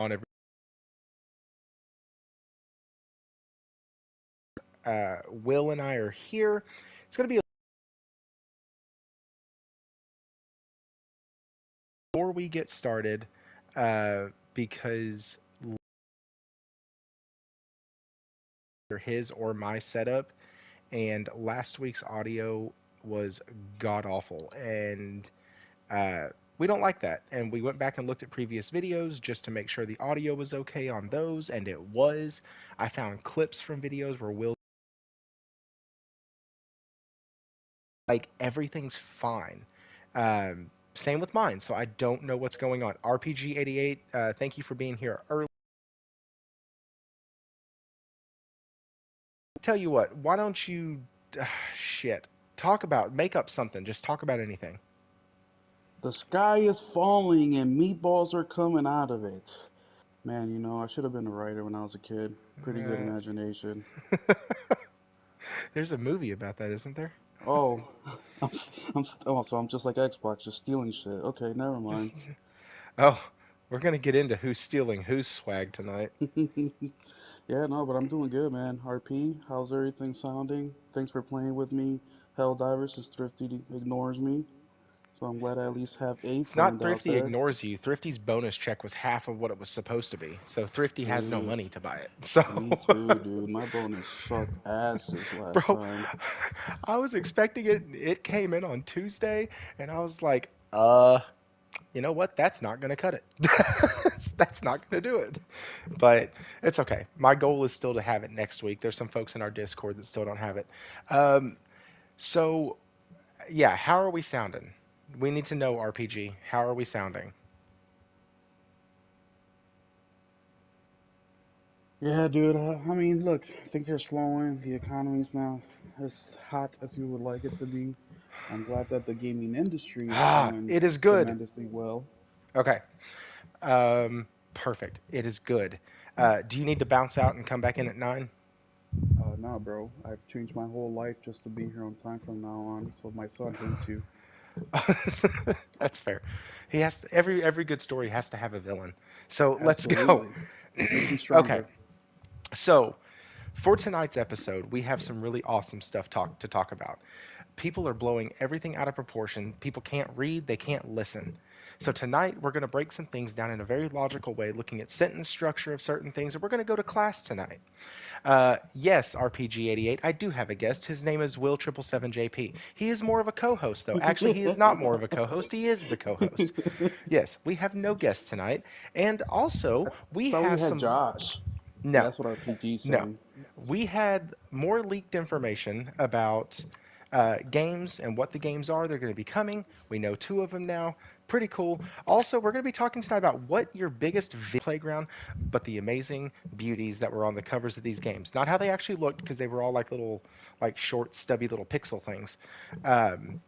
on every Will and I are here. It's going to be before we get started because his or my setup, and last week's audio was god awful, and we don't like that. And we went back and looked at previous videos just to make sure the audio was okay on those, and it was. I found clips from videos where Will like everything's fine. Same with mine, so I don't know what's going on. RPG88, thank you for being here early. Tell you what, why don't you, shit, make up something. Just talk about anything. The sky is falling and meatballs are coming out of it. Man, I should have been a writer when I was a kid. Pretty good imagination. There's a movie about that, isn't there? Oh, so I'm just like Xbox, just stealing shit. Okay, never mind. Oh, we're gonna get into who's stealing whose swag tonight. Yeah, no, but I'm doing good, man. RP, how's everything sounding? Thanks for playing with me. Helldivers, since Thrifty ignores me. So I'm glad I at least have a It's not friend out Thrifty there. ignores you. Thrifty's bonus check was half of what it was supposed to be, so Thrifty has no Dude, money to buy it. So, me too, dude. My bonus sucked asses last bro, time. I was expecting it. It came in on Tuesday, and I was like, you know what? That's not going to cut it. That's not going to do it. But it's okay. My goal is still to have it next week. There's some folks in our Discord that still don't have it. Um, so, yeah, how are we sounding? We need to know, RPG. How are we sounding? Yeah, dude. I mean, look, things are slowing. The economy's not as hot as we would like it to be. I'm glad that the gaming industry is Ah, doing it is good. tremendously well. Okay. Perfect. It is good. Do you need to bounce out and come back in at 9? Nah, bro. I've changed my whole life just to be here on time from now on. So my son hates you. That's fair. He has to, every good story has to have a villain. So let's go. Absolutely. Makes me Okay. stronger. So for tonight's episode, we have some really awesome stuff to talk about. People are blowing everything out of proportion. People can't read, they can't listen. So tonight we're going to break some things down in a very logical way, looking at sentence structure of certain things, and we're going to go to class tonight. Yes, RPG88, I do have a guest. His name is Will777JP. He is more of a co-host, though. Actually, he is not more of a co-host. He is the co-host. Yes, we have no guest tonight, and also I we thought we have had some. Josh. Yeah, No, that's what RPG's no, saying. we had more leaked information about games and what the games are. They're going to be coming. We know 2 of them now. Pretty cool. Also, we're going to be talking tonight about what your biggest playground, but the amazing beauties that were on the covers of these games. Not how they actually looked, because they were all like little, like short, stubby little pixel things. Um,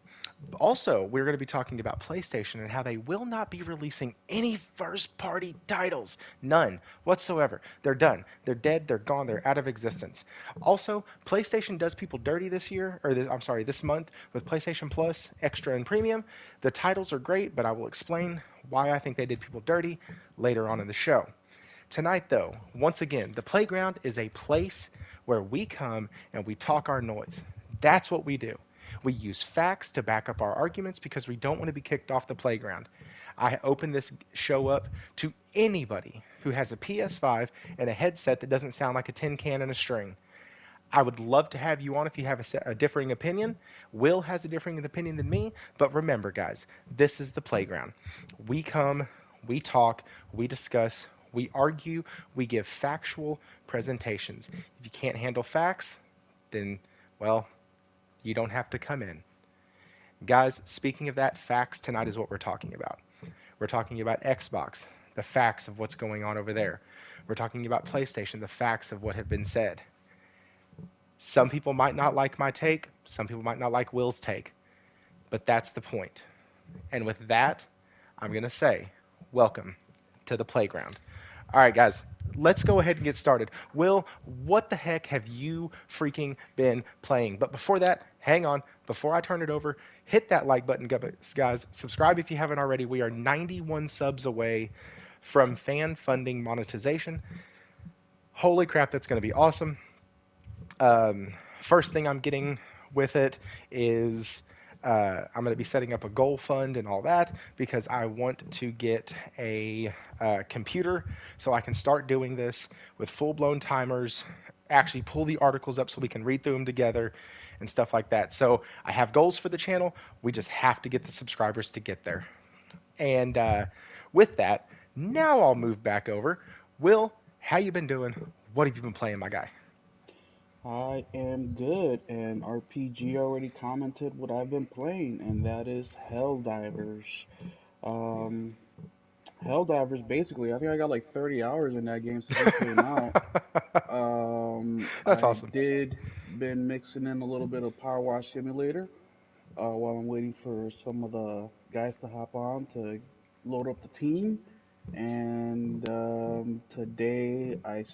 Also, we're going to be talking about PlayStation and how they will not be releasing any first party titles. None whatsoever. They're done. They're dead. They're gone. They're out of existence. Also, PlayStation does people dirty this year, or I'm sorry, this month with PlayStation Plus Extra and Premium. The titles are great, but I will explain why I think they did people dirty later on in the show. Tonight, though, once again, the playground is a place where we come and we talk our noise. That's what we do. We use facts to back up our arguments because we don't want to be kicked off the playground. I open this show up to anybody who has a PS5 and a headset that doesn't sound like a tin can and a string. I would love to have you on if you have a differing opinion. Will has a differing opinion than me, but remember, guys, this is the playground. We come, we talk, we discuss, we argue, we give factual presentations. If you can't handle facts, then, well, you don't have to come in. Guys, speaking of that, facts tonight is what we're talking about. We're talking about Xbox, the facts of what's going on over there. We're talking about PlayStation, the facts of what have been said. Some people might not like my take, some people might not like Will's take, but that's the point. And with that, I'm going to say, welcome to the playground. All right, guys, let's go ahead and get started. Will, what the heck have you freaking been playing? But before that, hang on. Before I turn it over, hit that like button, guys. Subscribe if you haven't already. We are 91 subs away from fan funding monetization. Holy crap, that's going to be awesome. First thing I'm getting with it is I'm going to be setting up a goal fund and all that because I want to get a computer so I can start doing this with full blown timers, actually pull the articles up so we can read through them together and stuff like that. So I have goals for the channel. We just have to get the subscribers to get there. And with that, now I'll move back over. Will, how you been doing? What have you been playing, my guy? I am good, and RPG already commented what I've been playing, and that is Helldivers. Um, Helldivers, basically, I think I got like 30 hours in that game since it came out. That's I awesome. did been mixing in a little bit of Power Wash Simulator, while I'm waiting for some of the guys to hop on to load up the team. And today I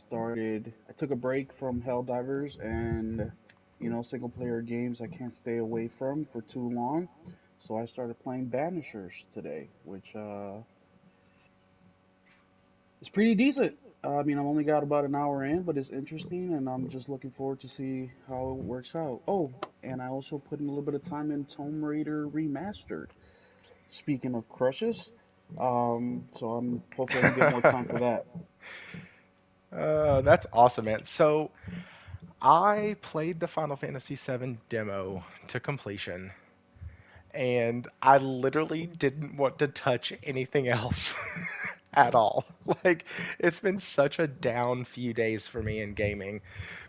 took a break from Helldivers and, single player games I can't stay away from for too long. So I started playing Banishers today, which is pretty decent. I mean, I've only got about an hour in, but it's interesting, and I'm just looking forward to see how it works out. Oh, and I also put in a little bit of time in Tomb Raider Remastered. Speaking of crushes, so I'm hopefully I can get more time for that. That's awesome, man. So I played the Final Fantasy VII demo to completion, and I literally didn't want to touch anything else at all. Like, it's been such a down few days for me in gaming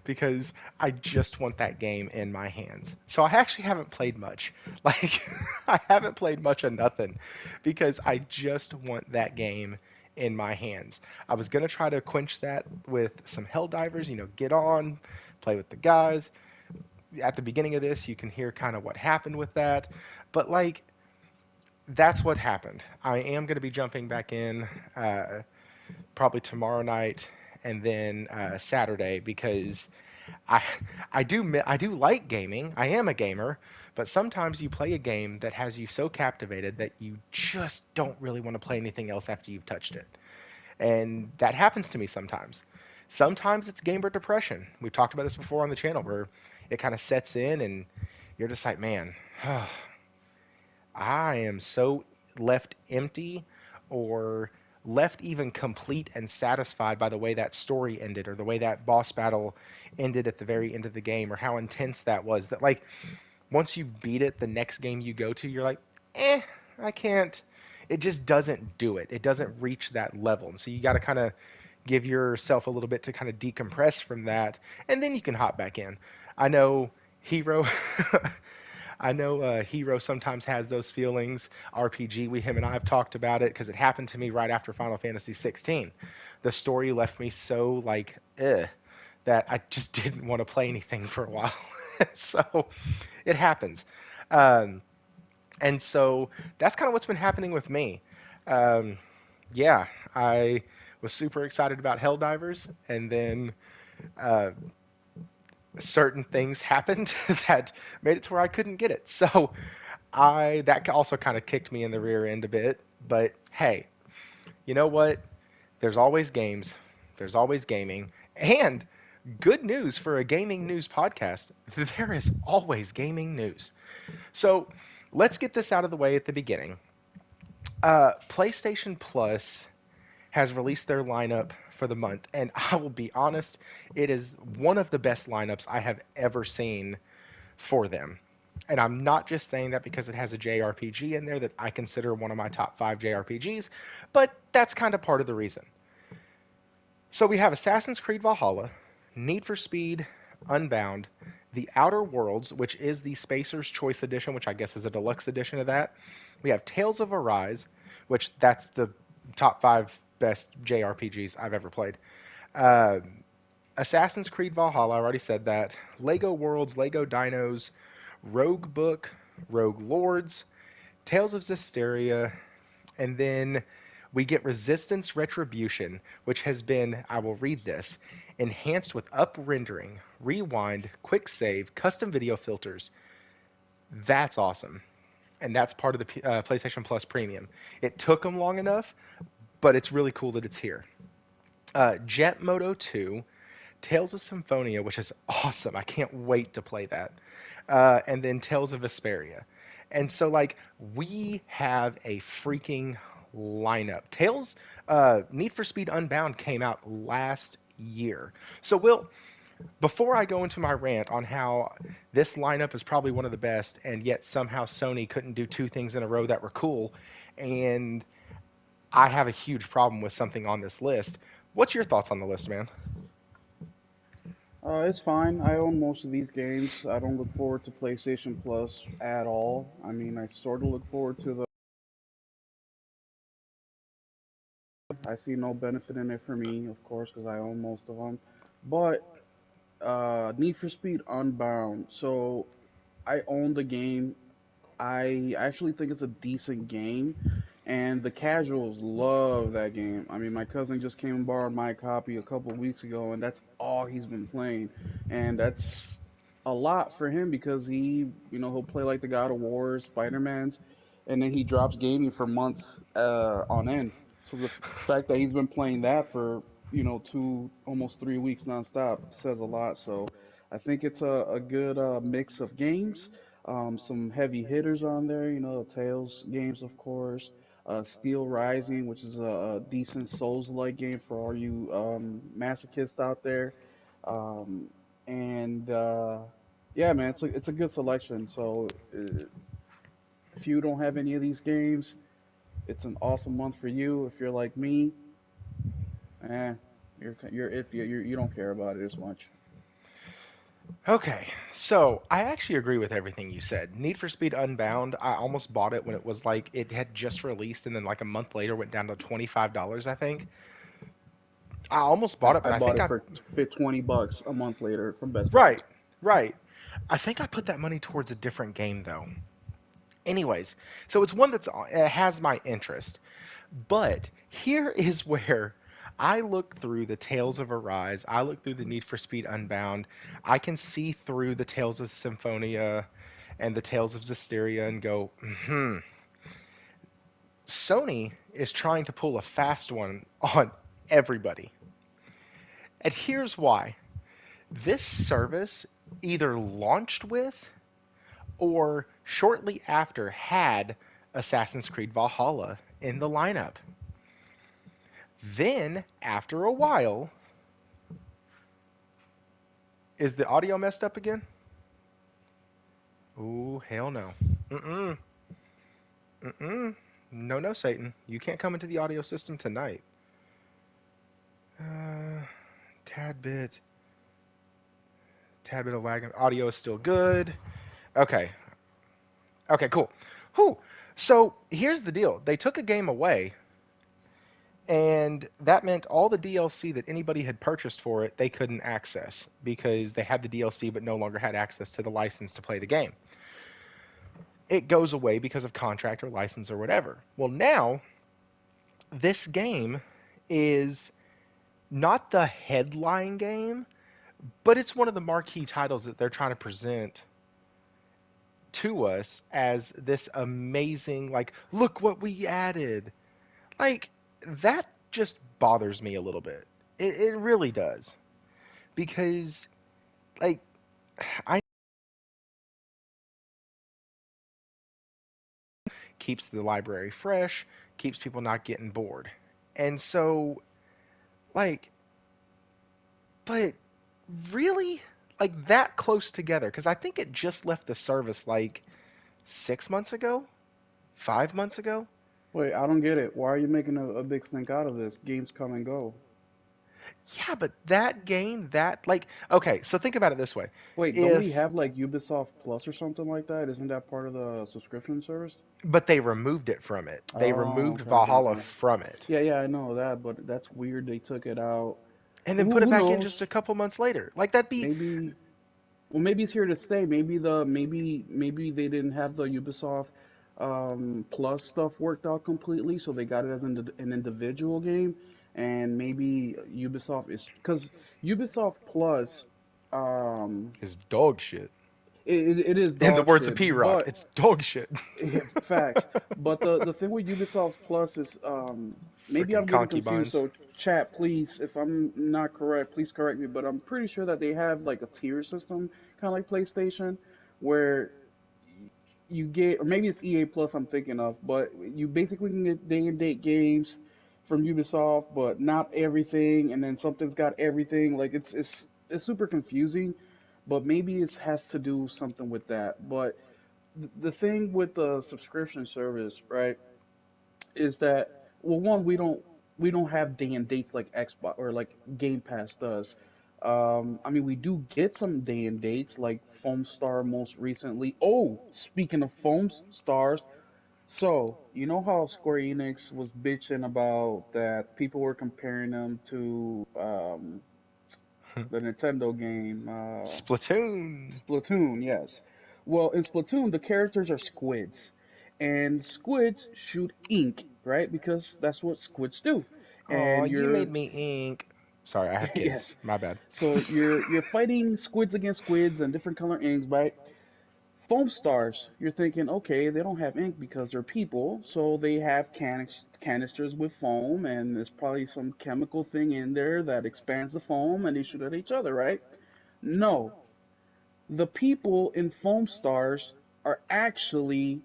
because I just want that game in my hands. So I actually haven't played much. Like, I haven't played much of nothing because I just want that game in my hands. I was going to try to quench that with some Helldivers, get on, play with the guys. At the beginning of this, you can hear kind of what happened with that. But, like, that's what happened. I am going to be jumping back in probably tomorrow night and then Saturday because I I do like gaming. I am a gamer, but sometimes you play a game that has you so captivated that you just don't really want to play anything else after you've touched it. And that happens to me sometimes. Sometimes it's gamer depression. We've talked about this before on the channel where it kind of sets in and you're just like, man, I am so left empty or left even complete and satisfied by the way that story ended or the way that boss battle ended at the very end of the game or how intense that was that like once you beat it the next game you go to you're like I can't, it just doesn't do it, it doesn't reach that level, and so you got to kind of give yourself a little bit to kind of decompress from that and then you can hop back in. I know Hero I know Hero sometimes has those feelings. RPG, him and I have talked about it because it happened to me right after Final Fantasy 16. The story left me so like, that I just didn't want to play anything for a while. So it happens. Um, and so that's kind of what's been happening with me. Um, yeah, I was super excited about Helldivers, and then uh, certain things happened that made it to where I couldn't get it. So I that also kind of kicked me in the rear end a bit. But hey, you know what? There's always games. There's always gaming. And good news for a gaming news podcast, there is always gaming news. So let's get this out of the way at the beginning. PlayStation Plus has released their lineup for the month, and I will be honest, it is one of the best lineups I have ever seen for them. And I'm not just saying that because it has a JRPG in there that I consider one of my top 5 JRPGs, but that's kind of part of the reason. So we have Assassin's Creed Valhalla, Need for Speed Unbound, The Outer Worlds, which is the Spacer's Choice Edition, which I guess is a deluxe edition of that. We have Tales of Arise, which that's the top 5 best JRPGs I've ever played. Uh, Assassin's Creed Valhalla, I already said that. Lego Worlds, Lego Dinos, Rogue Book, Rogue Lords, Tales of Zestiria, and then we get Resistance Retribution, which has been, I will read this, enhanced with up rendering, rewind, quick save, custom video filters. That's awesome. And that's part of the PlayStation Plus Premium. It took them long enough, but it's really cool that it's here. Jet Moto 2, Tales of Symphonia, which is awesome. I can't wait to play that. And then Tales of Vesperia. And so, like, we have a freaking lineup. Need for Speed Unbound came out last year. So, before I go into my rant on how this lineup is probably one of the best, and yet somehow Sony couldn't do two things in a row that were cool, and I have a huge problem with something on this list. What's your thoughts on the list, man? It's fine. I own most of these games. I don't look forward to PlayStation Plus at all. I mean, I sort of look forward to the. I see no benefit in it for me, of course, because I own most of them. But Need for Speed Unbound. So I own the game. I actually think it's a decent game, and the casuals love that game. I mean, my cousin just came and borrowed my copy a couple weeks ago, and that's all he's been playing, and that's a lot for him because he'll play like the God of War, Spider-Man's, and then he drops gaming for months on end. So the fact that he's been playing that for almost 3 weeks nonstop says a lot. So I think it's a good mix of games, some heavy hitters on there, Tales games, of course. Steel Rising, which is a decent Souls-like game for all you masochists out there. Um, and yeah, man, it's a good selection. So if you don't have any of these games, it's an awesome month for you. If you're like me, eh, you're if you don't care about it as much. Okay, so I actually agree with everything you said. Need for Speed Unbound, I almost bought it when it was like it had just released, and then like a month later went down to $25, I think. I almost I, bought it, but I I bought think it I for fit $20 a month later from Best Buy. right, right. I think I put that money towards a different game though. Anyways, so it's one it has my interest. But here is where I look through the Tales of Arise, I look through the Need for Speed Unbound, I can see through the Tales of Symphonia and the Tales of Zestiria and go, Sony is trying to pull a fast one on everybody. And here's why. This service either launched with or shortly after had Assassin's Creed Valhalla in the lineup. Then, after a while, is the audio messed up again? Ooh, hell no. Mm-mm. Mm-mm. No, no, Satan. You can't come into the audio system tonight. Uh, tad bit. Tad bit of lag. Audio is still good. Okay. Okay, cool. Whew. So here's the deal. They took a game away, and that meant all the DLC that anybody had purchased for it, they couldn't access because they had the DLC but no longer had access to the license to play the game. It goes away because of contract or license or whatever. Well, now this game is not the headline game, but it's one of the marquee titles that they're trying to present to us as this amazing, like, look what we added. Like, that just bothers me a little bit. It really does. Because, like, I keeps the library fresh, keeps people not getting bored. And so, like, but really? Like, that close together? Because I think it just left the service like 6 months ago? 5 months ago? Wait, I don't get it. Why are you making a big stink out of this? Games come and go. Yeah, but that game, okay, so think about it this way. Wait, don't we If, have like Ubisoft Plus or something like that? Isn't that part of the subscription service? but they removed it from it. They Oh, removed okay, okay, Valhalla okay. from it. Yeah, yeah, I know that, but that's weird. They took it out. And then Who put it who back in just knows? a couple months later. Like, that'd be, Maybe. Well, maybe it's here to stay. Maybe they didn't have the Ubisoft Plus stuff worked out completely, so they got it as an individual game, and maybe Ubisoft is because Ubisoft Plus, um, is dog shit. it is In the dog words of shit. P-Rock, But it's dog shit. yeah, facts. But the thing with Ubisoft Plus is maybe Freaking I'm getting confused. concubines. So chat, please, if I'm not correct, please correct me. But I'm pretty sure that they have like a tier system, kind of like PlayStation, where you get, or maybe it's EA Plus I'm thinking of, but you basically can get day and date games from Ubisoft, but not everything, and then something's got everything. Like it's super confusing, but maybe it has to do something with that. But the thing with the subscription service, right, is that, well, one, we don't have day and dates like Xbox or like Game Pass does. I mean, we do get some day and dates like Foam Star most recently. Oh, speaking of Foam Stars, so you know how Square Enix was bitching about that people were comparing them to the Nintendo game Splatoon. Splatoon, yes. Well, in Splatoon, the characters are squids, and squids shoot ink, right? Because that's what squids do. Aw, And you made you're, me ink. Sorry, I have kids. yes. My bad. So you're fighting squids against squids and different color inks, right? Foam stars, you're thinking, okay, they don't have ink because they're people, so they have canisters with foam, and there's probably some chemical thing in there that expands the foam, and they shoot at each other, right? No, the people in foam stars are actually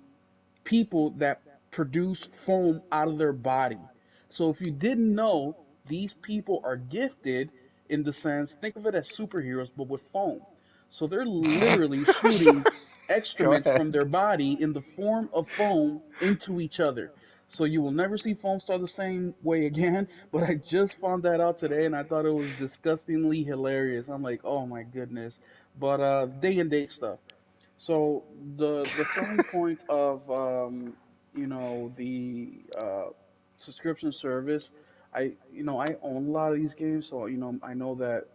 people that produce foam out of their body. So if you didn't know, these people are gifted in the sense, think of it as superheroes, but with foam. So they're literally I'm shooting sorry. Go excrement ahead. from their body in the form of foam into each other. So you will never see Foam Star the same way again. But I just found that out today, and I thought it was disgustingly hilarious. I'm like, oh my goodness. But day and date stuff. So the selling point of the subscription service, I own a lot of these games, so I know that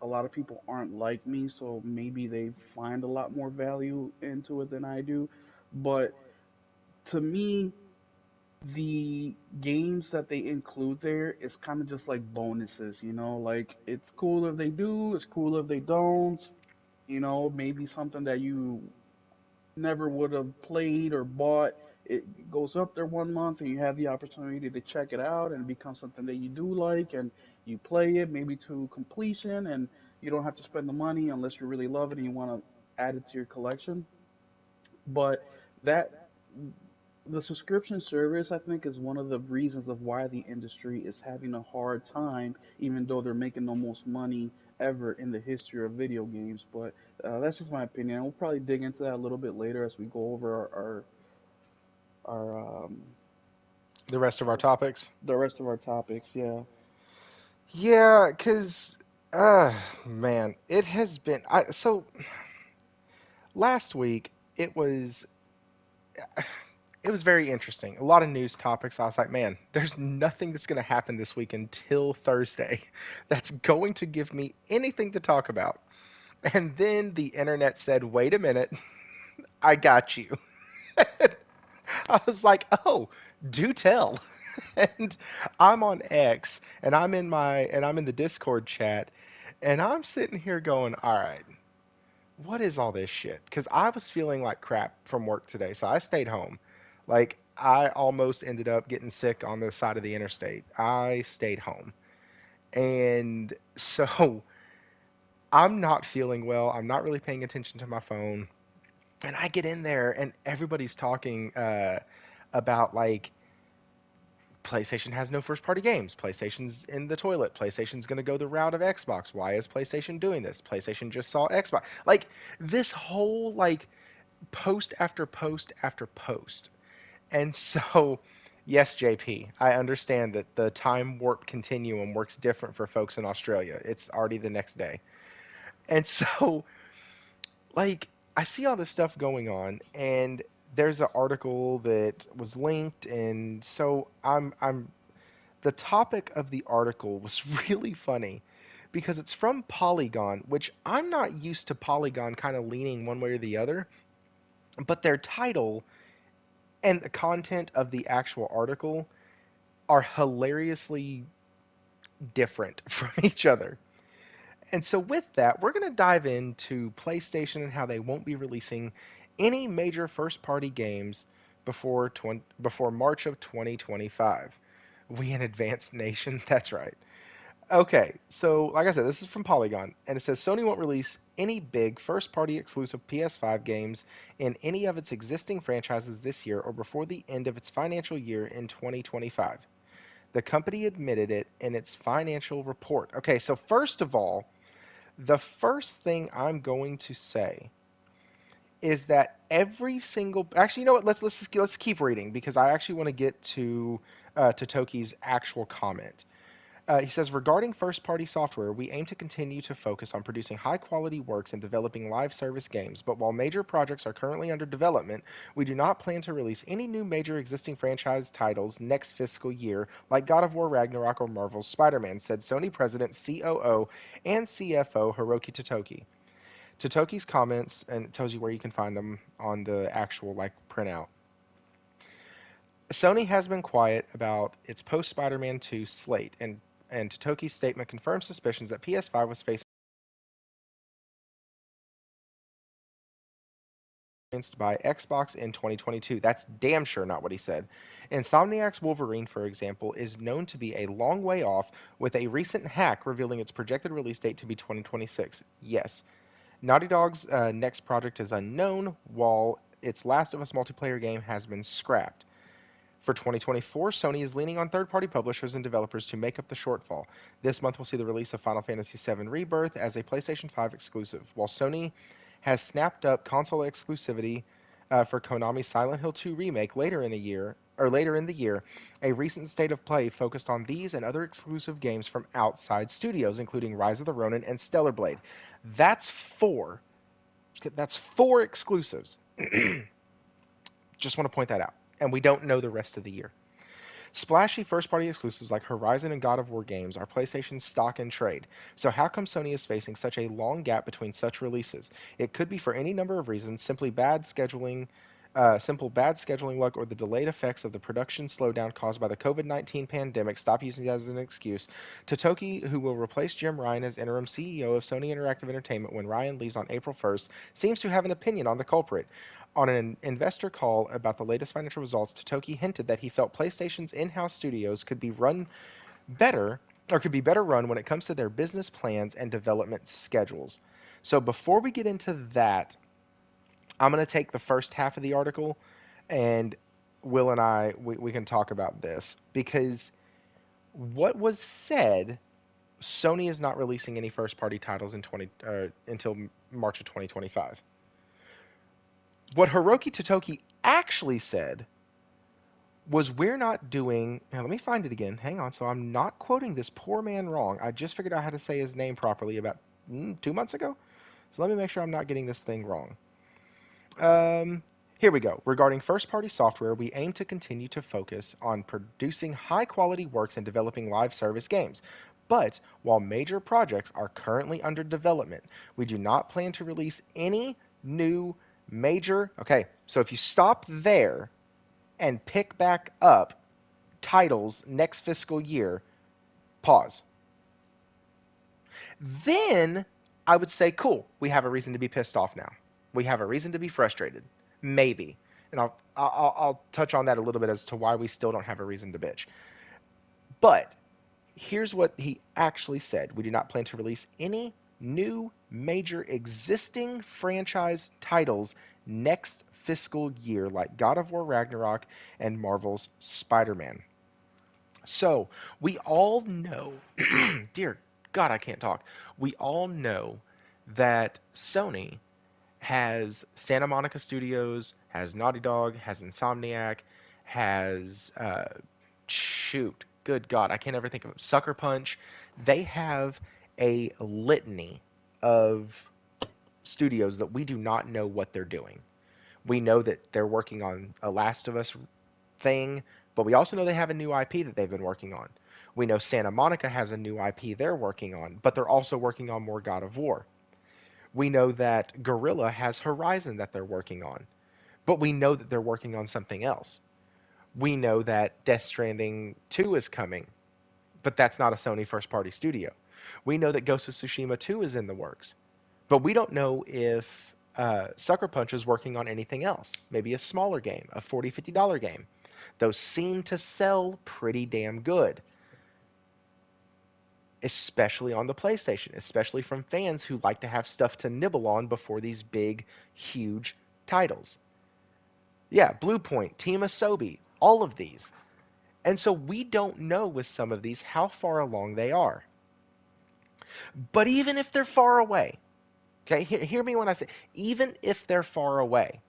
a lot of people aren't like me, so maybe they find a lot more value into it than I do. But to me, the games that they include there is kind of just like bonuses, like it's cool if they do, it's cool if they don't, maybe something that you never would have played or bought. It goes up there 1 month and you have the opportunity to check it out and it becomes something that you do like and you play it maybe to completion and you don't have to spend the money unless you really love it and you want to add it to your collection. But that the subscription service, I think, is one of the reasons of why the industry is having a hard time, even though they're making the most money ever in the history of video games. But that's just my opinion. And we'll probably dig into that a little bit later as we go over our The rest of our topics. the rest of our topics. Yeah. Yeah, cause, man, it has been. So last week it was very interesting. A lot of news topics. I was like, man, there's nothing that's going to happen this week until Thursday that's going to give me anything to talk about. And then the internet said, wait a minute, I got you. I was like, oh, do tell. And I'm on X and I'm in the Discord chat and I'm sitting here going, all right, what is all this shit? Because I was feeling like crap from work today, so I stayed home. Like, I almost ended up getting sick on the side of the interstate. I stayed home. And so I'm not feeling well. I'm not really paying attention to my phone. And I get in there, and everybody's talking about, like, PlayStation has no first party games. PlayStation's in the toilet. PlayStation's going to go the route of Xbox. Why is PlayStation doing this? PlayStation just saw Xbox. Like, this whole, like, post after post after post. And so, yes, JP, I understand that the time warp continuum works different for folks in Australia. It's already the next day. And so, like, I see all this stuff going on, and there's an article that was linked, and so the topic of the article was really funny because it's from Polygon, which I'm not used to Polygon kind of leaning one way or the other, but their title and the content of the actual article are hilariously different from each other. And so with that, we're going to dive into PlayStation and how they won't be releasing any major first-party games before March of 2025. We an advanced nation, that's right. Okay, so like I said, this is from Polygon, and it says Sony won't release any big first-party exclusive PS5 games in any of its existing franchises this year or before the end of its financial year in 2025. The company admitted it in its financial report. Okay, so first of all, the first thing I'm going to say is that every single actually, you know what? Let's keep reading because I actually want to get to Toki's actual comment. He says, regarding first party software, we aim to continue to focus on producing high quality works and developing live service games. But while major projects are currently under development, we do not plan to release any new major existing franchise titles next fiscal year, like God of War Ragnarok or Marvel's Spider Man, said Sony President, COO, and CFO Hiroki Totoki. Totoki's comments, and it tells you where you can find them on the actual like printout. Sony has been quiet about its post Spider-Man 2 slate, and Totoki's statement confirms suspicions that PS5 was facing by Xbox in 2022. That's damn sure not what he said. Insomniac's Wolverine, for example, is known to be a long way off, with a recent hack revealing its projected release date to be 2026. Yes. Naughty Dog's next project is unknown, while its Last of Us multiplayer game has been scrapped. For 2024, Sony is leaning on third-party publishers and developers to make up the shortfall. This month will see the release of Final Fantasy VII Rebirth as a PlayStation 5 exclusive, while Sony has snapped up console exclusivity for Konami's Silent Hill 2 remake later in the year. A recent state of play focused on these and other exclusive games from outside studios, including Rise of the Ronin and Stellar Blade. That's four. That's four exclusives. Just want to point that out. And we don't know the rest of the year. Splashy first-party exclusives like Horizon and God of War games are PlayStation's stock and trade. So how come Sony is facing such a long gap between such releases? It could be for any number of reasons, simple bad scheduling luck, or the delayed effects of the production slowdown caused by the COVID-19 pandemic. Stop using that as an excuse. Totoki, who will replace Jim Ryan as interim CEO of Sony Interactive Entertainment when Ryan leaves on April 1st, seems to have an opinion on the culprit. On an investor call about the latest financial results, Totoki hinted that he felt PlayStation's in-house studios could be run better or could be better run when it comes to their business plans and development schedules. So before we get into that, I'm going to take the first half of the article, and Will and we can talk about this because what was said, Sony is not releasing any first-party titles until March of 2025. What Hiroki Totoki actually said was we're not doing. Now, let me find it again. Hang on. So I'm not quoting this poor man wrong. I just figured out how to say his name properly about 2 months ago. So let me make sure I'm not getting this thing wrong. Here we go. Regarding first-party software, we aim to continue to focus on producing high-quality works and developing live service games. But while major projects are currently under development, we do not plan to release any new major. Okay, so if you stop there and pick back up titles next fiscal year, pause. Then I would say, cool, we have a reason to be pissed off now. We have a reason to be frustrated. Maybe. And I'll touch on that a little bit as to why we still don't have a reason to bitch. But here's what he actually said. We do not plan to release any new major existing franchise titles next fiscal year like God of War Ragnarok and Marvel's Spider-Man. So we all know, dear God, I can't talk. We all know that Sony has Santa Monica Studios, has Naughty Dog, has Insomniac, has shoot, good God, I can't ever think of it. Sucker Punch. They have a litany of studios that we do not know what they're doing. We know that they're working on a Last of Us thing, but we also know they have a new IP that they've been working on. We know Santa Monica has a new IP they're working on, but they're also working on more God of War. We know that Guerrilla has Horizon that they're working on, but we know that they're working on something else. We know that Death Stranding 2 is coming, but that's not a Sony first-party studio. We know that Ghost of Tsushima 2 is in the works, but we don't know if Sucker Punch is working on anything else. Maybe a smaller game, a $40, $50 game. Those seem to sell pretty damn good, especially on the PlayStation, especially from fans who like to have stuff to nibble on before these big, huge titles. Yeah, Blue Point, Team Asobi, all of these. And so we don't know with some of these how far along they are. But even if they're far away, okay, hear me when I say, even if they're far away,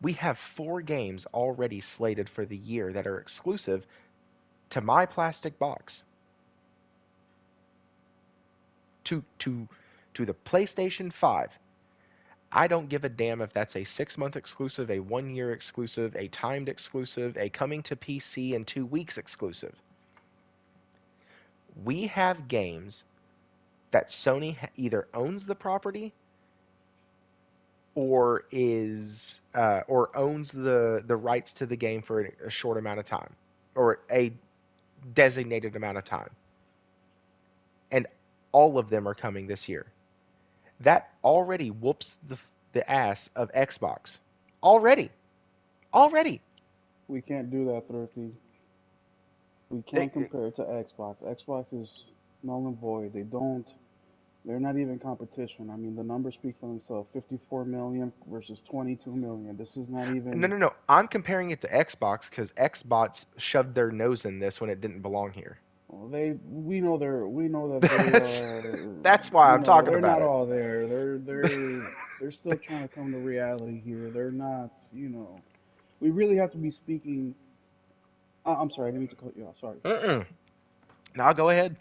we have 4 games already slated for the year that are exclusive to my plastic box, to to the PlayStation 5. I don't give a damn if that's a 6-month exclusive, a 1-year exclusive, a timed exclusive, a coming to PC in 2 weeks exclusive. We have games that Sony either owns the property or owns the rights to the game for a short amount of time or a designated amount of time, and all of them are coming this year. That already whoops the ass of Xbox. Already, already. We can't do that, Thrifty. We It, can't compare it to Xbox. Xbox is null and void. They're not even competition. I mean, the numbers speak for themselves. 54 million versus 22 million. This is not no, even. no, no. I'm comparing it to Xbox because Xbox shoved their nose in this when it didn't belong here. Well, we know that they That's are. that's why I'm talking They're about not it. all there. They're still trying to come to reality here. They're not. We really have to be speaking. I'm sorry, I didn't mean to cut you off. Sorry. Mm-mm. Now go ahead.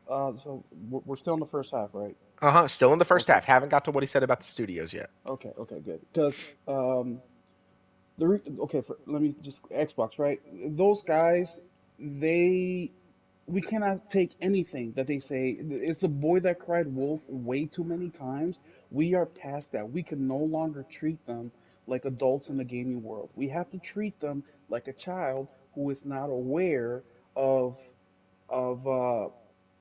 So we're still in the first half, right? Uh-huh. Still in the first Okay. half. Haven't got to what he said about the studios yet. Okay. Okay. Good. Because okay, let me just Xbox, right? Those guys, they we cannot take anything that they say. It's a boy that cried wolf way too many times. We are past that. We can no longer treat them like adults in the gaming world. We have to treat them like a child who is not aware of of uh,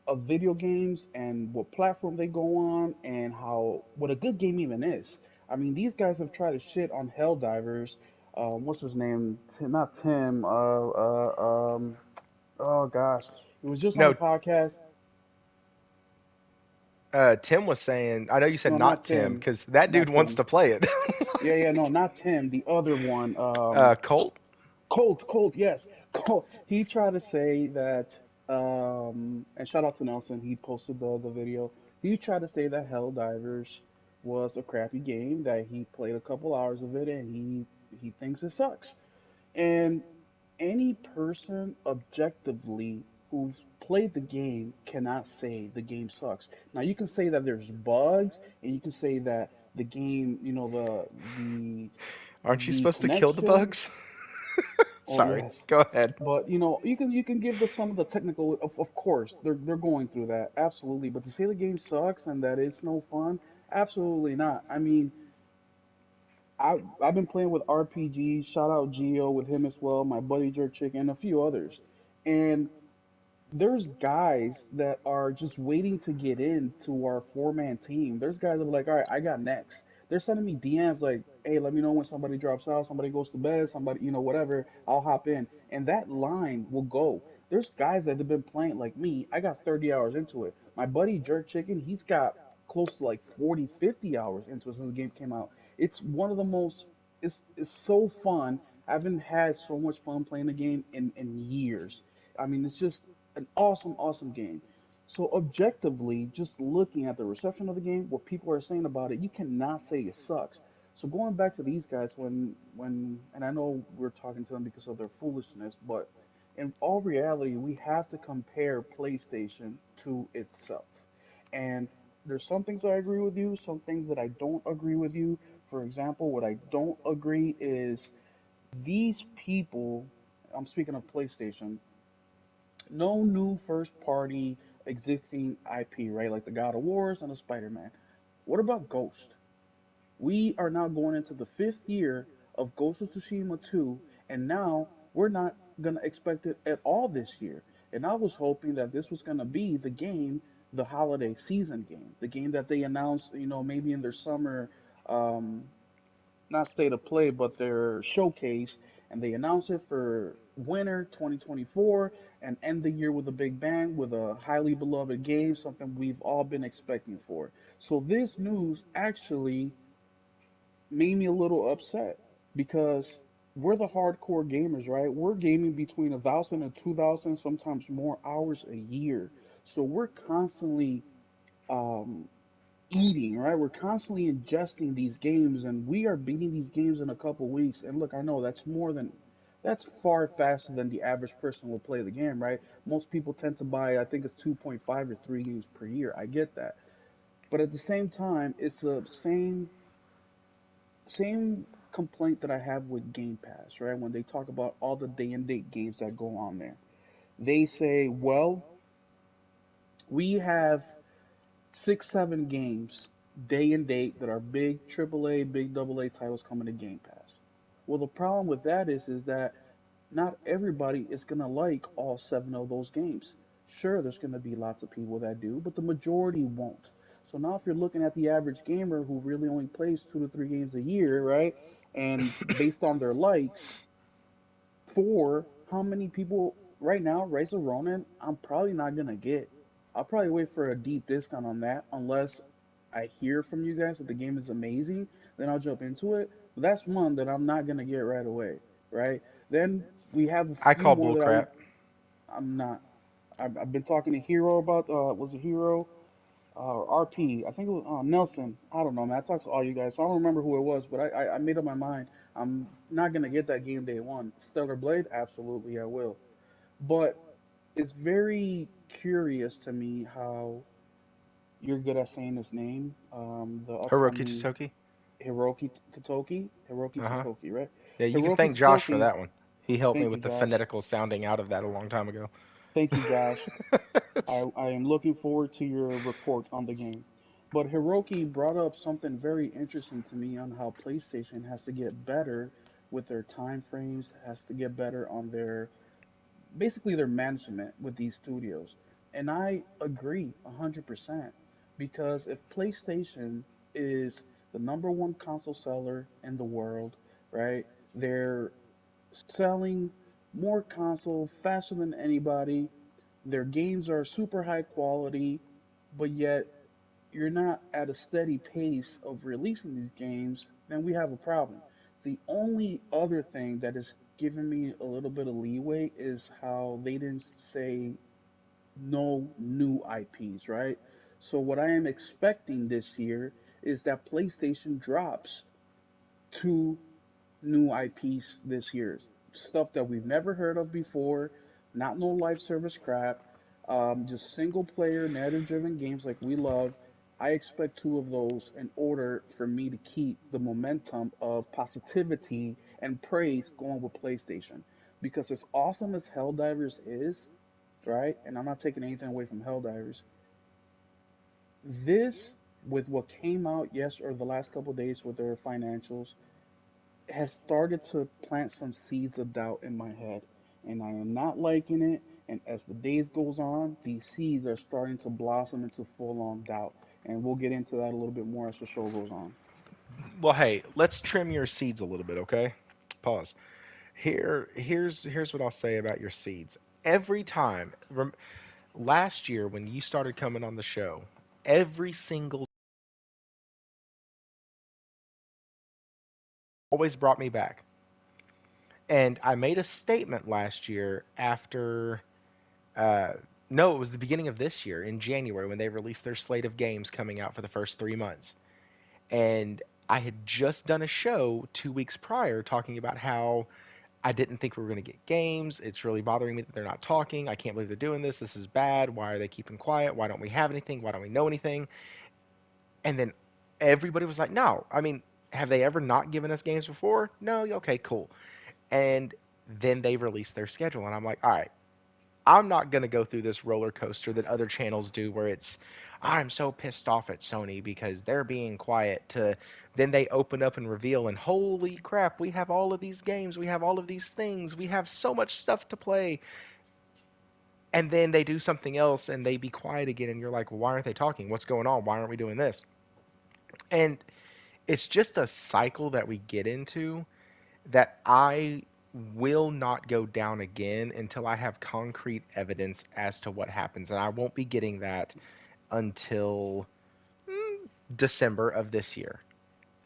of video games and what platform they go on and how what a good game even is. I mean, these guys have tried to shit on Helldivers. What's his name? Not Tim. Oh gosh, it was just on a No, podcast. Tim was saying. I know you said No, not not Tim Tim. because that dude Not wants Tim. to play it. Yeah, yeah, no, not Tim. The other one. Colt. Colt, yes. Colt. He tried to say that, and shout out to Nelson, he posted the video. He tried to say that Helldivers was a crappy game, that he played a couple hours of it and he thinks it sucks. And any person objectively who's played the game cannot say the game sucks. Now you can say that there's bugs, and you can say that the game, the Aren't you the supposed to kill the connection. bugs? Oh Sorry. yes, Go ahead. but you can give the some of the technical. Of course, they're going through that absolutely. But to say the game sucks and that it's no fun, absolutely not. I mean, I've been playing with RPGs. Shout out Geo with him as well. My buddy Jerk Chicken and a few others. And there's guys that are just waiting to get into our 4-man team. There's guys that are like, all right, I got next. They're sending me DMs like, hey, let me know when somebody drops out, somebody goes to bed, somebody, whatever. I'll hop in. And that line will go. There's guys that have been playing like me. I got 30 hours into it. My buddy Jerk Chicken, he's got close to like 40, 50 hours into it since the game came out. It's one of the most, it's so fun. I haven't had so much fun playing the game in years. I mean, it's just an awesome, awesome game. So objectively, just looking at the reception of the game, what people are saying about it, you cannot say it sucks. So going back to these guys, and I know we're talking to them because of their foolishness, but in all reality, we have to compare PlayStation to itself. And there's some things I agree with you, some things that I don't agree with you. For example, what I don't agree is these people, I'm speaking of PlayStation, no new first party existing IP, right? Like the God of Wars and the Spider-Man. What about Ghost? We are now going into the 5th year of Ghost of Tsushima 2, and now we're not gonna expect it at all this year. And I was hoping that this was going to be the game, the holiday season game, the game that they announced, maybe in their summer, um, not state of play, but their showcase, and they announced it for winter 2024 and end the year with a big bang with a highly beloved game, something we've all been expecting for. So this news actually made me a little upset because we're the hardcore gamers, right? We're gaming between 1,000 and 2,000, sometimes more hours a year. So we're constantly um, eating, right? We're constantly ingesting these games, and we are beating these games in a couple weeks. And look, I know that's far faster than the average person will play the game, right? Most people tend to buy, I think it's 2.5 or 3 games per year. I get that. But at the same time, it's the same complaint that I have with Game Pass, right? When they talk about all the day and date games that go on there. They say, well, we have 6, 7 games day and date that are big AAA, big AA titles coming to Game Pass. Well, the problem with that is that not everybody is gonna like all 7 of those games. Sure, there's gonna be lots of people that do, but the majority won't. So now, if you're looking at the average gamer who really only plays 2 to 3 games a year, right, and based on their likes, for how many people right now, Rise of Ronin, I'm probably not gonna get. I'll probably wait for a deep discount on that unless I hear from you guys that the game is amazing, then I'll jump into it. But that's one that I'm not gonna get right away, right? Then we have a I few call more bull that crap. I'm not. I've been talking to Hero about was it Hero RP? I think it was Nelson. I don't know, man. I talked to all you guys, so I don't remember who it was, but I made up my mind. I'm not gonna get that game day one. Stellar Blade, absolutely I will. But it's very curious to me how you're good at saying his name. The Hiroki upcoming Totoki. Hiroki Uh huh. Totoki, right? Yeah, you can Hiroki thank Josh for Totoki. that one. He helped me Thank you, with the Josh. phonetical sounding out of that a long time ago. Thank you, Josh. I am looking forward to your report on the game. But Hiroki brought up something very interesting to me on how PlayStation has to get better with their time frames, has to get better on their basically their management with these studios. And I agree 100% because if PlayStation is the number one console seller in the world, right? They're selling more console faster than anybody. Their games are super high quality, but yet you're not at a steady pace of releasing these games, then we have a problem. The only other thing that is giving me a little bit of leeway is how they didn't say no new IPs, right? So what I am expecting this year is that PlayStation drops two new IPs this year. Stuff that we've never heard of before, not no live service crap, just single player narrative driven games like we love. I expect two of those in order for me to keep the momentum of positivity and praise going with PlayStation. Because as awesome as Helldivers is, right? And I'm not taking anything away from Helldivers. This, with what came out yes or the last couple of days with their financials, has started to plant some seeds of doubt in my head, and I am not liking it. And as the days goes on, these seeds are starting to blossom into full-on doubt, and we'll get into that a little bit more as the show goes on. Well, hey, let's trim your seeds a little bit, okay? Pause. Here's what I'll say about your seeds. Every time, last year when you started coming on the show, every single always brought me back. And I made a statement last year after uh, no, it was the beginning of this year in January when they released their slate of games coming out for the first 3 months. And I had just done a show 2 weeks prior talking about how I didn't think we were going to get games. It's really bothering me that they're not talking. I can't believe they're doing this. This is bad. Why are they keeping quiet? Why don't we have anything? Why don't we know anything? And then everybody was like, no. I mean, have they ever not given us games before? No. Okay, cool. And then they released their schedule. And I'm like, all right, I'm not going to go through this roller coaster that other channels do where it's, I'm so pissed off at Sony because they're being quiet to then they open up and reveal and holy crap, we have all of these games, we have all of these things, we have so much stuff to play. and then they do something else and they be quiet again, and you're like, well, why aren't they talking? What's going on? Why aren't we doing this? And it's just a cycle that we get into that I will not go down again until I have concrete evidence as to what happens. And I won't be getting that until December of this year.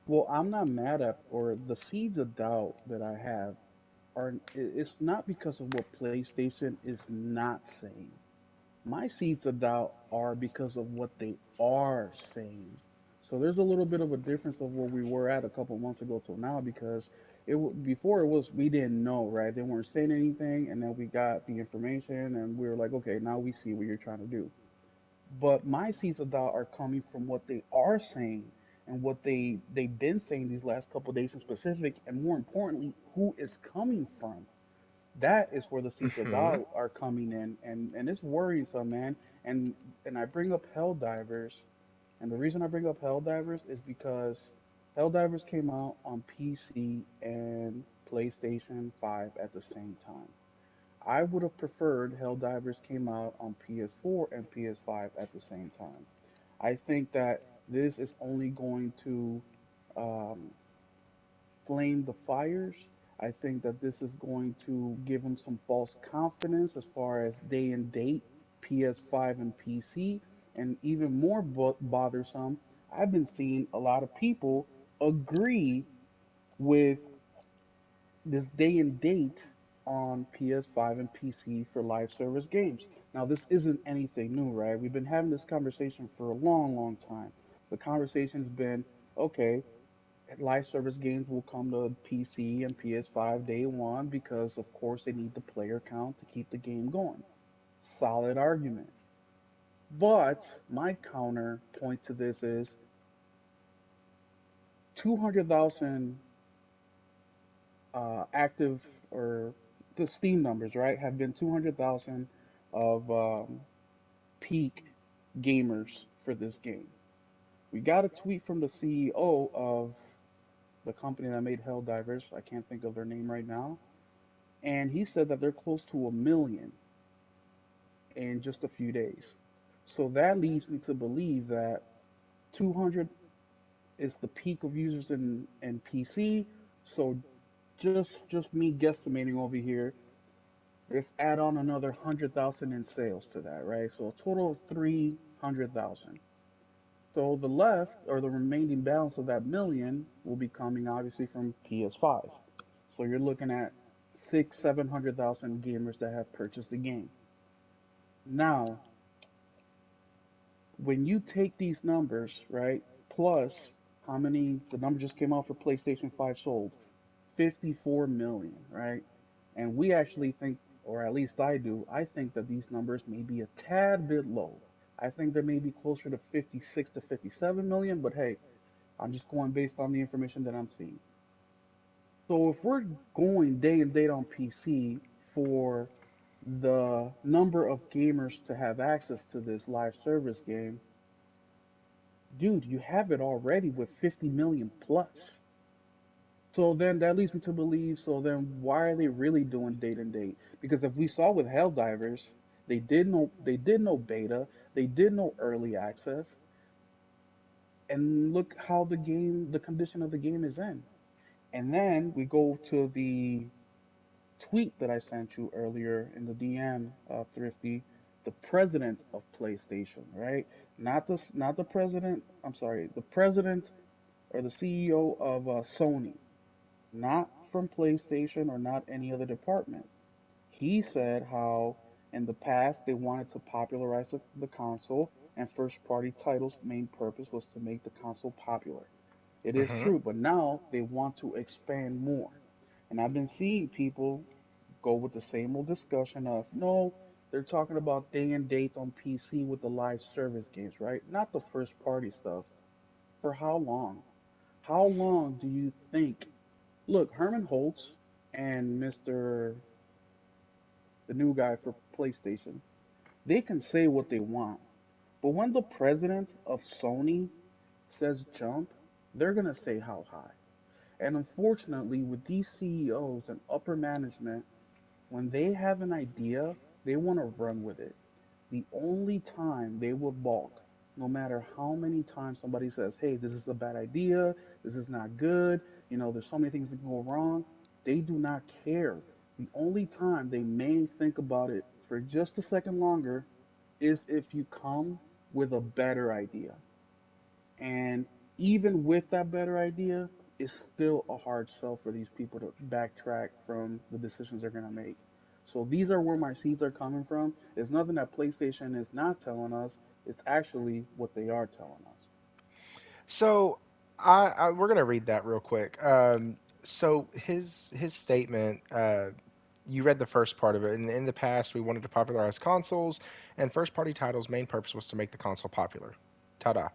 Well, I'm not mad at, or the seeds of doubt that I have are, it's not because of what PlayStation is not saying. My seeds of doubt are because of what they are saying. So there's a little bit of a difference of where we were at a couple months ago till now, because before it was we didn't know, right? They weren't saying anything, and then we got the information and we were like, okay, now we see what you're trying to do. But my seeds of doubt are coming from what they are saying and what they've been saying these last couple of days in specific, and more importantly, who it's coming from. That is where the seeds of Hmm. doubt are coming in, and it's worrisome, man. And I bring up Helldivers, and the reason I bring up Helldivers is because Helldivers came out on PC and PlayStation 5 at the same time. I would have preferred Helldivers came out on PS4 and PS5 at the same time. I think that this is only going to um, flame the fires. I think that this is going to give them some false confidence as far as day and date, PS5 and PC, and even more bothersome, I've been seeing a lot of people agree with this day and date on PS5 and PC for live service games. Now, this isn't anything new, right? We've been having this conversation for a long, long time. The conversation's been, okay, live service games will come to PC and PS5 day one because, of course, they need the player count to keep the game going. Solid argument. But my counterpoint to this is 200,000 active, or the Steam numbers, right, have been 200,000 of peak gamers for this game. We got a tweet from the CEO of the company that made Helldivers. I can't think of their name right now. And he said that they're close to a million in just a few days. So that leads me to believe that 200 is the peak of users in PC. So just me guesstimating over here, let's add on another 100,000 in sales to that, right? So a total of 300,000. So the left, or the remaining balance of that million, will be coming obviously from PS5. So you're looking at 700,000 gamers that have purchased the game. Now, when you take these numbers, right, plus how many, the number just came out for PlayStation 5 sold, 54 million, right? And we actually think, or at least I do, I think that these numbers may be a tad bit low. I think they may be closer to 56 to 57 million, but hey, I'm just going based on the information that I'm seeing. So if we're going day and date on PC for the number of gamers to have access to this live service game, dude, you have it already with 50 million plus. So then that leads me to believe, so then why are they really doing date and date? Because if we saw with Helldivers, they did no beta, they did no early access, and look how the condition of the game is in. And then we go to the tweet that I sent you earlier in the DM, Thrifty, the president of PlayStation, right? Not the president. I'm sorry, the president or the CEO of Sony, not from PlayStation or not any other department. He said how in the past they wanted to popularize the console, and first party titles' main purpose was to make the console popular. It is Hmm. true, but now they want to expand more. And I've been seeing people go with the same old discussion of no, they're talking about day and date on PC with the live service games, right? Not the first party stuff. For how long? How long do you think? Look, Herman Holtz and Mr. the new guy for PlayStation, they can say what they want. But when the president of Sony says jump, they're going to say how high. And unfortunately, with these CEOs and upper management, when they have an idea, they want to run with it. The only time they will balk, no matter how many times somebody says, hey, this is a bad idea, this is not good, there's so many things that can go wrong, they do not care. The only time they may think about it for just a second longer is if you come with a better idea. And even with that better idea, it's still a hard sell for these people to backtrack from the decisions they're going to make. So these are where my seeds are coming from. It's nothing that PlayStation is not telling us. It's actually what they are telling us. So, we're gonna read that real quick. So his statement. You read the first part of it. In the past, we wanted to popularize consoles, and first-party titles' main purpose was to make the console popular. Ta-da.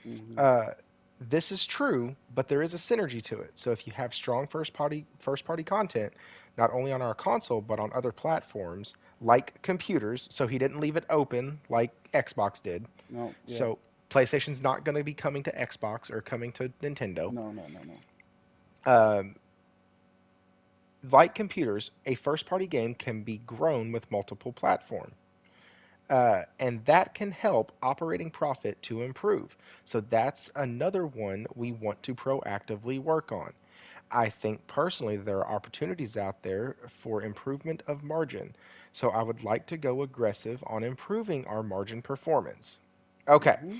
Hmm. Uh, this is true, but there is a synergy to it. So if you have strong first party content, not only on our console but on other platforms like computers, so he didn't leave it open like Xbox did. No, yeah. So PlayStation's not going to be coming to Xbox or coming to Nintendo. No, no, no, no. Um, like computers, a first-party game can be grown with multiple platforms. And that can help operating profit to improve. So that's another one we want to proactively work on. I think personally there are opportunities out there for improvement of margin. So I would like to go aggressive on improving our margin performance. Okay, Hmm.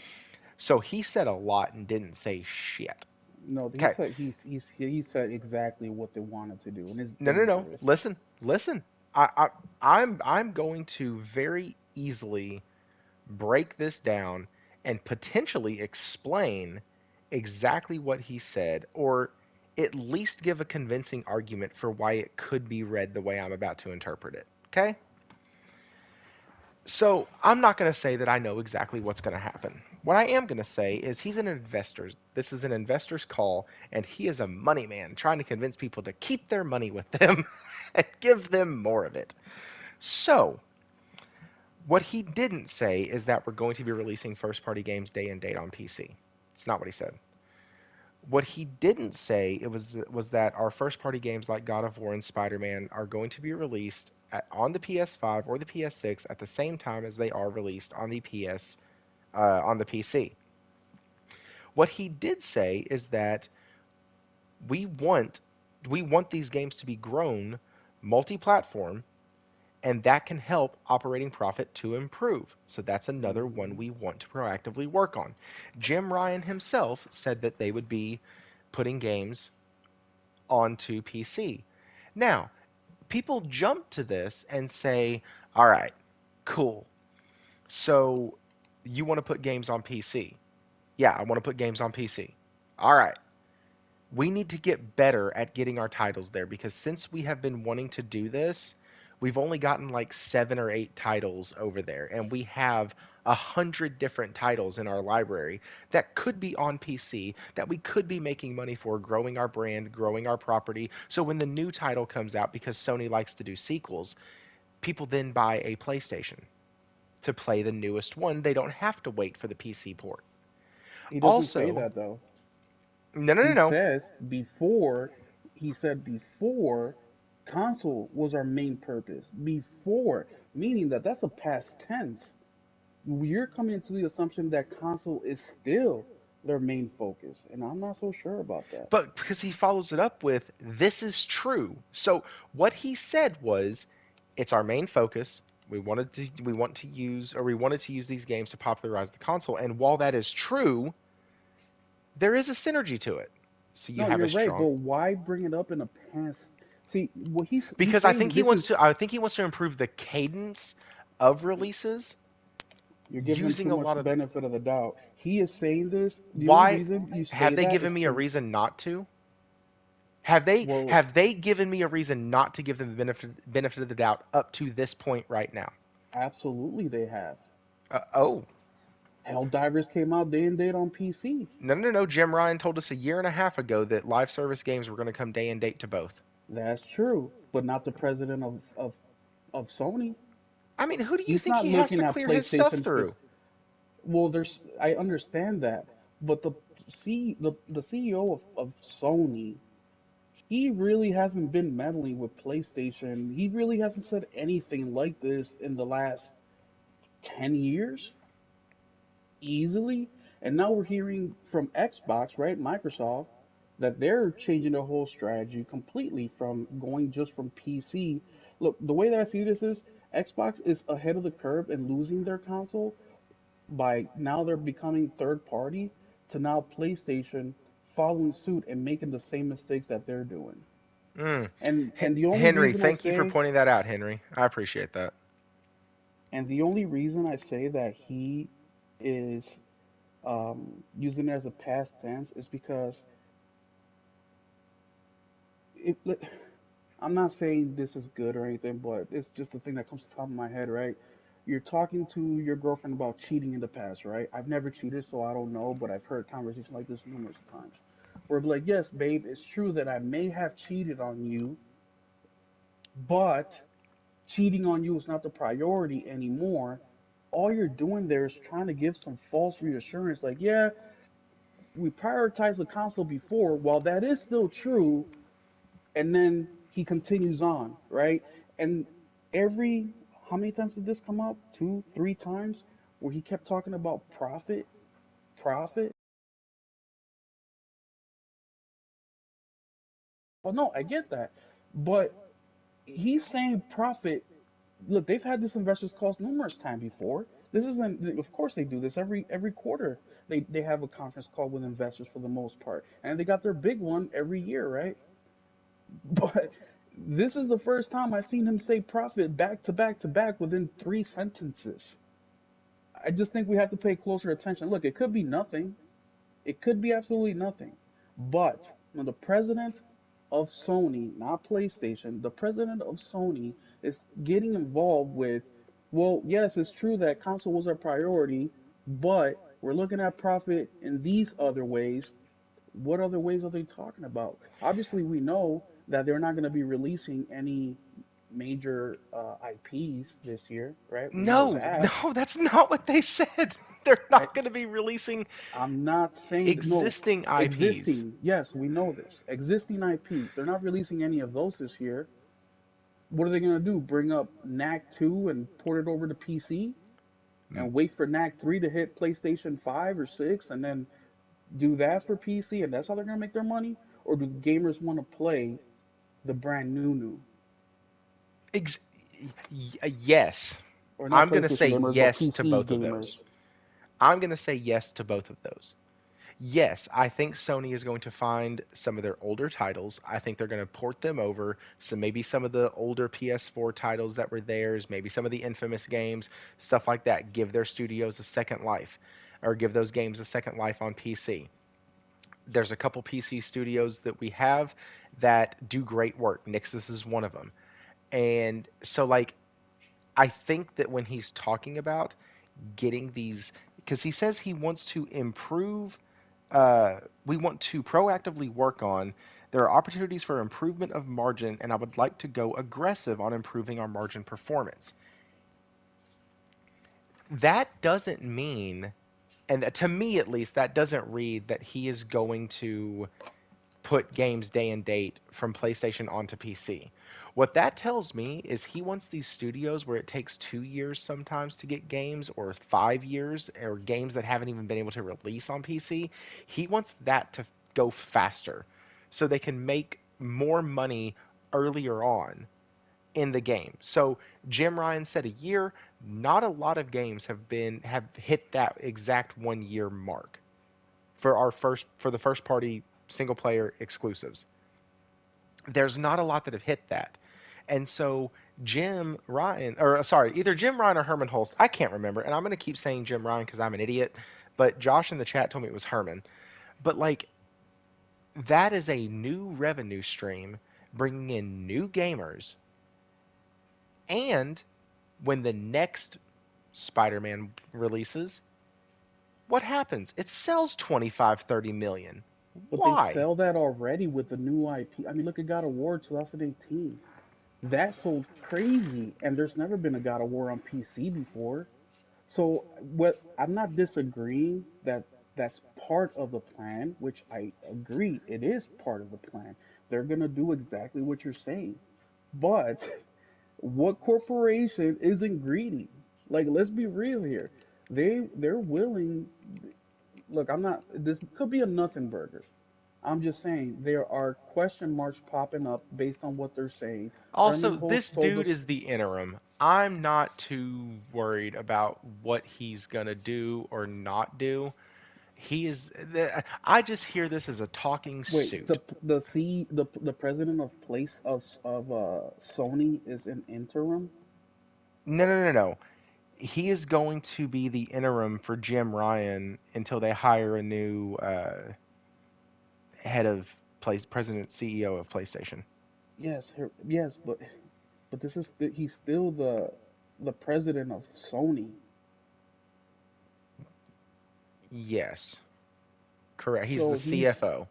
so he said a lot and didn't say shit. No, he Okay, said he said exactly what they wanted to do, and it's no, no, no. dangerous. Listen. I'm going to very easily break this down and potentially explain exactly what he said, or at least give a convincing argument for why it could be read the way I'm about to interpret it. Okay? So I'm not going to say that I know exactly what's going to happen. What I am going to say is he's an investor. This is an investor's call, and he is a money man trying to convince people to keep their money with them and give them more of it. So what he didn't say is that we're going to be releasing first party games day and date on PC. It's not what he said. What he didn't say was that our first party games like God of War and Spider-Man are going to be released on the PS5 or the PS6 at the same time as they are released on the on the PC. What he did say is that we want we want these games to be grown multi-platform, and that can help operating profit to improve. So that's another one Hmm. we want to proactively work on. Jim Ryan himself said that they would be putting games onto PC. Now, people jump to this and say, all right, cool. So you want to put games on PC? Yeah, I want to put games on PC. All right. We need to get better at getting our titles there because since we have been wanting to do this, we've only gotten like 7 or 8 titles over there, and we have 100 different titles in our library that could be on PC that we could be making money for, growing our brand, growing our property. So when the new title comes out, because Sony likes to do sequels, people then buy a PlayStation to play the newest one. They don't have to wait for the PC port. He doesn't say Also, that though. no, no, no, He no. says before, he said before, console was our main purpose. Before, meaning that that's a past tense. You're coming into the assumption that console is still their main focus, and I'm not so sure about that. But because he follows it up with, this is true. So what he said was, it's our main focus. We wanted to use these games to popularize the console. And while that is true, there is a synergy to it. So you No, have you're a right, but strong, why bring it up in a past? See, what he's because saying this is I think he wants to improve the cadence of releases you're giving him too using a lot much of, benefit of the doubt. He is saying this. The only why reason you have say they that given is me a to reason not to? well, Have they given me a reason not to give them the benefit of the doubt up to this point right now? absolutely they have. Oh, Helldivers came out day and date on PC. no, no, no. Jim Ryan told us a year and a half ago that live service games were going to come day and date to both. That's true, but not the president of Sony. I mean, who do you He's think not he has looking to at clear his stuff PlayStation through? Well, there's I understand that, but the CEO of Sony he really hasn't been meddling with PlayStation. He really hasn't said anything like this in the last 10 years, easily. And now we're hearing from Xbox, right? Microsoft, that they're changing their whole strategy completely from going just from PC. Look, the way that I see this is Xbox is ahead of the curve and losing their console by now they're becoming third party to now PlayStation following suit and making the same mistakes that they're doing. Mm. And the only Henry, reason I thank you for say pointing that out, Henry. I appreciate that. and the only reason I say that he is using it as a past tense is because it, I'm not saying this is good or anything, but it's just the thing that comes to the top of my head, right? You're talking to your girlfriend about cheating in the past, right? I've never cheated, so I don't know, but I've heard conversations like this numerous times. Where it'd be like, yes, babe, it's true that I may have cheated on you, but cheating on you is not the priority anymore. All you're doing there is trying to give some false reassurance, like, yeah, we prioritized the console before. While that is still true, and then he continues on, right? And every how many times did this come up? Two, three times where he kept talking about profit, profit. Oh no, I get that, but he's saying profit. Look, they've had this investors calls numerous times before. This isn't. Of course, they do this every quarter. They have a conference call with investors for the most part, and they got their big one every year, right? But this is the first time I've seen him say profit back to back to back within three sentences. I just think we have to pay closer attention. Look, it could be nothing. It could be absolutely nothing. But when the president of Sony, not PlayStation, the president of Sony is getting involved with, well, yes, it's true that console was our priority, but we're looking at profit in these other ways. What other ways are they talking about? Obviously, we know that they're not going to be releasing any major IPs this year, right? We know No, that. no, that's not what they said. They're I not going to be releasing I'm not saying that, no, existing IPs. existing. Yes, we know this. Existing IPs. They're not releasing any of those this year. What are they going to do? Bring up Knack 2 and port it over to PC and wait for Knack 3 to hit PlayStation 5 or 6 and then do that for PC and that's how they're going to make their money? Or do gamers want to play the brand new? Ex- yes. Or not I'm going to say PlayStation gamers, but yes to PC both of gamers. those. I'm going to say yes to both of those. Yes, I think Sony is going to find some of their older titles. I think they're going to port them over. So maybe some of the older PS4 titles that were theirs, maybe some of the infamous games, stuff like that. Give their studios a second life, or give those games a second life on PC. There's a couple PC studios that we have that do great work. Nixus is one of them. And so, like, I think that when he's talking about getting these, because he says he wants to improve, we want to proactively work on. There are opportunities for improvement of margin, and I would like to go aggressive on improving our margin performance. That doesn't mean, and to me at least, that doesn't read that he is going to put games day and date from PlayStation onto PC. What that tells me is he wants these studios where it takes 2 years sometimes to get games, or 5 years, or games that haven't even been able to release on PC. He wants that to go faster so they can make more money earlier on in the game. So Jim Ryan said a year. Not a lot of games have hit that exact 1 year mark for the first party single player exclusives. There's not a lot that have hit that. And so Jim Ryan, or sorry, either Jim Ryan or Herman Holst, I can't remember, and I'm going to keep saying Jim Ryan because I'm an idiot, but Josh in the chat told me it was Herman. But like, that is a new revenue stream bringing in new gamers, and when the next Spider-Man releases, what happens? It sells 25, 30 million. But they Why? sell that already with the new IP. I mean, look at God of War 2018. That sold crazy, and there's never been a God of War on PC before. So what I'm not disagreeing that that's part of the plan, which I agree it is part of the plan. they're gonna do exactly what you're saying. But what corporation isn't greedy? Like, let's be real here. They're willing. Look, I'm not. This could be a nothing burger. I'm just saying there are question marks popping up based on what they're saying. Herman Also, Hulst this told dude us, is the interim. I'm not too worried about what he's gonna do or not do. He is. I just hear this as a talking wait, suit. the president of Sony is an interim. No, no, no, no. He is going to be the interim for Jim Ryan until they hire a new head of president CEO of PlayStation. Yes, but he's still the president of Sony. Yes, correct. He's the So he's CFO,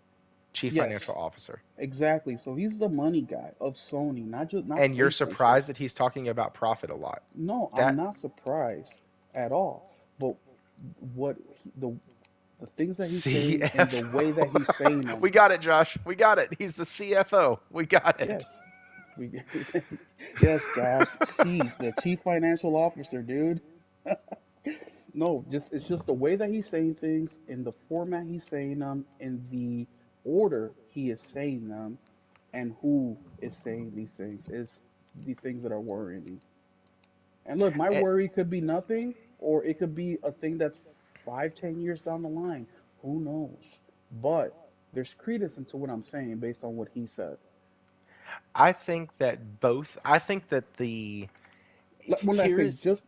Chief Financial yes, Officer. exactly. So he's the money guy of Sony, not And you're PlayStation. surprised that he's talking about profit a lot. No, I'm That not surprised at all. But what the things that he's saying and the way that he's CFO. saying them, We got it, Josh. We got it. He's the CFO. We got it. yes, we yes, Josh, jeez, the chief financial officer, dude. No, just it's just the way that he's saying things, in the format he's saying them, in the order he is saying them, and who is saying these things is the things that are worrying me. And look, my Eh, worry could be nothing, or it could be a thing that's 5, 10 years down the line. Who knows? But there's credence into what I'm saying based on what he said. I think that both. I think that the When I here say is just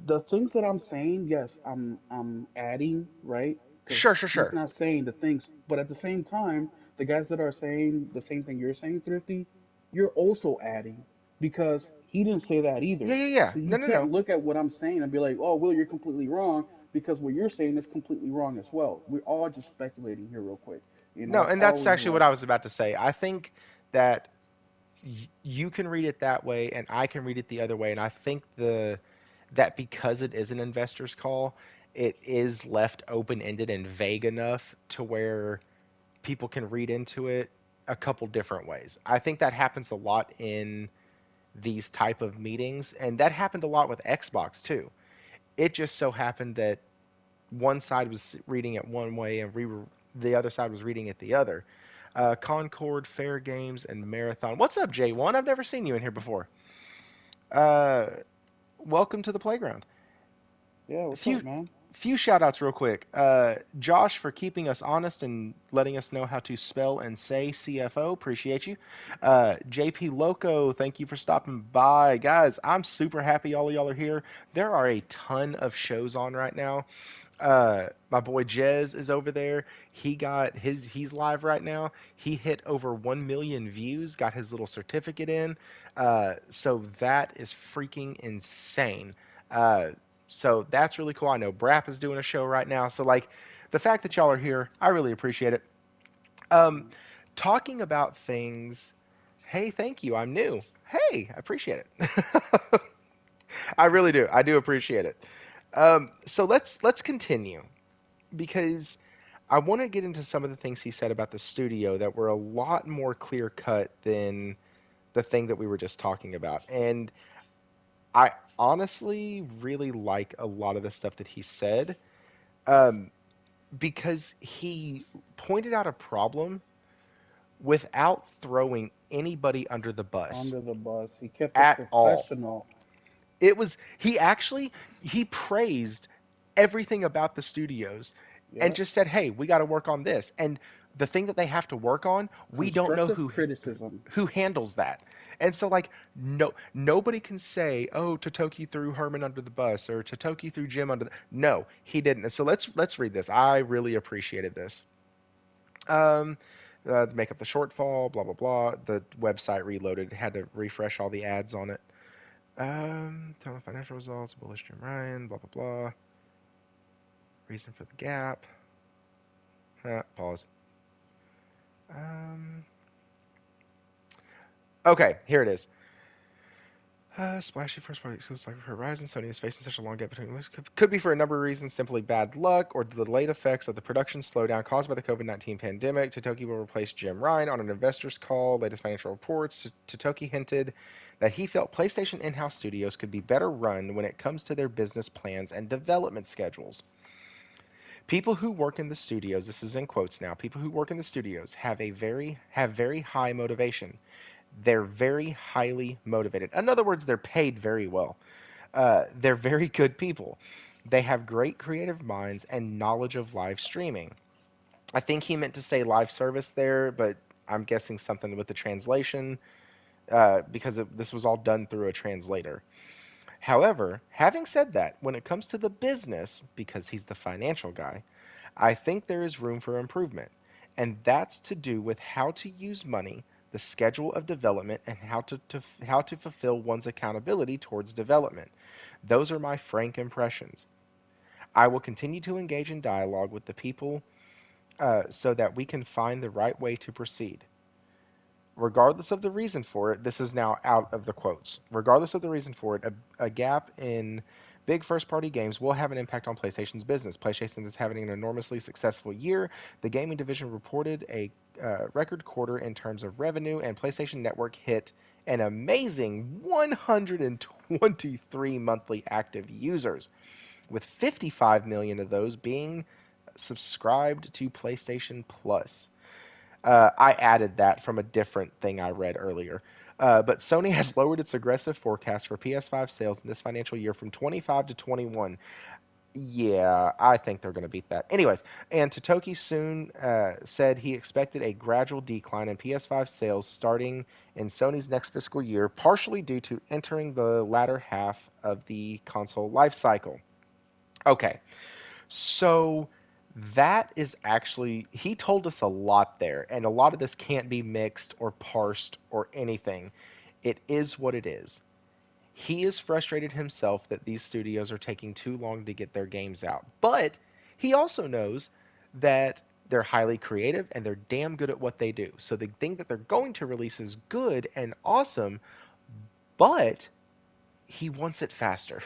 the things that I'm saying, yes, I'm adding, right? Because sure, sure, he's sure. not saying the things, but at the same time, the guys that are saying the same thing you're saying, Thrifty, you're also adding because he didn't say that Yeah, either. yeah, yeah. So you No, no, can't no. look at what I'm saying and be like, oh, Will, you're completely wrong because what you're saying is completely wrong as well. We're all just speculating here, real quick. No, That's and all that's we actually what like. I was about to say. I think that you can read it that way, and I can read it the other way. And I think that because it is an investor's call, it is left open ended and vague enough to where people can read into it a couple different ways. I think that happens a lot in these type of meetings, and that happened a lot with Xbox too. It just so happened that one side was reading it one way and the other side was reading it the other. Concord, Fair Games, and Marathon. What's up, J1? I've never seen you in here before. Uh, welcome to the playground. Yeah, A what's up, few man? few shout outs real quick. Josh for keeping us honest and letting us know how to spell and say CFO. Appreciate you. JP Loco, thank you for stopping by. Guys, I'm super happy all of y'all are here. There are a ton of shows on right now. My boy Jez is over there. He's live right now. He hit over 1 million views, got his little certificate in. So that is freaking insane. Uh, so that's really cool. I know Brap is doing a show right now. So like the fact that y'all are here, I really appreciate it. Um, talking about things. Hey, thank you. I'm new. Hey, I appreciate it. I really do. I do appreciate it. So let's continue because I want to get into some of the things he said about the studio that were a lot more clear cut than the thing that we were just talking about. And I honestly really like a lot of the stuff that he said um, because he pointed out a problem without throwing anybody under the bus Under the bus, he kept it at all. professional. It was he praised everything about the studios and Yeah, just said, "Hey, we got to work on this." And the thing that they have to work on, we don't know constructive criticism. who handles that. And so like nobody can say, "Oh, Totoki threw Herman under the bus" or Totoki threw Jim under the No, he didn't. And so let's read this. I really appreciated this. Um make up the shortfall, blah blah blah. The website reloaded, had to refresh all the ads on it. Tell the financial results, bullish Jim Ryan, blah, blah, blah. Reason for the gap. Pause. Um, okay, here it is. Splashy first party exclusives like Horizon. Sony is facing such a long gap between releases. Could be for a number of reasons, simply bad luck or the delayed effects of the production slowdown caused by the COVID-19 pandemic. Totoki will replace Jim Ryan on an investor's call. Latest financial reports. Totoki hinted that he felt PlayStation in-house studios could be better run when it comes to their business plans and development schedules. People who work in the studios, this is in quotes now, people who work in the studios have very high motivation. They're very highly motivated. In other words, they're paid very well. They're very good people. They have great creative minds and knowledge of live streaming. I think he meant to say live service there, but I'm guessing something with the translation because this was all done through a translator. However, having said that, when it comes to the business, because he's the financial guy, I think there is room for improvement. And that's to do with how to use money, the schedule of development, and how to fulfill one's accountability towards development. Those are my frank impressions. I will continue to engage in dialogue with the people so that we can find the right way to proceed. Regardless of the reason for it, this is now out of the quotes. Regardless of the reason for it, a gap in big first party games will have an impact on PlayStation's business. PlayStation is having an enormously successful year. The gaming division reported a record quarter in terms of revenue, and PlayStation Network hit an amazing 123 monthly active users, with 55 million of those being subscribed to PlayStation Plus. I added that from a different thing I read earlier. But Sony has lowered its aggressive forecast for PS5 sales in this financial year from 25 to 21. Yeah, I think they're going to beat that. Anyways, and Totoki soon said he expected a gradual decline in PS5 sales starting in Sony's next fiscal year, partially due to entering the latter half of the console life cycle. Okay, so that is actually, he told us a lot there, and a lot of this can't be mixed or parsed or anything. It is what it is. He is frustrated himself that these studios are taking too long to get their games out. But he also knows that they're highly creative and they're damn good at what they do. So the thing that they're going to release is good and awesome, but he wants it faster.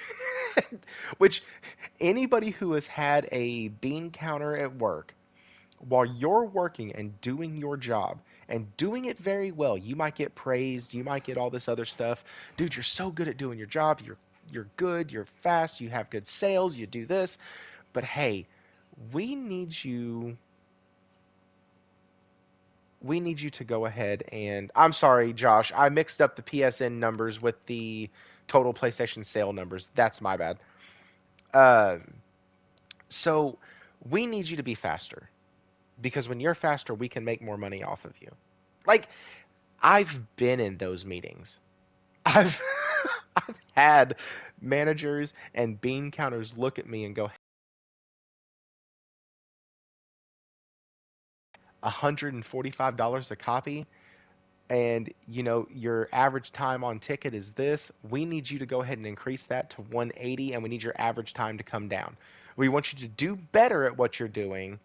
Which anybody who has had a bean counter at work while you're working and doing your job and doing it very well, you might get praised, you might get all this other stuff. Dude, you're so good at doing your job. You're good, you're fast, you have good sales, you do this. But hey, we need you we need you to go ahead and I'm sorry, Josh, I mixed up the PSN numbers with the total PlayStation sale numbers. That's my bad. Um, so we need you to be faster because when you're faster, we can make more money off of you. Like I've been in those meetings. I've I've had managers and bean counters look at me and go, $145 a copy, and your average time on ticket is this. We need you to go ahead and increase that to 180, and we need your average time to come down. We want you to do better at what you're doing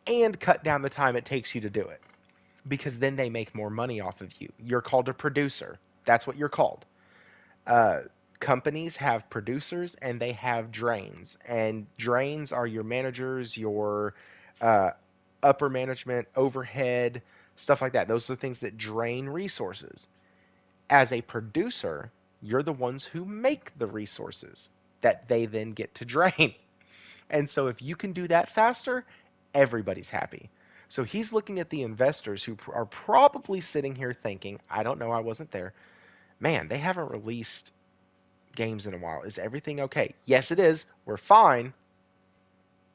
and cut down the time it takes you to do it because then they make more money off of you. You're called a producer. That's what you're called. Uh, Companies have producers and they have drains, and drains are your managers, your uh, upper management, overhead, stuff like that. Those are the things that drain resources. As a producer, you're the ones who make the resources that they then get to drain. And so if you can do that faster, everybody's happy. So he's looking at the investors who are probably sitting here thinking, I don't know, I wasn't there. Man, they haven't released games in a while. Is everything okay? Yes, it is. We're fine.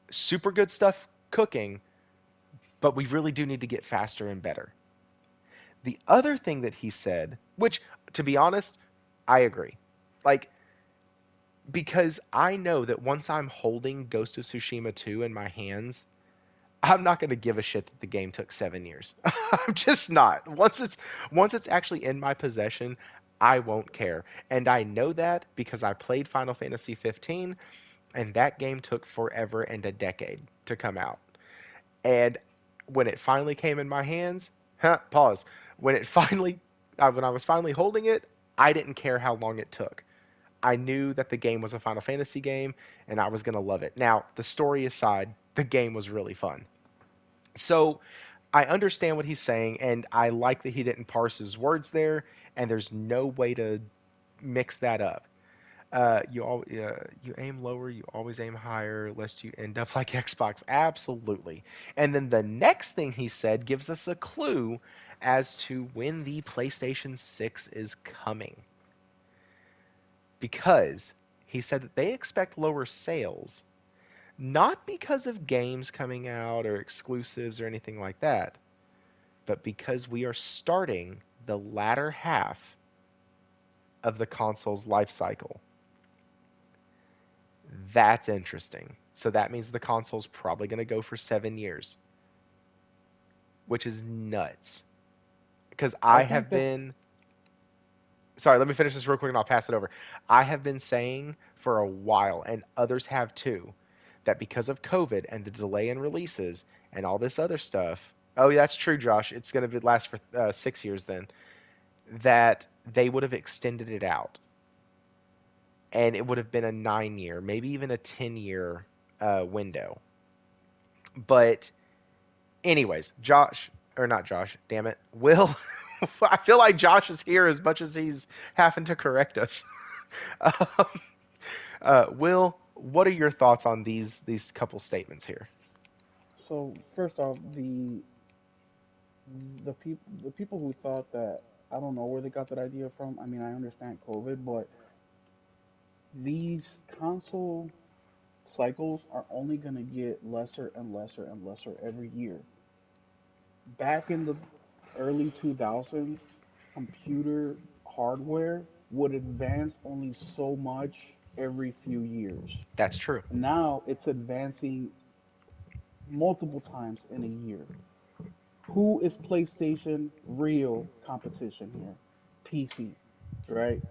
Super good stuff cooking, but we really do need to get faster and better. The other thing that he said, which, to be honest, I agree. Like, because I know that once I'm holding Ghost of Tsushima 2 in my hands, I'm not going to give a shit that the game took 7 years. I'm just not. Once it's actually in my possession, I won't care. And I know that because I played Final Fantasy 15 and that game took forever and a decade to come out. And when it finally came in my hands, pause. When it finally when I was finally holding it, I didn't care how long it took. I knew that the game was a Final Fantasy game and I was going to love it. Now, the story aside, the game was really fun. So I understand what he's saying, and I like that he didn't parse his words there, and there's no way to mix that up. You aim lower, you always aim higher, lest you end up like Xbox. Absolutely. And then the next thing he said gives us a clue as to when the PlayStation 6 is coming. Because he said that they expect lower sales, not because of games coming out or exclusives or anything like that, but because we are starting the latter half of the console's life cycle. That's interesting. So that means the console's probably going to go for 7 years, which is nuts. Because I I think have that been. Sorry, let me finish this real quick and I'll pass it over. I have been saying for a while, and others have too, that because of COVID and the delay in releases and all this other stuff. Oh, yeah, that's true, Josh. It's going to last for 6 years then. That they would have extended it out and it would have been a 9 year, maybe even a 10 year window. But anyways, Josh, or not Josh, damn it, Will. I feel like Josh is here as much as he's having to correct us. um, Will, what are your thoughts on these couple statements here? so. First off, the people who thought that, I don't know where they got that idea from. I mean, I understand COVID, but these console cycles are only going to get lesser and lesser and lesser every year. Back in the early 2000s, computer hardware would advance only so much every few years. That's true. Now it's advancing multiple times in a year. Who is PlayStation real competition here? PC, right?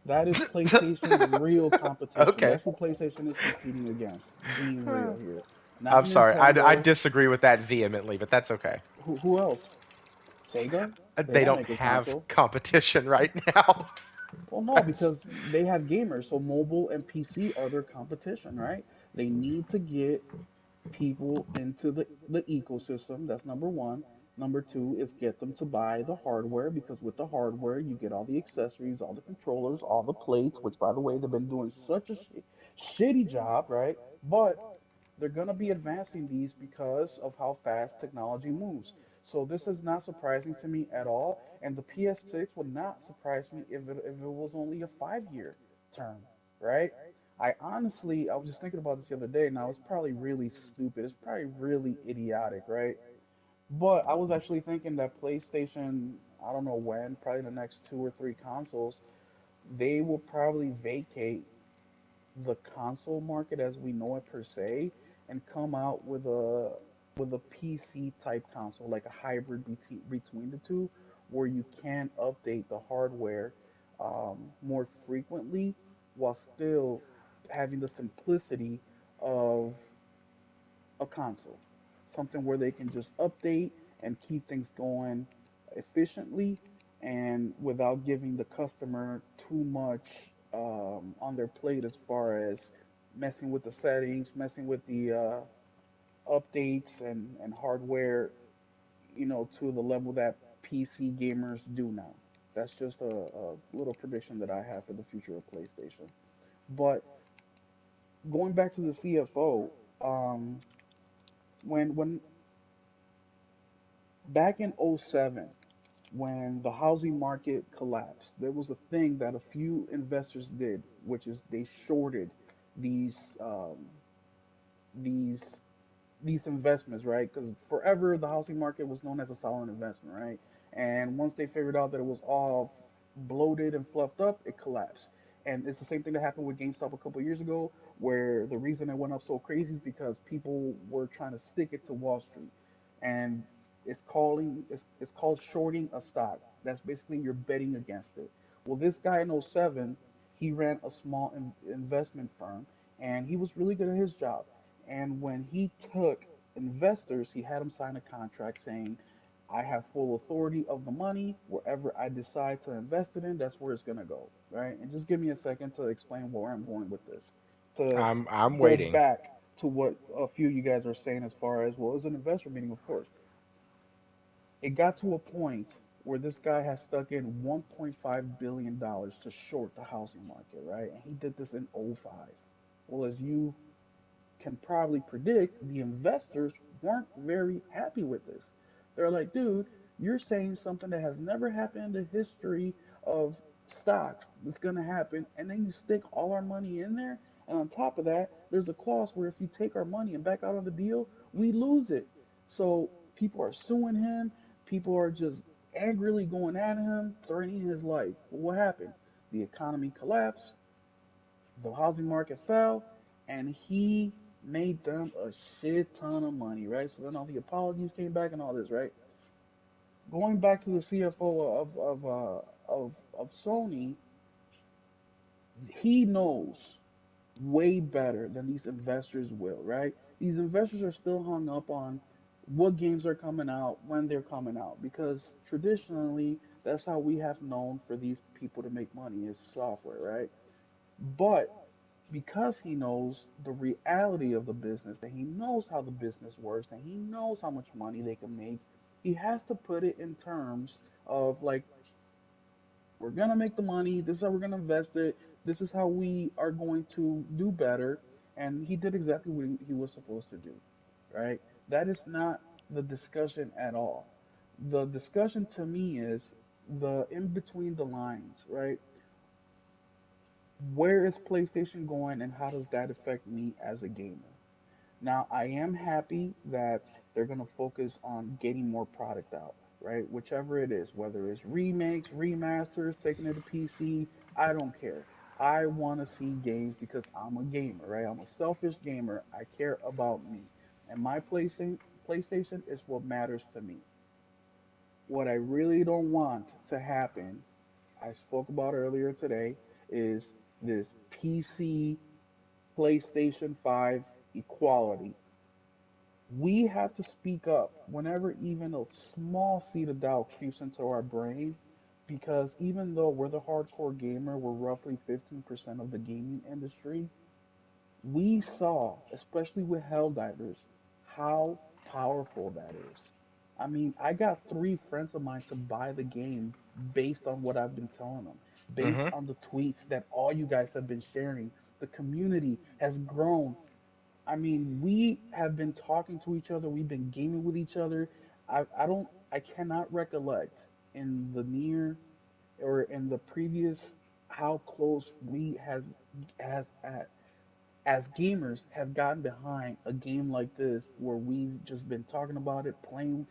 That is PlayStation's real competition. Okay. That's who PlayStation is competing against, being real here. Not I'm sorry. I Nintendo. disagree with that vehemently, but that's okay. Who else? Sega? They They don't don't make a have console. competition right now. Well, no, That's because they have gamers, so mobile and PC are their competition, right? They need to get people into the ecosystem. That's number one. Number two is get them to buy the hardware because with the hardware, you get all the accessories, all the controllers, all the plates, which, by the way, they've been doing such a shitty job, right? But they're going to be advancing these because of how fast technology moves. So this is not surprising to me at all. And the PS6 would not surprise me if it was only a 5 year term, right? I was just thinking about this the other day. Now, it's probably really stupid. It's probably really idiotic, right? But I was actually thinking that PlayStation, I don't know when, probably the next two or three consoles, they will probably vacate the console market as we know it per se and come out with a PC type console, like a hybrid between the two, where you can update the hardware more frequently while still having the simplicity of a console. Something where they can just update and keep things going efficiently and without giving the customer too much on their plate as far as messing with the settings, messing with the updates and hardware, to the level that PC gamers do now. That's just a little prediction that I have for the future of PlayStation. But going back to the CFO, when back in '07, when the housing market collapsed, there was a thing that a few investors did, which is they shorted these these these investments, right? Because forever the housing market was known as a solid investment, right? And once they figured out that it was all bloated and fluffed up, it collapsed. And it's the same thing that happened with GameStop a couple of years ago, where the reason it went up so crazy is because people were trying to stick it to Wall Street, and it's called shorting a stock. That's basically you're betting against it. Well, this guy in '07, he ran a small investment firm, and he was really good at his job. And when he took investors, he had them sign a contract saying, I have full authority of the money. Wherever I decide to invest it in, that's where it's gonna go, right? And just give me a second to explain where I'm going with this. To I'm go waiting. back to what a few of you guys are saying as far as, well, it was an investor meeting, of course. It got to a point where this guy has stuck in $1.5 billion to short the housing market, right? And he did this in '05. Well, as you can probably predict, the investors weren't very happy with this. They're like, dude, you're saying something that has never happened in the history of stocks that's going to happen, and then you stick all our money in there. And on top of that, there's a clause where if you take our money and back out of the deal, we lose it. So people are suing him. People are just angrily going at him, threatening his life. But what happened? The economy collapsed, the housing market fell, and he made them a shit ton of money, right? So then all the apologies came back and all this, right? Going back to the CFO of Sony, he knows way better than these investors will, right? These investors are still hung up on what games are coming out, when they're coming out, because traditionally that's how we have known for these people to make money is software, right? But because he knows the reality of the business, and he knows how the business works, and he knows how much money they can make, he has to put it in terms of like, we're gonna make the money, this is how we're gonna invest it, this is how we are going to do better. And he did exactly what he was supposed to do, right? That is not the discussion at all. The discussion to me is the in between the lines, right? Where is PlayStation going and how does that affect me as a gamer? Now, I am happy that they're going to focus on getting more product out, right? Whichever it is, whether it's remakes, remasters, taking it to PC, I don't care. I want to see games because I'm a gamer, right? I'm a selfish gamer. I care about me. And my PlayStation is what matters to me. What I really don't want to happen, I spoke about earlier today, is this PC PlayStation 5 equality. We have to speak up whenever even a small seed of doubt creeps into our brain, because even though we're the hardcore gamer, we're roughly 15% of the gaming industry. We saw, especially with Helldivers, how powerful that is. I mean, I got three friends of mine to buy the game based on what I've been telling them, based Hmm. on the tweets that all you guys have been sharing. The community has grown. I mean, we have been talking to each other, we've been gaming with each other. I cannot recollect in the near or in the previous how close we has has as gamers have gotten behind a game like this where we've just been talking about it, playing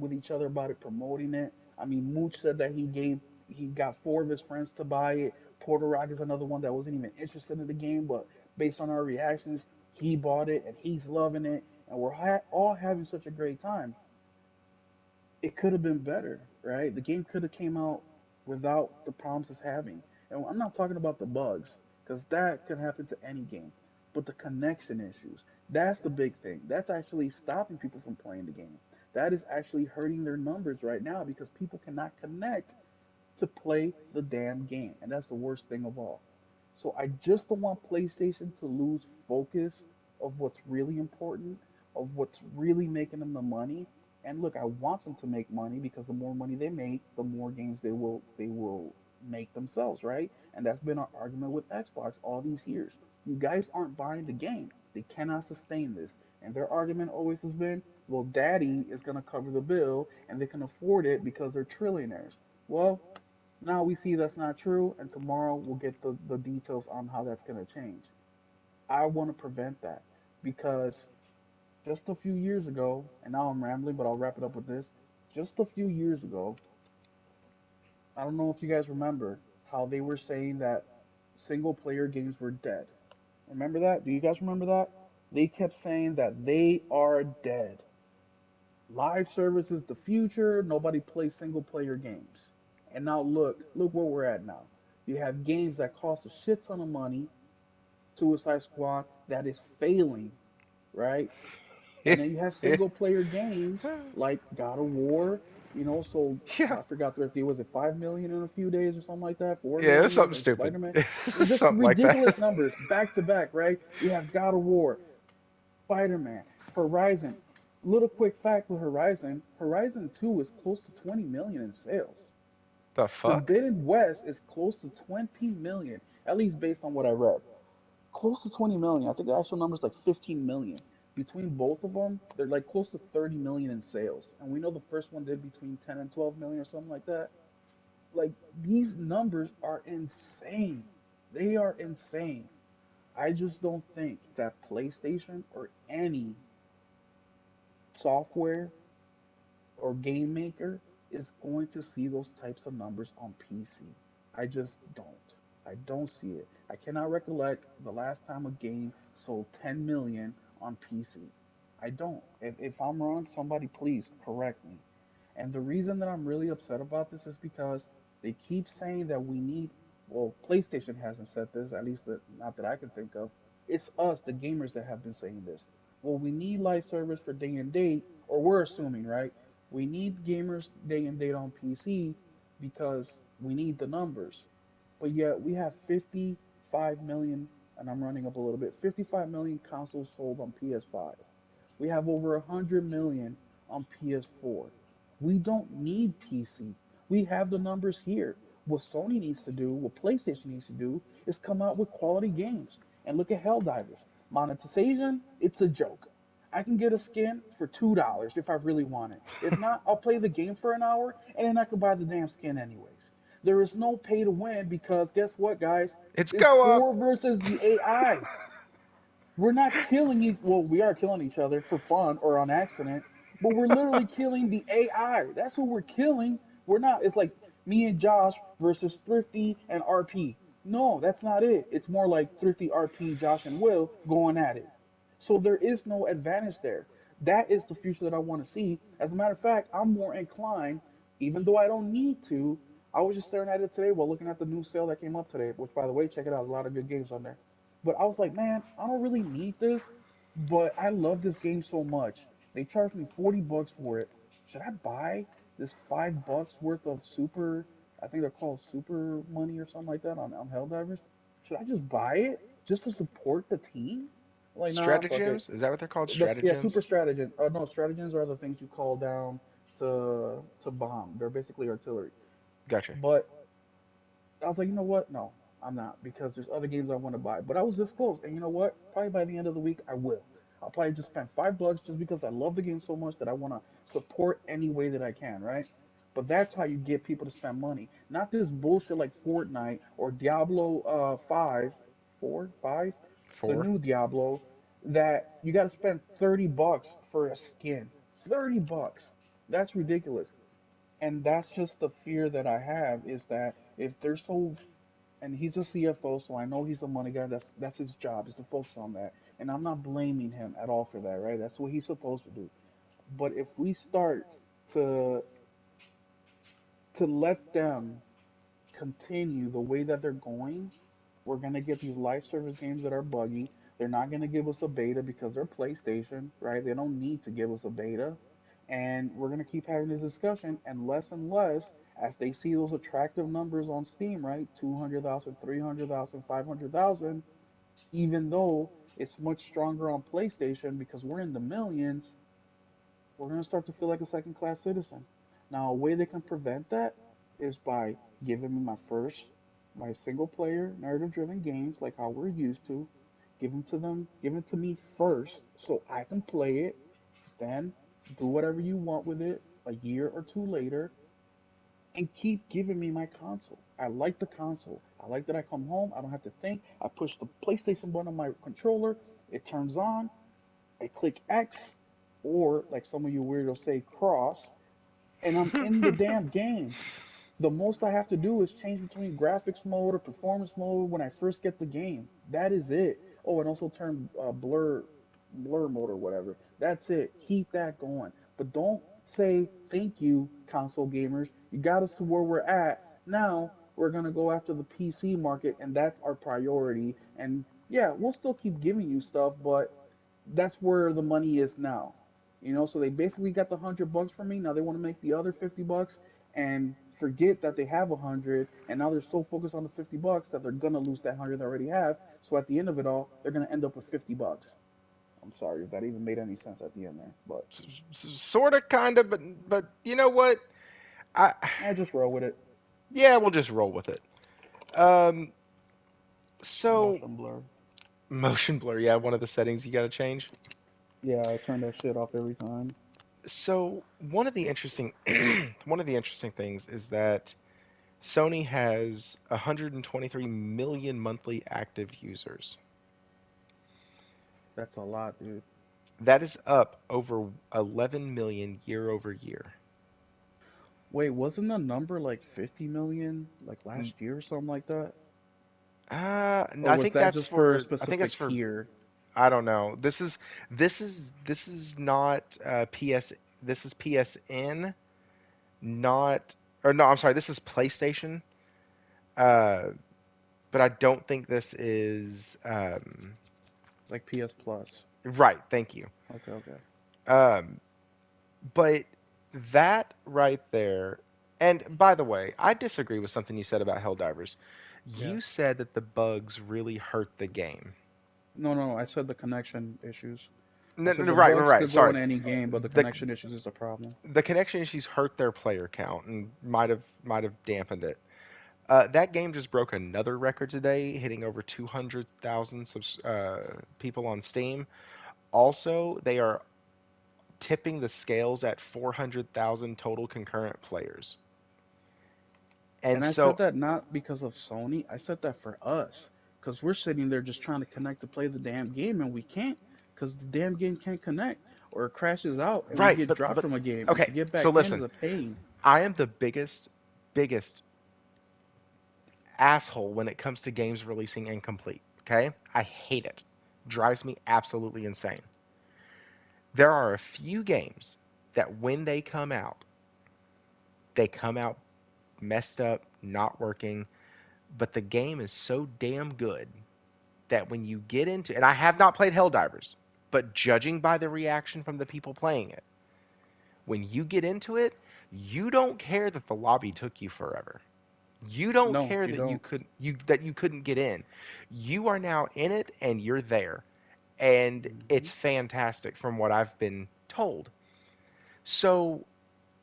with each other about it, promoting it. I mean, Mooch said that he got four of his friends to buy it. Porter Rock is another one that wasn't even interested in the game, but based on our reactions, he bought it and he's loving it, and we're all having such a great time. It could have been better, right? The game could have came out without the problems it's having. And I'm not talking about the bugs, because that can happen to any game. But the connection issues, that's the big thing. That's actually stopping people from playing the game. That is actually hurting their numbers right now because people cannot connect to play the damn game. And that's the worst thing of all. So I just don't want PlayStation to lose focus of what's really important, of what's really making them the money. And look, I want them to make money because the more money they make, the more games they will make themselves, right? And that's been our argument with Xbox all these years. You guys aren't buying the game. They cannot sustain this. And their argument always has been, well, daddy is going to cover the bill and they can afford it because they're trillionaires. Well, now we see that's not true, and tomorrow we'll get the details on how that's going to change. I want to prevent that because just a few years ago, and now I'm rambling, but I'll wrap it up with this. Just a few years ago, I don't know if you guys remember how they were saying that single player games were dead. Remember that? Do you guys remember that? They kept saying that they are dead. Live service is the future. Nobody plays single player games. And now look where we're at now. You have games that cost a shit ton of money, Suicide Squad, that is failing, right? And then you have single player games like God of War, so Yeah. I forgot the was it 5 million in a few days or something like that, four Yeah, it's million, something or stupid. Spider-Man. It's just Something like ridiculous that. numbers back to back, right? We have God of War, Spider-Man, Horizon. Little quick fact with Horizon 2 is close to 20 million in sales. The fuck? Forbidden West is close to 20 million, at least based on what I read. Close to 20 million. I think the actual number is like 15 million. Between both of them, they're like close to 30 million in sales. And we know the first one did between 10 and 12 million or something like that. Like, these numbers are insane. They are insane. I just don't think that PlayStation or any software or game maker is going to see those types of numbers on PC. I just don't. I don't see it. I cannot recollect the last time a game sold 10 million on PC. I don't. If I'm wrong, somebody please correct me. And the reason that I'm really upset about this is because they keep saying that we need, well, PlayStation hasn't said this, at least not that I can think of. It's us, the gamers, that have been saying this. Well, we need live service for day and date, or we're assuming, right? We need gamers day and date on PC because we need the numbers. But yet we have 55 million, and I'm running up a little bit, 55 million consoles sold on PS5. We have over 100 million on PS4. We don't need PC. We have the numbers here. What Sony needs to do, what PlayStation needs to do, is come out with quality games. And look at Helldivers. Monetization, it's a joke. I can get a skin for $2 if I really want it. If not, I'll play the game for an hour and then I can buy the damn skin anyways. There is no pay to win because guess what, guys? It's It's go up. 4 versus the AI. We're not killing each, well, we are killing each other for fun or on accident, but we're literally killing the AI. That's what we're killing. We're not, it's like me and Josh versus Thrifty and RP. No, that's not it. It's more like Thrifty, RP, Josh, and Will going at it. So there is no advantage there. That is the future that I want to see. As a matter of fact, I'm more inclined, even though I don't need to. I was just staring at it today while looking at the new sale that came up today, which, by the way, check it out. A lot of good games on there. But I was like, man, I don't really need this, but I love this game so much. They charged me 40 bucks for it. Should I buy this $5 worth of super, I think they're called super money or something like that on Helldivers? Should I just buy it just to support the team? Like, nah, fuck it. Stratagems? Is that what they're called? Yeah, super Stratagems? stratagems. Oh no, stratagems are the things you call down to bomb. They're basically artillery. Gotcha. But I was like, you know what? No, I'm not because there's other games I want to buy. But I was this close, and you know what? Probably by the end of the week, I will. I'll probably just spend $5 just because I love the game so much that I want to support any way that I can, right? But that's how you get people to spend money, not this bullshit like Fortnite or Diablo 5, 4, 5, the Four. new Diablo, that you got to spend 30 bucks for a skin. 30 bucks. That's ridiculous. And that's just the fear that I have is that if they're so, and he's a CFO, so I know he's a money guy. That's his job is to focus on that, and I'm not blaming him at all for that, right? That's what he's supposed to do. But if we start to let them continue the way that they're going, we're gonna get these live service games that are buggy. They're not gonna give us a beta because they're PlayStation, right? They don't need to give us a beta. And we're gonna keep having this discussion and less as they see those attractive numbers on Steam, right? 200,000, 300,000, 500,000. Even though it's much stronger on PlayStation because we're in the millions, we're going to start to feel like a second class citizen. Now, a way they can prevent that is by giving me my single player narrative driven games like how we're used to, give it to me first so I can play it, then do whatever you want with it a year or two later, and keep giving me my console. I like the console. I like that I come home, I don't have to think. I push the PlayStation button on my controller, it turns on, I click X, or like some of you weirdos say, cross, and I'm in the damn game. The most I have to do is change between graphics mode or performance mode when I first get the game. That is it. Oh, and also turn blur mode or whatever. That's it. Keep that going. But don't say thank you, console gamers. You got us to where we're at. Now we're gonna go after the PC market, and that's our priority. And yeah, we'll still keep giving you stuff, but that's where the money is now. So they basically got the $100 from me. Now they want to make the other $50 and forget that they have 100, and now they're so focused on the $50 that they're gonna lose that 100 they already have. So at the end of it all, they're gonna end up with $50. I'm sorry if that even made any sense at the end there, but Sort of, kind of, but you know what? I I just roll with it. Yeah, we'll just roll with it. Um, so Motion blur. motion blur, yeah, one of the settings you got to change. Yeah, I turn that shit off every time. So one of the interesting one of the interesting things is that Sony has 123 million monthly active users. That's a lot, dude. That is up over 11 million year over year. Wait, wasn't the number like 50 million like N- last year or something like that? Or I was think that that's just for a for I think that's specific for tier? I don't know. This is not PS. This is PSN, not or no. I'm sorry. This is PlayStation. Uh, but I don't think this is Like PS Plus. right. Thank you. Okay, okay. Um, but that right there. And by the way, I disagree with something you said about Helldivers. Yeah. You said that the bugs really hurt the game. No, no, no. I said the connection issues. I No, said no, the right, right, bugs right. could go Sorry. in any game, but the The connection issues is the problem. the connection issues hurt their player count and might have dampened it. That game just broke another record today, hitting over 200,000 people on Steam. Also, they are tipping the scales at 400,000 total concurrent players. And And I said so, that not because of Sony. I said that for us, because we're sitting there just trying to connect to play the damn game, and we can't, because the damn game can't connect, or it crashes out, and we right, get dropped but from a game, and okay. to get So back in is listen, a pain. I am the biggest asshole when it comes to games releasing incomplete. Okay, I hate it. Drives me absolutely insane. There are a few games that when they come out messed up, not working, but the game is so damn good that when you get into, and I have not played Helldivers, but judging by the reaction from the people playing it, when you get into it, you don't care that the lobby took you forever. You don't No, care you that don't. you couldn't get in. You are now in it and you're there. And Hmm. it's fantastic from what I've been told. So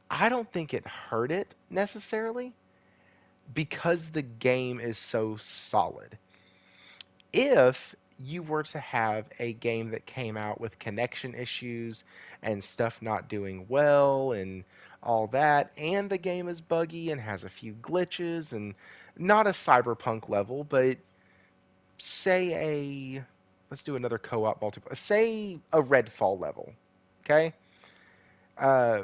I don't think it hurt it necessarily because the game is so solid. If you were to have a game that came out with connection issues and stuff not doing well and all that, and the game is buggy and has a few glitches and not a cyberpunk level, but say a let's do another co-op multiplayer. Say a Redfall level, okay? Uh,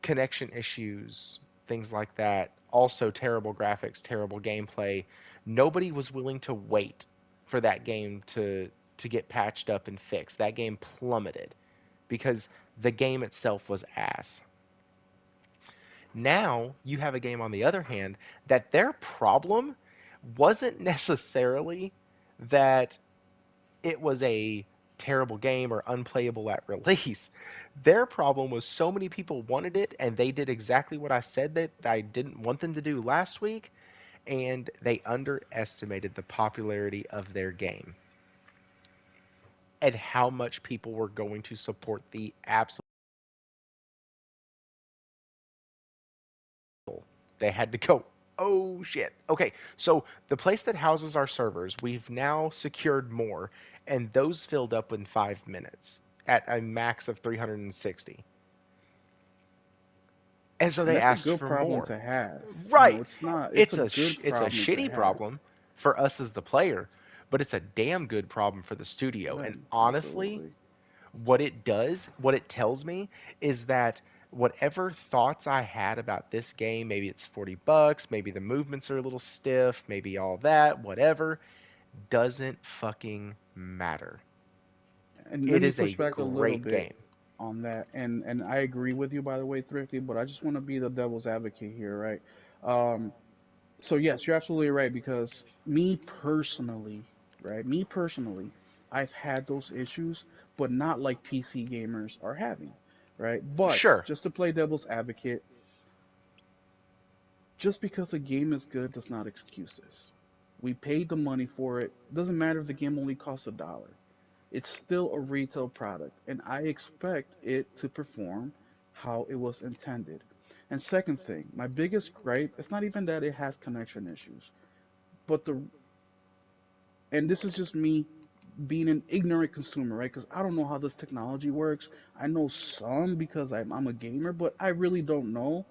connection issues, things like that. Also, terrible graphics, terrible gameplay. Nobody was willing to wait for that game to get patched up and fixed. That game plummeted because the game itself was ass. Now you have a game on the other hand that their problem wasn't necessarily that it was a terrible game or unplayable at release. Their problem was so many people wanted it and they did exactly what I said that I didn't want them to do last week, and they underestimated the popularity of their game and how much people were going to support the absolute. They had to go, oh shit. Okay, so the place that houses our servers, we've now secured more, and those filled up in 5 minutes at a max of 360. And so And they that's a asked good for problem more. to have. Right. It's not. It's It's a good it's a problem to shitty have. problem for us as the player, but it's a damn good problem for the studio. Yeah, And honestly, absolutely. what it tells me is that whatever thoughts I had about this game, maybe it's $40, maybe the movements are a little stiff, maybe all that, whatever, doesn't fucking matter. And let It me is push a back a little great bit game. on that. And I agree with you, by the way, Thrifty. But I just want to be the devil's advocate here, right? Um, so yes, you're absolutely right because me personally, right? Me personally, I've had those issues, but not like PC gamers are having, right? But Sure. just to play devil's advocate, just because a game is good does not excuse this. We paid the money for it. Doesn't matter if the game only costs $1. It's still a retail product, and I expect it to perform how it was intended. And second thing, my biggest gripe, it's not even that it has connection issues, but and this is just me being an ignorant consumer, right? Because I don't know how this technology works. I know some because I'm a gamer, but I really don't know.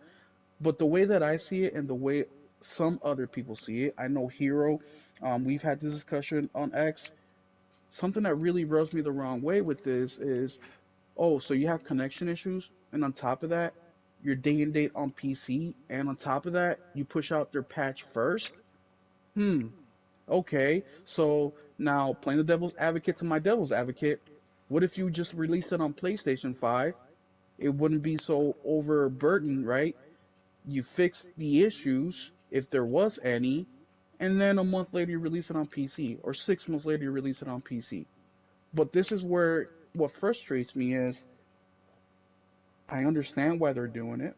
But the way that I see it and the way some other people see it, I know Hero, we've had this discussion on X. Something that really rubs me the wrong way with this is, oh, so you have connection issues, and on top of that, you're day and date on PC, and on top of that, you push out their patch first? Hmm, okay. So now playing the devil's advocate to my devil's advocate, what if you just released it on PlayStation 5? It wouldn't be so overburdened, right? You fix the issues, if there was any, and then a month later you release it on PC, or 6 months later you release it on PC. But this is where what frustrates me is I understand why they're doing it.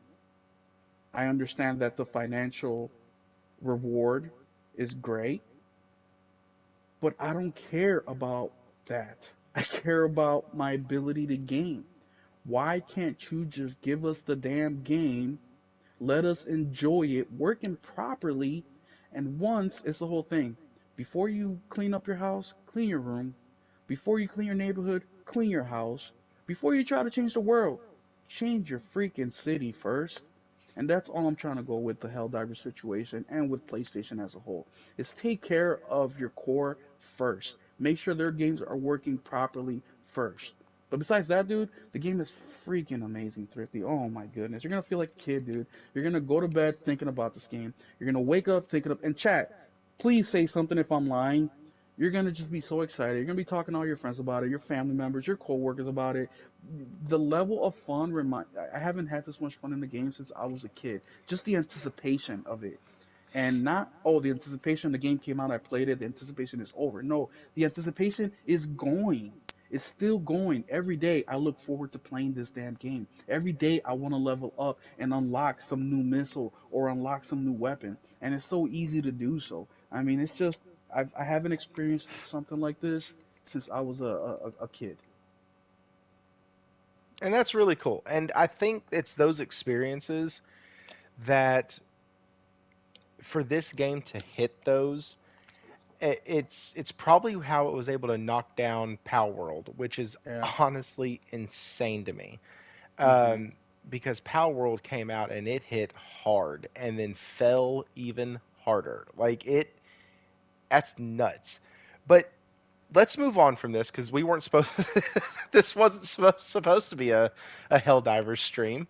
I understand that the financial reward is great, but I don't care about that. I care about my ability to game. Why can't you just give us the damn game, let us enjoy it working properly, and once it's the whole thing. Before you clean up your house, clean your room. Before you clean your neighborhood, clean your house. Before you try to change the world, change your freaking city first. And that's all I'm trying to go with the Helldiver situation and with PlayStation as a whole. Is take care of your core first. Make sure their games are working properly first. But besides that, dude, the game is freaking amazing, Thrifty. Oh my goodness. You're gonna feel like a kid, dude. You're gonna go to bed thinking about this game. You're gonna wake up thinking of and chat. Please say something if I'm lying. You're gonna just be so excited. You're gonna be talking to all your friends about it, your family members, your coworkers about it. The level of fun remind I haven't had this much fun in the game since I was a kid. Just the anticipation of it. And not, oh, the anticipation, the game came out, I played it, the anticipation is over. No, the anticipation is going. It's still going. Every day I look forward to playing this damn game. Every day I want to level up and unlock some new missile or unlock some new weapon. And it's so easy to do so. I mean, it's just, I haven't experienced something like this since I was a kid. And that's really cool. And I think it's those experiences that for this game to hit those, it's probably how it was able to knock down Power World, which is Yeah. honestly insane to me. Mhm. Um, because Power World came out and it hit hard and then fell even harder. Like that's nuts. But let's move on from this because we weren't supposed. This wasn't supposed to be a Helldivers stream.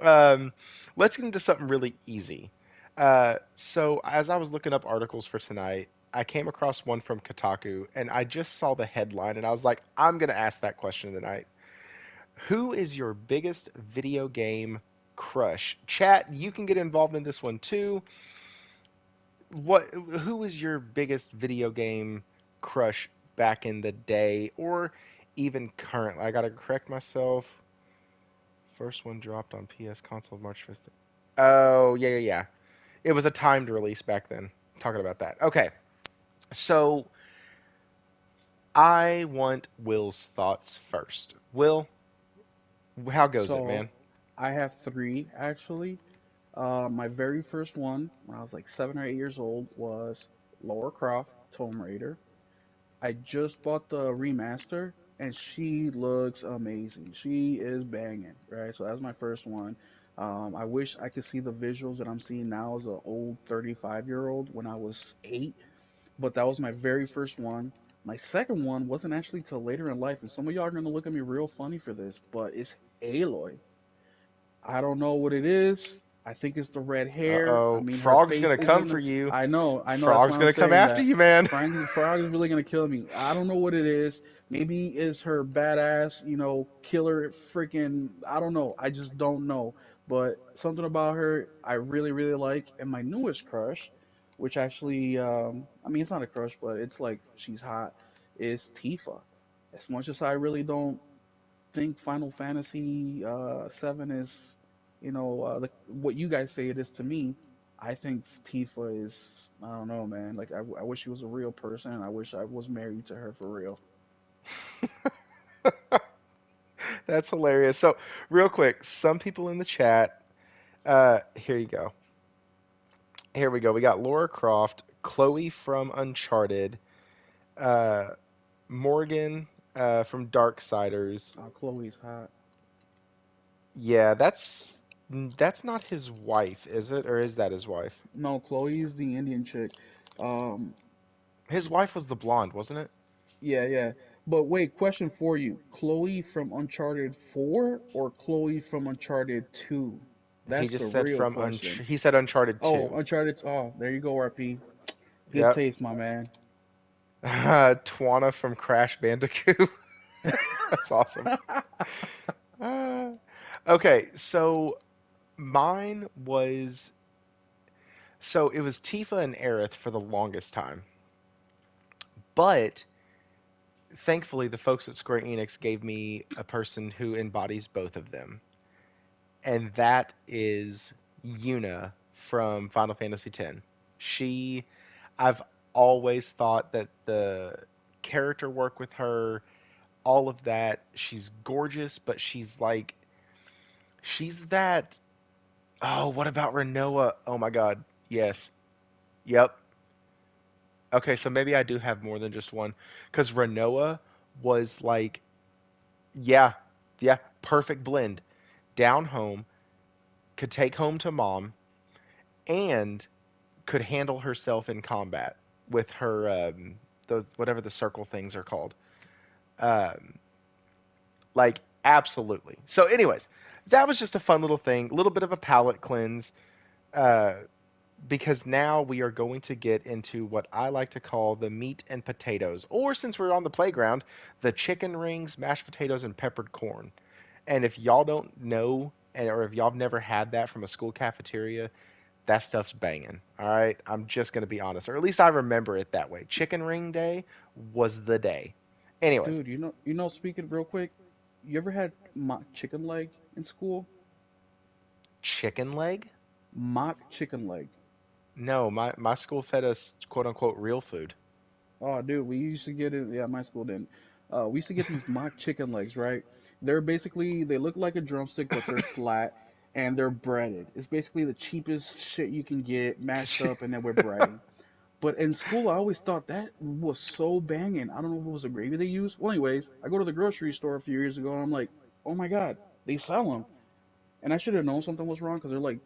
Um, let's get into something really easy. So as I was looking up articles for tonight, I came across one from Kotaku, and I just saw the headline, and I was like, I'm gonna ask that question tonight. Who is your biggest video game crush? Chat, you can get involved in this one too. What? Who was your biggest video game crush back in the day, or even currently? I gotta correct myself. First one dropped on PS console March 5th. Oh, yeah, yeah, yeah. It was a timed release back then. Talking about that. Okay. So I want Will's thoughts first. Will, how goes it, So man? I have three actually. My very first one, when I was like 7 or 8 years old, was Lara Croft Tomb Raider. I just bought the remaster, and she looks amazing. She is banging, right? So that's my first one. I wish I could see the visuals that I'm seeing now as an old 35-year-old when I was 8, but that was my very first one. My second one wasn't actually till later in life, and some of y'all are gonna look at me real funny for this, but it's Aloy. I don't know what it is. I think it's the red hair. I Uh-oh. mean, her Frog's face gonna come isn't. for you. I know. That's why Frog's I'm gonna come saying after that. you, man. Frog is really gonna kill me. I don't know what it is. Maybe it's her badass, killer freaking. I don't know. I just don't know. But something about her I really, really like. And my newest crush, which actually, I mean, it's not a crush, but it's like she's hot, is Tifa. as much as I really don't think Final Fantasy 7 is, what you guys say it is to me. I think Tifa is. I don't know, man. Like I wish she was a real person. I wish I was married to her for real. That's hilarious. So, real quick, some people in the chat. Here you go. Here we go. We got Laura Croft, Chloe from Uncharted, uh, Morgan from Darksiders. Chloe's hot. Yeah, that's not his wife, is it? Or is that his wife? No, Chloe's the Indian chick. Um, His wife was the blonde, wasn't it? yeah, yeah. But wait, question for you. Chloe from Uncharted 4 or Chloe from Uncharted 2? He That's the just said real question. he said Uncharted Oh, 2. Uncharted. Oh, there you go, RP. Good Yep. taste, my man. Twana from Crash Bandicoot. That's awesome. Uh, okay, so mine was it was Tifa and Aerith for the longest time. But thankfully the folks at Square Enix gave me a person who embodies both of them. And that is Yuna from Final Fantasy X. She I've always thought that the character work with her, all of that, she's gorgeous, but she's that. Oh, what about Renoa? Oh my God. Yes. Yep. Okay, so maybe I do have more than just one. Because Renoa was like, yeah, yeah, perfect blend. Down home, could take home to mom, and could handle herself in combat with her, the whatever the circle things are called. Um, like, absolutely. So, anyways, that was just a fun little thing, a little bit of a palate cleanse. Uh, because now we are going to get into what I like to call the meat and potatoes, or since we're on the playground, the chicken rings, mashed potatoes, and peppered corn. And if y'all don't know, or if y'all have never had that from a school cafeteria, that stuff's banging. All right, I'm just gonna be honest, or at least I remember it that way. Chicken ring day was the day. Anyways, Dude, speaking real quick, you ever had mock chicken leg in school? chicken leg? Mock chicken leg. No, my school fed us quote unquote real food. Oh, dude, we used to get it. Yeah, my school didn't. We used to get these mock chicken legs, right? They look like a drumstick, but they're flat and they're breaded. It's basically the cheapest shit you can get mashed up and then we're breading. But in school, I always thought that was so banging. I don't know if it was the gravy they used. Well, anyways, I go to the grocery store a few years ago and I'm like, oh my God, they sell them. And I should have known something was wrong because they're like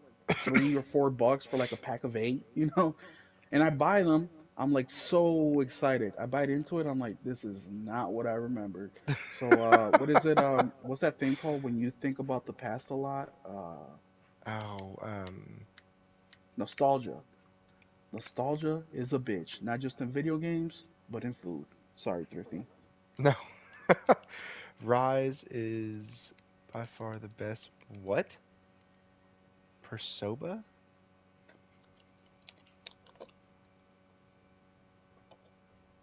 $3 or $4 for like a pack of eight, you know? And I buy them. I'm like so excited. I bite into it. I'm like, this is not what I remembered. So, what is it? What's that thing called when you think about the past a lot? Oh, Nostalgia. Nostalgia is a bitch, not just in video games, but in food. Sorry, Thrifty. no. Rise is by far the best. What? Persoba?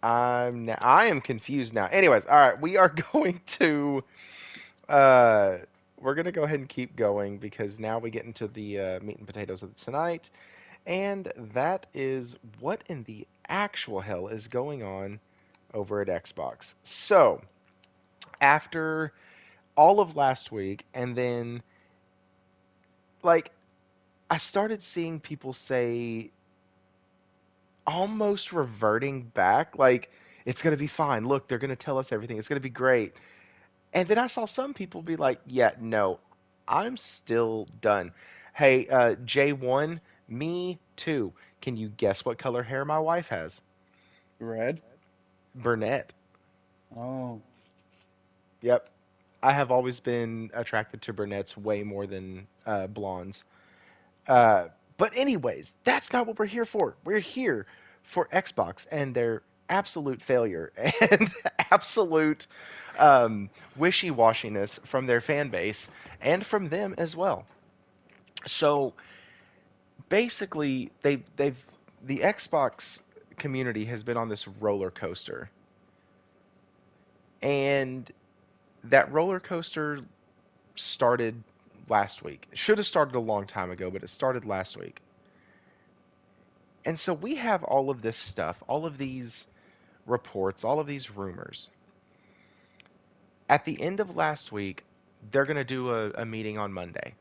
I am confused now. Anyways, all right, we are going to uh we're gonna go ahead and keep going because now we get into the meat and potatoes of tonight, and that is what in the actual hell is going on over at Xbox. So after all of last week, and then like I started seeing people say almost reverting back, like it's gonna be fine. Look, they're gonna tell us everything. It's gonna be great. And then I saw some people be like, yeah, no, I'm still done. Hey, J1, me too. Can you guess what color hair my wife has? Red? Brunette. Oh, Yep. I have always been attracted to brunettes way more than blondes. Uh, but anyways, that's not what we're here for. We're here for Xbox and their absolute failure and absolute wishy-washiness from their fan base and from them as well. So basically, they've the Xbox community has been on this roller coaster. And that roller coaster started last week. It should have started a long time ago, but it started last week. And so we have all of this stuff, all of these reports, all of these rumors. At the end of last week, they're going to do a meeting on Monday.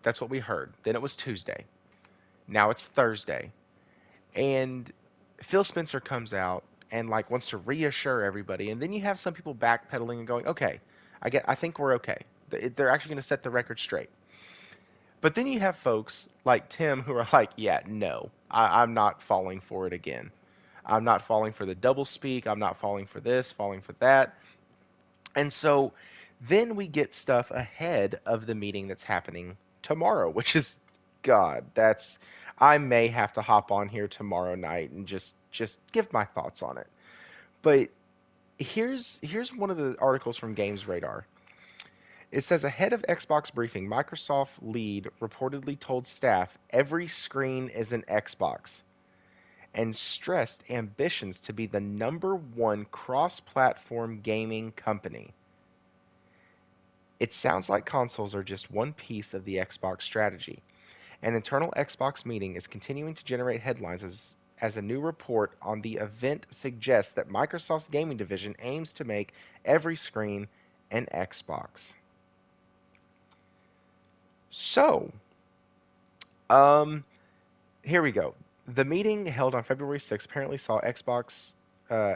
That's what we heard. Then it was Tuesday. Now it's Thursday. And Phil Spencer comes out and like wants to reassure everybody. And then you have some people backpedaling and going, okay, I think we're okay. They're actually going to set the record straight. But then you have folks like Tim who are like, yeah, no, I'm not falling for it again. I'm not falling for the double speak. I'm not falling for this, falling for that. And so then we get stuff ahead of the meeting that's happening tomorrow, which is God, that's I may have to hop on here tomorrow night and just give my thoughts on it. But here's one of the articles from Games Radar. It says ahead of Xbox briefing, Microsoft lead reportedly told staff every screen is an Xbox and stressed ambitions to be the number one cross-platform gaming company. It sounds like consoles are just one piece of the Xbox strategy. An internal Xbox meeting is continuing to generate headlines as a new report on the event suggests that Microsoft's gaming division aims to make every screen an Xbox. So, um, here we go. The meeting held on February 6th apparently saw Xbox uh,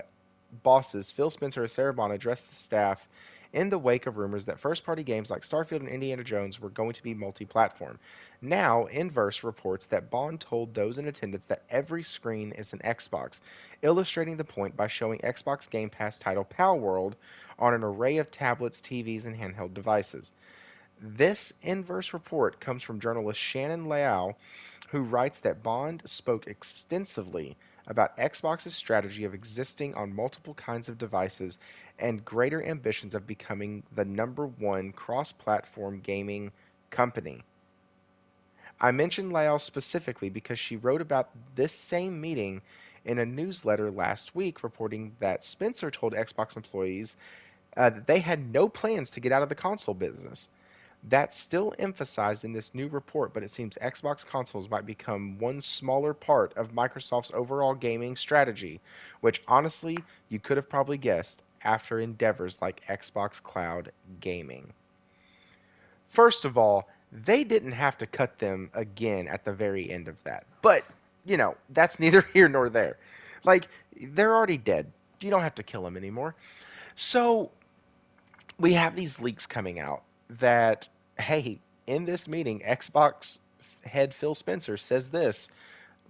bosses Phil Spencer and Sarah Bond address the staff in the wake of rumors that first-party games like Starfield and Indiana Jones were going to be multi-platform. Now, Inverse reports that Bond told those in attendance that every screen is an Xbox, illustrating the point by showing Xbox Game Pass title Palworld on an array of tablets, TVs, and handheld devices. This Inverse report comes from journalist Shannon Liao, who writes that Bond spoke extensively about Xbox's strategy of existing on multiple kinds of devices and greater ambitions of becoming the number one cross-platform gaming company. I mentioned Liao specifically because she wrote about this same meeting in a newsletter last week, reporting that Spencer told Xbox employees that they had no plans to get out of the console business. That's still emphasized in this new report, but it seems Xbox consoles might become one smaller part of Microsoft's overall gaming strategy, which honestly, you could have probably guessed after endeavors like Xbox Cloud Gaming. First of all, they didn't have to cut them again at the very end of that. But, that's neither here nor there. Like, they're already dead. You don't have to kill them anymore. So, we have these leaks coming out that, hey, in this meeting, Xbox head Phil Spencer says this,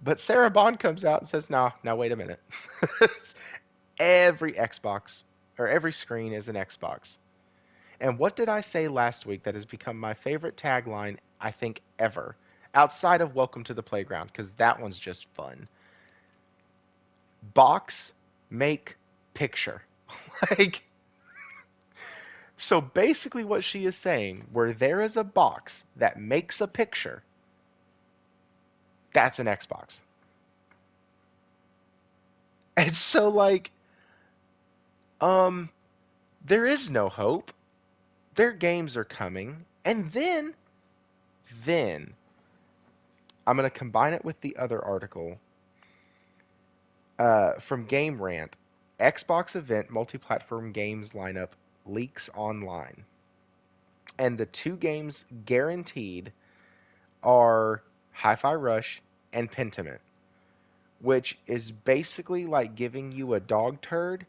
but Sarah Bond comes out and says, nah, now wait a minute. Every Xbox or every screen is an Xbox. And what did I say last week that has become my favorite tagline, I think, ever? Outside of Welcome to the Playground, because that one's just fun. Box, make, picture. like, So basically, what she is saying, where there is a box that makes a picture, that's an Xbox. And so, um, there is no hope. Their games are coming, and then I'm gonna combine it with the other article from Game Rant. Xbox event multi-platform games lineup leaks online, and the two games guaranteed are Hi-Fi Rush and Pentiment, which is basically like giving you a dog turd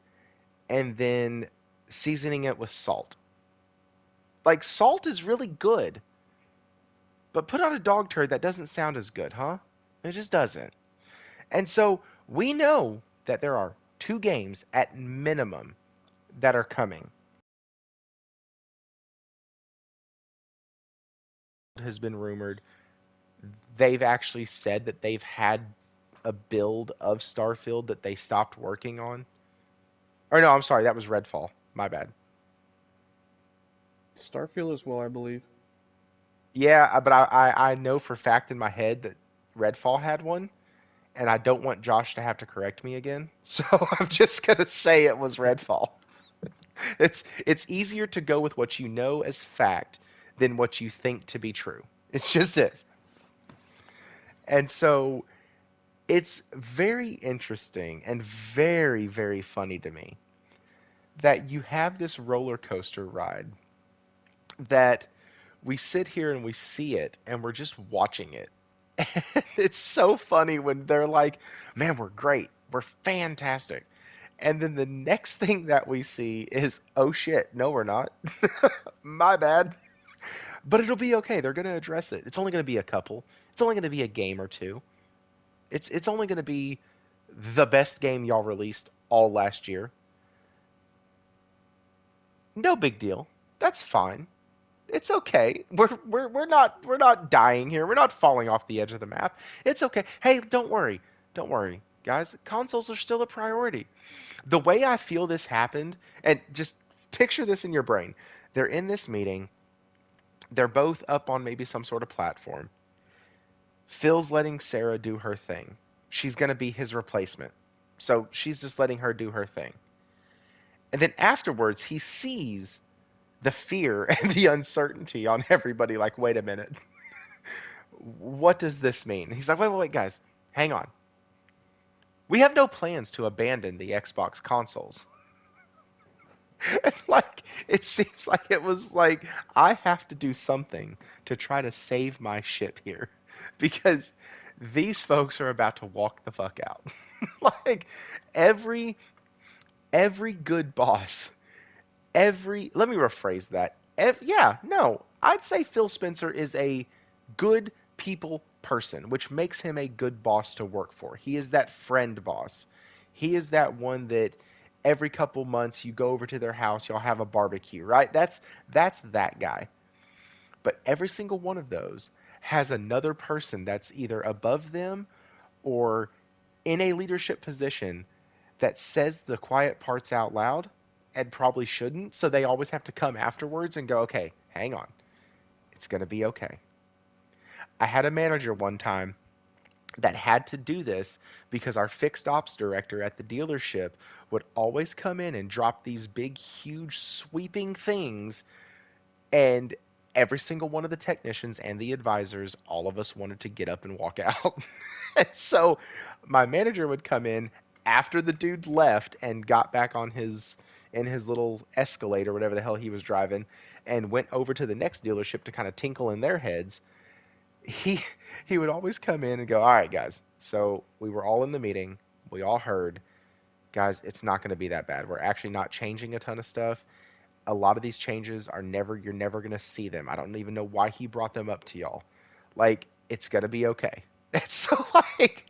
and then seasoning it with salt. Like, salt is really good, but put on a dog turd, that doesn't sound as good, huh? It just doesn't. And so we know that there are two games at minimum that are coming. Has been rumored. They've actually said that they've had a build of Starfield that they stopped working on. Or no, I'm sorry, that was Redfall. My bad. Starfield as well, I believe. Yeah, but I know for a fact in my head that Redfall had one, and I don't want Josh to have to correct me again. So I'm just gonna say it was Redfall. It's easier to go with what you know as fact than what you think to be true. It just is. And so it's very interesting and very, very funny to me that you have this roller coaster ride that we sit here and we see it and we're just watching it. It's so funny when they're like, man, we're great. We're fantastic. And then the next thing that we see is, oh shit, no, we're not. My bad. But it'll be okay. They're going to address it. It's only going to be a couple. It's only going to be a game or two. It's only going to be the best game y'all released all last year. No big deal. That's fine. It's okay. We're not dying here. We're not falling off the edge of the map. It's okay. Hey, don't worry. Don't worry, guys. Consoles are still a priority. The way I feel this happened, and just picture this in your brain. They're in this meeting. They're both up on maybe some sort of platform. Phil's letting Sarah do her thing. She's going to be his replacement. So she's just letting her do her thing. And then afterwards, he sees the fear and the uncertainty on everybody like, wait a minute. What does this mean? He's like, wait, guys, hang on. We have no plans to abandon the Xbox consoles. And like, it seems like it was like, I have to do something to try to save my ship here because these folks are about to walk the fuck out. Like, every every good boss, let me rephrase that. Yeah, no, I'd say Phil Spencer is a good people person, which makes him a good boss to work for. He is that friend boss. He is that one that every couple months you go over to their house, y'all have a barbecue, right? That's that guy. But every single one of those has another person that's either above them or in a leadership position that says the quiet parts out loud and probably shouldn't. So they always have to come afterwards and go, okay, hang on. It's going to be okay. I had a manager one time that had to do this because our fixed ops director at the dealership would always come in and drop these big, huge, sweeping things. And every single one of the technicians and the advisors, all of us wanted to get up and walk out. And so my manager would come in after the dude left and got back on his in his little Escalade or whatever the hell he was driving and went over to the next dealership to kind of tinkle in their heads. He he would always come in and go, "All right, guys. So we were all in the meeting. We all heard, guys, it's not going to be that bad. We're actually not changing a ton of stuff. A lot of these changes are never you're never going to see them. I don't even know why he brought them up to y'all. Like, it's going to be okay." It's so like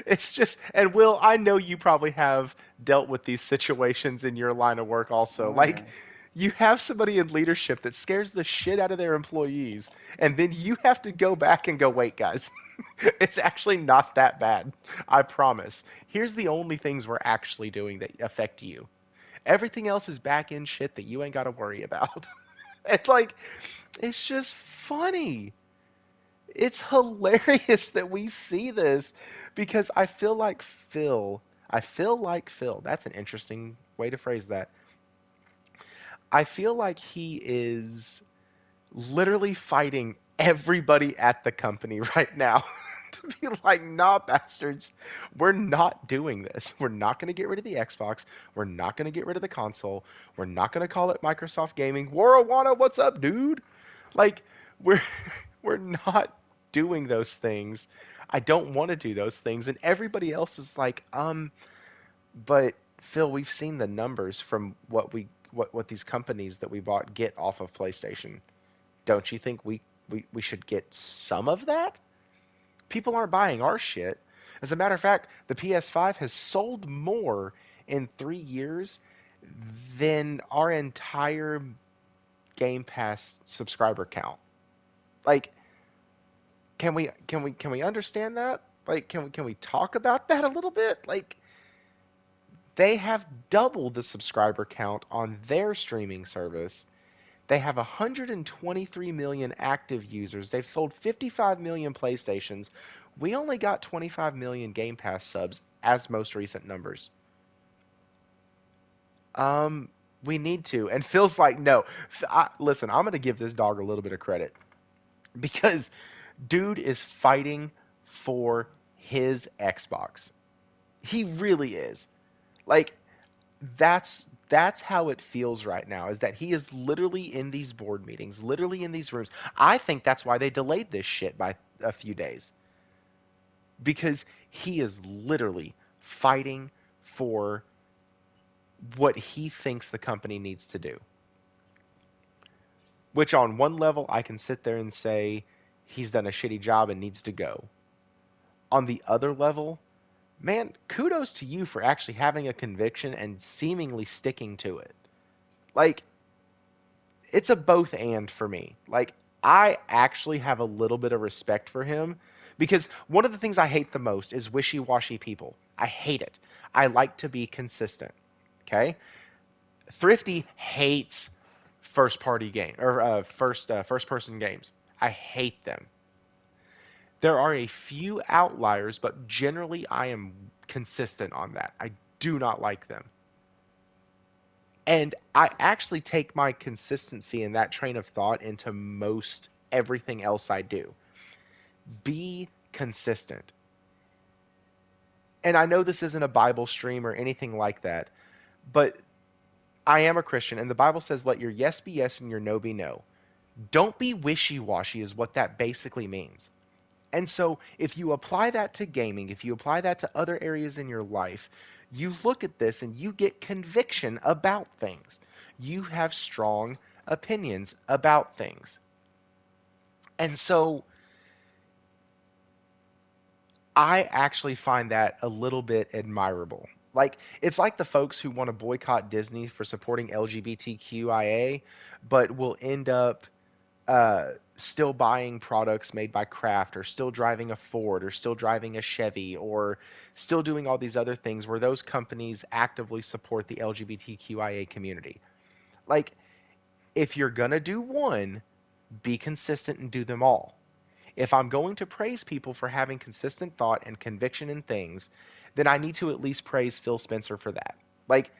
it's just, and Will, I know you probably have dealt with these situations in your line of work also. Oh Like, yeah. you have somebody in leadership that scares the shit out of their employees, and then you have to go back and go, wait, guys, it's actually not that bad. I promise. Here's the only things we're actually doing that affect you. Everything else is back end shit that you ain't got to worry about. It's like, it's just funny. It's hilarious that we see this because I feel like Phil, that's an interesting way to phrase that. I feel like he is literally fighting everybody at the company right now to be like, nah, bastards, we're not doing this. We're not going to get rid of the Xbox. We're not going to get rid of the console. We're not going to call it Microsoft Gaming. Warawana, what's up, dude? Like, we're we're not doing those things. I don't want to do those things. And everybody else is like, but Phil, we've seen the numbers from what these companies that we bought get off of PlayStation. Don't you think we should get some of that? People aren't buying our shit. As a matter of fact, the PS5 has sold more in 3 years than our entire Game Pass subscriber count. Like, can we understand that? Like, can we talk about that a little bit? Like, they have doubled the subscriber count on their streaming service. They have 123 million active users. They've sold 55 million PlayStations. We only got 25 million Game Pass subs as most recent numbers. We need to. And Phil's like, no. Listen, I'm going to give this dog a little bit of credit because dude is fighting for his Xbox. He really is. Like that's how it feels right now is that he is literally in these board meetings, literally in these rooms. I think that's why they delayed this shit by a few days because he is literally fighting for what he thinks the company needs to do. Which on one level I can sit there and say he's done a shitty job and needs to go. On the other level, man, kudos to you for actually having a conviction and seemingly sticking to it. Like, it's a both and for me. Like, I actually have a little bit of respect for him because one of the things I hate the most is wishy-washy people. I hate it. I like to be consistent. Okay? Thrifty hates first party game or first person games. I hate them. There are a few outliers, but generally I am consistent on that. I do not like them. And I actually take my consistency in that train of thought into most everything else I do. Be consistent. And I know this isn't a Bible stream or anything like that, but I am a Christian, and the Bible says, let your yes be yes and your no be no. Don't be wishy washy, is what that basically means. And so, if you apply that to gaming, if you apply that to other areas in your life, you look at this and you get conviction about things. You have strong opinions about things. And so, I actually find that a little bit admirable. Like, it's like the folks who want to boycott Disney for supporting LGBTQIA, but will end up still buying products made by Kraft, or still driving a Ford, or still driving a Chevy, or still doing all these other things where those companies actively support the LGBTQIA community. Like, if you're going to do one, be consistent and do them all. If I'm going to praise people for having consistent thought and conviction in things, then I need to at least praise Phil Spencer for that. Like,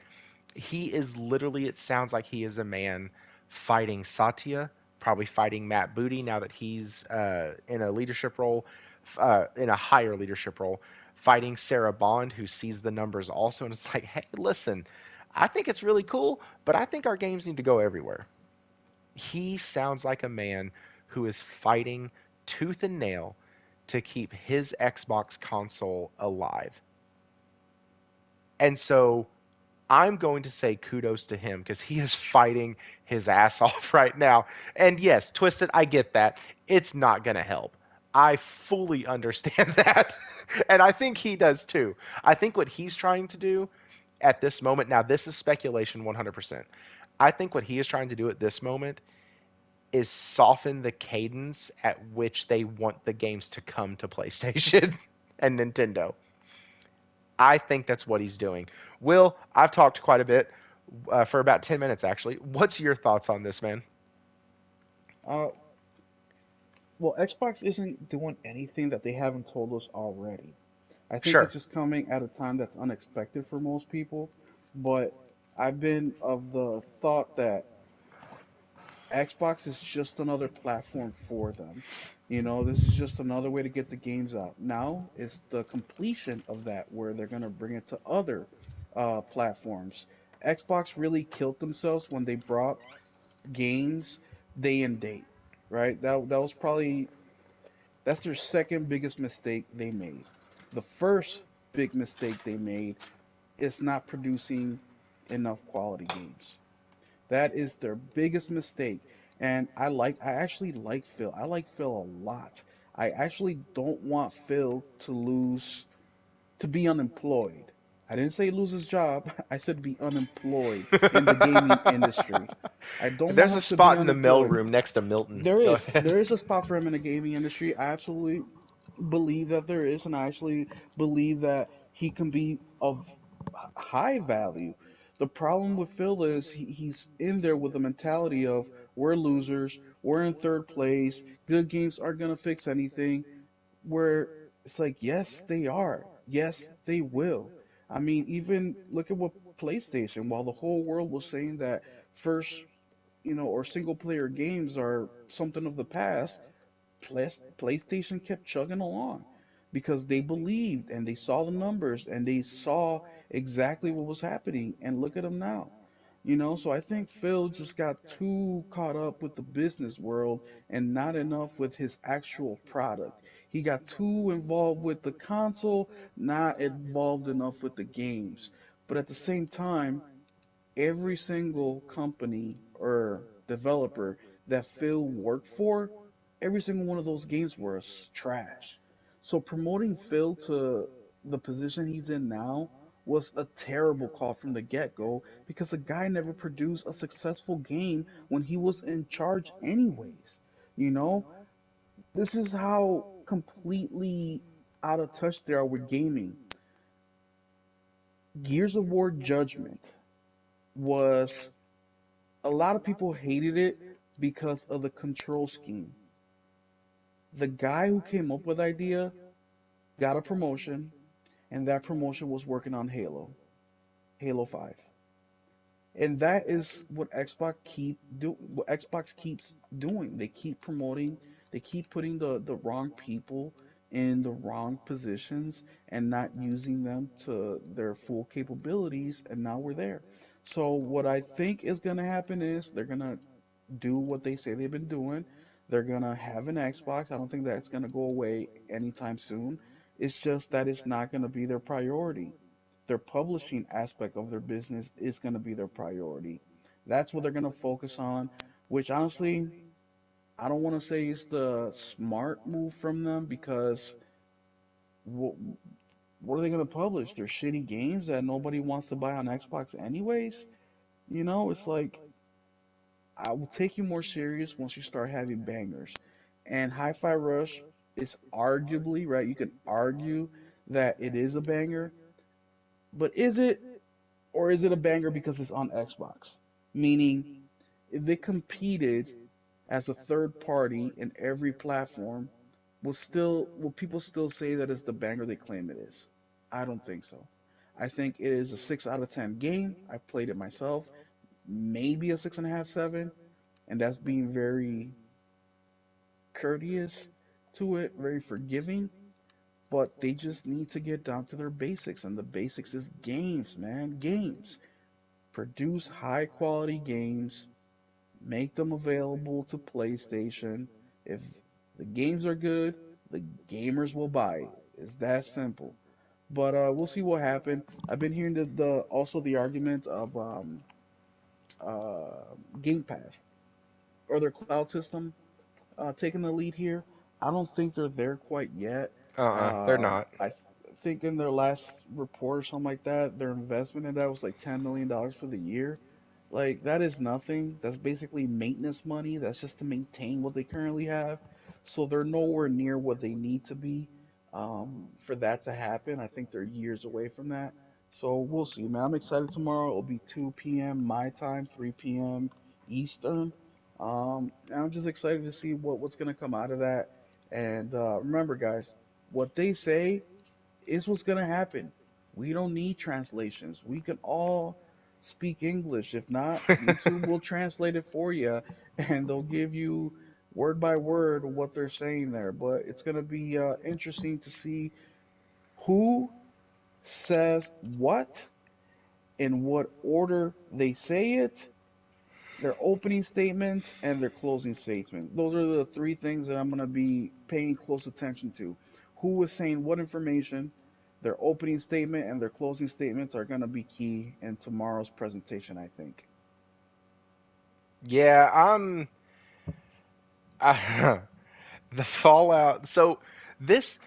he is literally, it sounds like he is a man fighting Satya, probably fighting Matt Booty now that he's in a leadership role, in a higher leadership role, fighting Sarah Bond, who sees the numbers also. And it's like, hey, listen, I think it's really cool, but I think our games need to go everywhere. He sounds like a man who is fighting tooth and nail to keep his Xbox console alive. And so I'm going to say kudos to him because he is fighting his ass off right now. And yes, Twisted, I get that. It's not going to help. I fully understand that. And I think he does too. I think what he's trying to do at this moment, now this is speculation 100%. I think what he is trying to do at this moment is soften the cadence at which they want the games to come to PlayStation and Nintendo. I think that's what he's doing. Will, I've talked quite a bit for about 10 minutes, actually. What's your thoughts on this, man? Uh, well, Xbox isn't doing anything that they haven't told us already. I think Sure. it's just coming at a time that's unexpected for most people, but I've been of the thought that Xbox is just another platform for them. You know, this is just another way to get the games out. Now it's the completion of that where they're going to bring it to other platforms. Xbox really killed themselves when they brought games day and date, right? That was probably that's their second biggest mistake they made. The first big mistake they made is not producing enough quality games. That is their biggest mistake. And I actually like Phil. I like Phil a lot. I actually don't want Phil to be unemployed. I didn't say lose his job. I said be unemployed in the gaming industry. I don't want There's a him to be spot in the unemployed. mailroom next to Milton. There Go is. ahead. There is a spot for him in the gaming industry. I absolutely believe that there is, and I actually believe that he can be of high value. The problem with Phil is he's in there with the mentality of we're losers, we're in third place, good games aren't gonna fix anything. Where it's like, yes, they are. Yes, they will. I mean, even look at what PlayStation, while the whole world was saying that first, or single player games are something of the past. PlayStation kept chugging along because they believed and they saw the numbers and they saw exactly what was happening. And look at them now. So I think Phil just got too caught up with the business world and not enough with his actual product. He got too involved with the console, not involved enough with the games. But at the same time, every single company or developer that Phil worked for, every single one of those games was trash. So promoting Phil to the position he's in now was a terrible call from the get-go because the guy never produced a successful game when he was in charge anyways. You know, this is how completely out of touch they are with gaming. Gears of War Judgment was, a lot of people hated it because of the control scheme. The guy who came up with the idea got a promotion, and that promotion was working on Halo 5. And that is what Xbox keeps doing. They keep promoting, they keep putting the wrong people in the wrong positions and not using them to their full capabilities, and now we're there. So what I think is going to happen is they're going to do what they say they've been doing. They're gonna have an Xbox. I don't think that's gonna go away anytime soon. It's just that it's not gonna be their priority. Their publishing aspect of their business is gonna be their priority. That's what they're gonna focus on, which honestly, I don't want to say it's the smart move from them because what, what are they gonna publish? They're shitty games that nobody wants to buy on Xbox anyways. It's like I will take you more serious once you start having bangers. And Hi-Fi Rush is arguably, right? You can argue that it is a banger, but is it, or is it a banger because it's on Xbox? Meaning, if it competed as a third party in every platform, will people still say that it's the banger they claim it is? I don't think so. I think it is a 6 out of 10 game. I've played it myself. Maybe a 6.5, 7, and that's being very courteous to it, very forgiving. But they just need to get down to their basics, and the basics is games, man. Games. Produce high quality games, make them available to PlayStation. If the games are good, the gamers will buy it. It's that simple. But we'll see what happens. I've been hearing the also the argument of Game Pass or their cloud system taking the lead here. I don't think they're there quite yet. They're not. I think in their last report or something like that, their investment in that was like $10 million for the year. Like that is nothing. That's basically maintenance money. That's just to maintain what they currently have. So they're nowhere near what they need to be for that to happen. I think they're years away from that. So we'll see, man. I'm excited tomorrow. It'll be 2 p.m. my time, 3 p.m. Eastern. And I'm just excited to see what's gonna come out of that. And remember, guys, what they say is what's gonna happen. We don't need translations. We can all speak English. If not, YouTube will translate it for you, and they'll give you word by word what they're saying there. But it's gonna be interesting to see who says what, in what order they say it, their opening statements and their closing statements. Those are the three things that I'm going to be paying close attention to. Who is saying what information, their opening statement and their closing statements are going to be key in tomorrow's presentation, I think. Yeah, I, the fallout. This,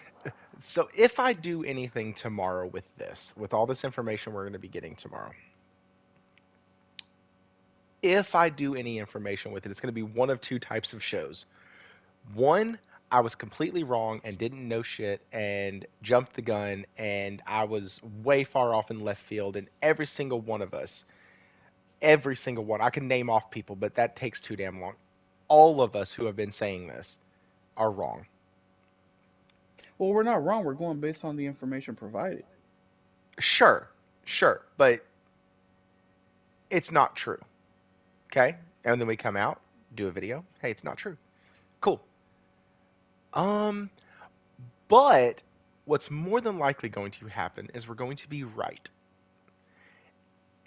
so if I do anything tomorrow with this, with all this information we're going to be getting tomorrow, if I do any information with it, it's going to be one of two types of shows. One, I was completely wrong and didn't know shit and jumped the gun, and I was way far off in left field, and every single one of us, every single one, I can name off people, but that takes too damn long. All of us who have been saying this are wrong. Well, we're not wrong. We're going based on the information provided. Sure, sure, but it's not true. Okay? And then we come out, do a video. Hey, it's not true. Cool. Um, but what's more than likely going to happen is we're going to be right.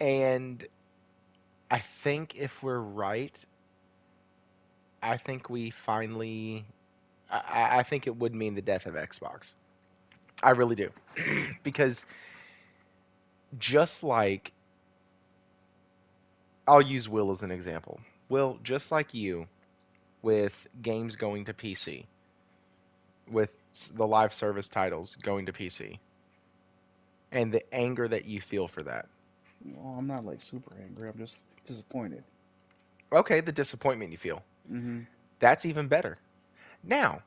And I think if we're right, I think we finally. I think it would mean the death of Xbox. I really do. Because just like. I'll use Will as an example. Will, just like you, with games going to PC, with the live service titles going to PC, and the anger that you feel for that. Well, I'm not like super angry. I'm just disappointed. Okay, the disappointment you feel. Hmm. That's even better. Now,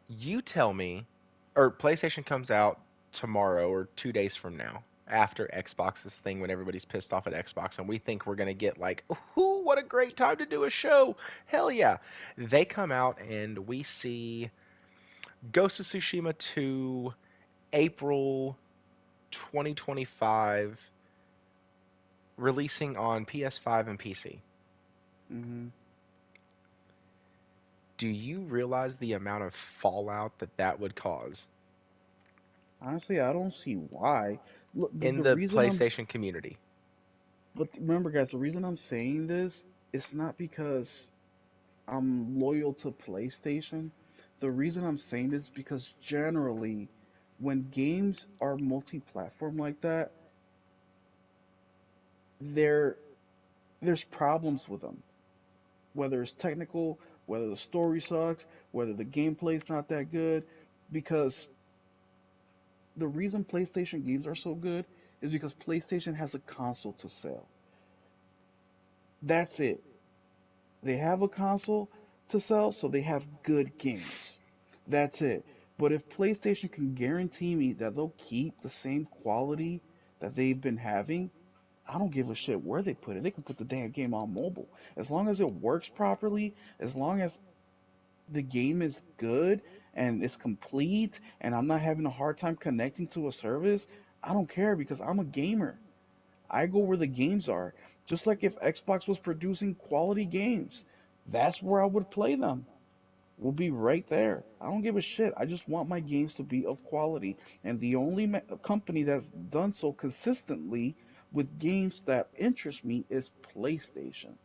you tell me, or PlayStation comes out tomorrow or 2 days from now after Xbox's thing when everybody's pissed off at Xbox and we think we're going to get like, ooh, what a great time to do a show. Hell yeah. They come out and we see Ghost of Tsushima 2 April 2025 releasing on PS5 and PC. Hmm. Do you realize the amount of fallout that that would cause Honestly, I don't see why. Look, in the the reason I'm, PlayStation community? but remember, guys, the reason I'm saying this is not because I'm loyal to PlayStation. The reason I'm saying this is because generally, when games are multi-platform like that, there there's problems with them. Whether it's technical, whether the story sucks, whether the gameplay's not that good, because the reason PlayStation games are so good is because PlayStation has a console to sell. That's it. They have a console to sell, so they have good games. That's it. But if PlayStation can guarantee me that they'll keep the same quality that they've been having, I don't give a shit where they put it. They can put the damn game on mobile. As long as it works properly, as long as the game is good and it's complete and I'm not having a hard time connecting to a service, I don't care because I'm a gamer. I go where the games are. Just like if Xbox was producing quality games, that's where I would play them. We'll be right there. I don't give a shit. I just want my games to be of quality. And the only company that's done so consistently with games that interest me is PlayStation.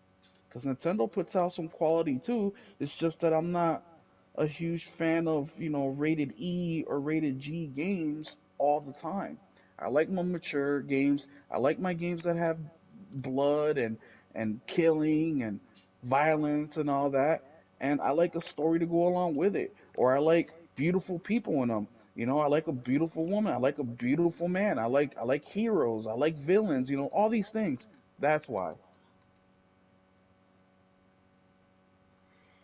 Because Nintendo puts out some quality too. It's just that I'm not a huge fan of, rated E or rated G games all the time. I like my mature games. I like my games that have blood and killing and violence and all that. And I like a story to go along with it. Or I like beautiful people in them. I like a beautiful woman. I like a beautiful man. I like heroes. I like villains. All these things. That's why.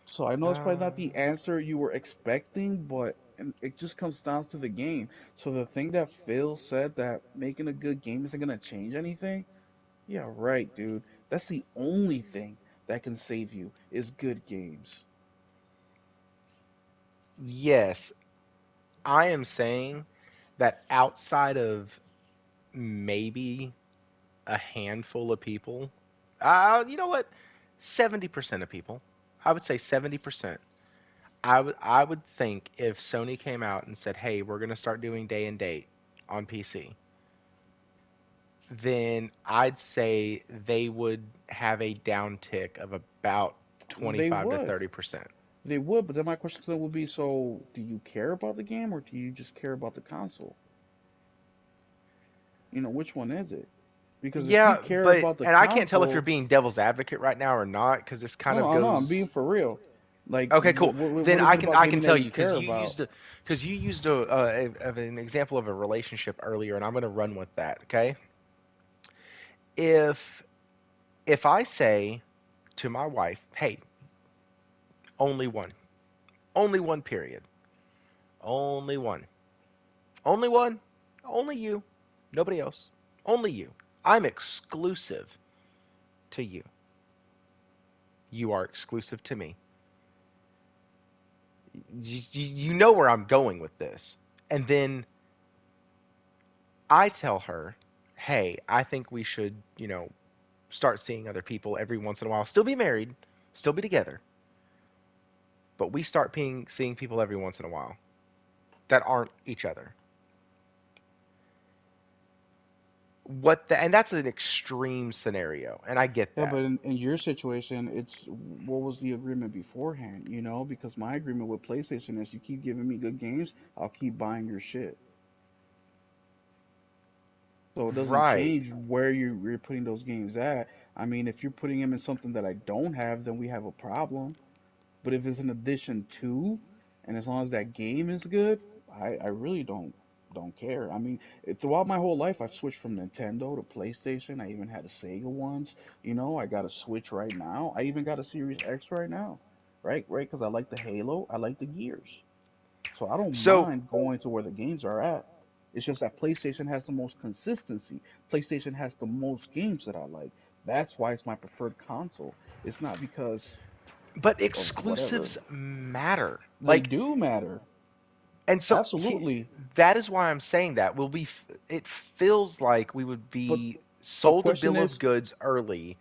So I know it's probably Uh, not the answer you were expecting, but it just comes down to the game. So the thing that Phil said that making a good game isn't gonna change anything, yeah, right, dude. That's the only thing that can save you is good games. yes, I am saying that outside of maybe a handful of people, you know what? 70% of people, I would say 70%. I would think if Sony came out and said, "Hey, we're going to start doing day and date on PC," then I'd say they would have a downtick of about They 25 to would. 30%. They would, but then my question to them would be, so do you care about the game or do you just care about the console? Which one is it? Because if you Yeah, care but about the and I can't tell if you're console, being devil's advocate right now or not because this kind no, of no, no, I'm being goes. for real. Like, Okay, cool. Then what is I it can about I can gaming that tell you you care about? because you used of an example of a relationship earlier, and I'm going to run with that. Okay, if I say to my wife, "Hey, only one, only one period, only one, only one, only you, nobody else, only you. I'm exclusive to you. You are exclusive to me. You know where I'm going with this." And then I tell her, "Hey, I think we should, start seeing other people every once in a while. Still be married, still be together, but we start seeing people every once in a while that aren't each other. And that's an extreme scenario, and I get Yeah, that. but in your situation, it's what was the agreement beforehand, you know? Because my agreement with PlayStation is you keep giving me good games, I'll keep buying your shit. So it doesn't Right. change where you're putting those games at. I mean, if you're putting them in something that I don't have, then we have a problem. But if it's an addition to, and as long as that game is good, I really don't care. I mean, throughout my whole life, I've switched from Nintendo to PlayStation. I even had a Sega once. You know, I got a Switch right now. I even got a Series X right now. Right, because I like the Halo, I like the Gears. So I don't So, mind going to where the games are at. It's just that PlayStation has the most consistency. PlayStation has the most games that I like. That's why it's my preferred console. It's not because but of whatever. exclusives matter. They Like, do matter. and so Absolutely. that is why I'm saying that it feels like we would But be the sold a question bill of is, goods early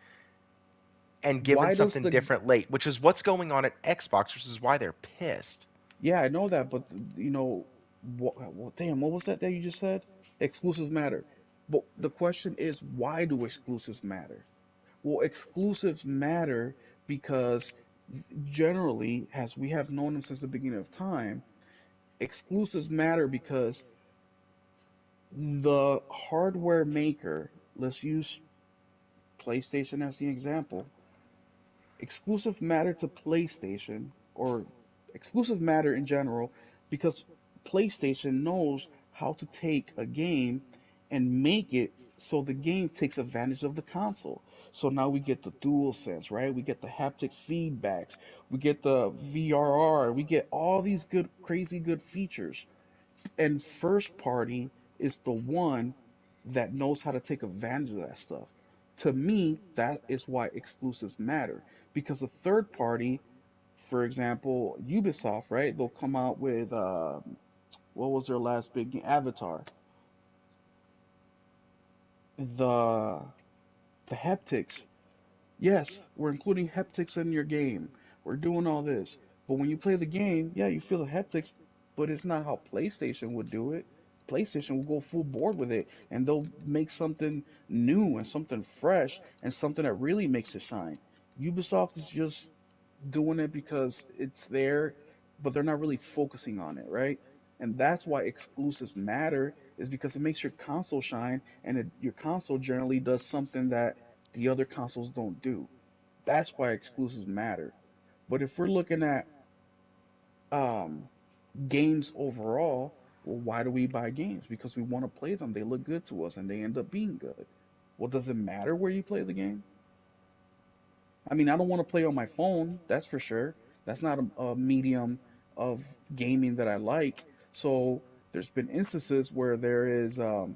and given why does something the different late, which is what's going on at Xbox, which is why they're pissed. yeah, I know that, but you know, damn, what was that you just said? Exclusives matter. But the question is, why do exclusives matter? Well, exclusives matter because generally, as we have known them since the beginning of time, exclusives matter because the hardware maker, let's use PlayStation as the example, exclusive matter to PlayStation or exclusive matter in general because PlayStation knows how to take a game and make it so the game takes advantage of the console. So now we get the dual sense, right? We get the haptic feedbacks, we get the VRR, we get all these good, crazy good features. And first party is the one that knows how to take advantage of that stuff. To me, that is why exclusives matter. Because a third party, for example, Ubisoft, right? They'll come out with what was their last big game? Avatar. The the haptics. Yes, we're including haptics in your game. We're doing all this. But when you play the game, yeah, you feel the haptics, but it's not how PlayStation would do it. PlayStation will go full board with it and they'll make something new and something fresh and something that really makes it shine. Ubisoft is just doing it because it's there, but they're not really focusing on it, right? And that's why exclusives matter is because it makes your console shine and your console generally does something that the other consoles don't do. That's why exclusives matter. But if we're looking at um, games overall, well, why do we buy games? Because we want to play them. They look good to us and they end up being good. Well, does it matter where you play the game? I mean, I don't want to play on my phone, that's for sure. That's not a medium of gaming that I like. So there's been instances where there is a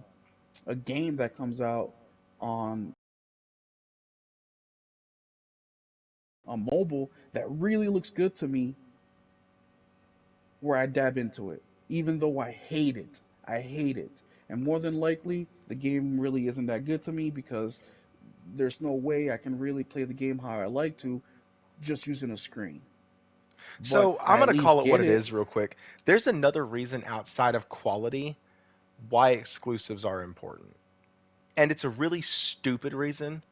game that comes out on mobile that really looks good to me where I dab into it, even though I hate it. I hate it. And more than likely, the game really isn't that good to me because there's no way I can really play the game how I like to just using a screen. But So I'm I going at to least call it what get it it. is real quick. There's another reason outside of quality why exclusives are important. And it's a really stupid reason,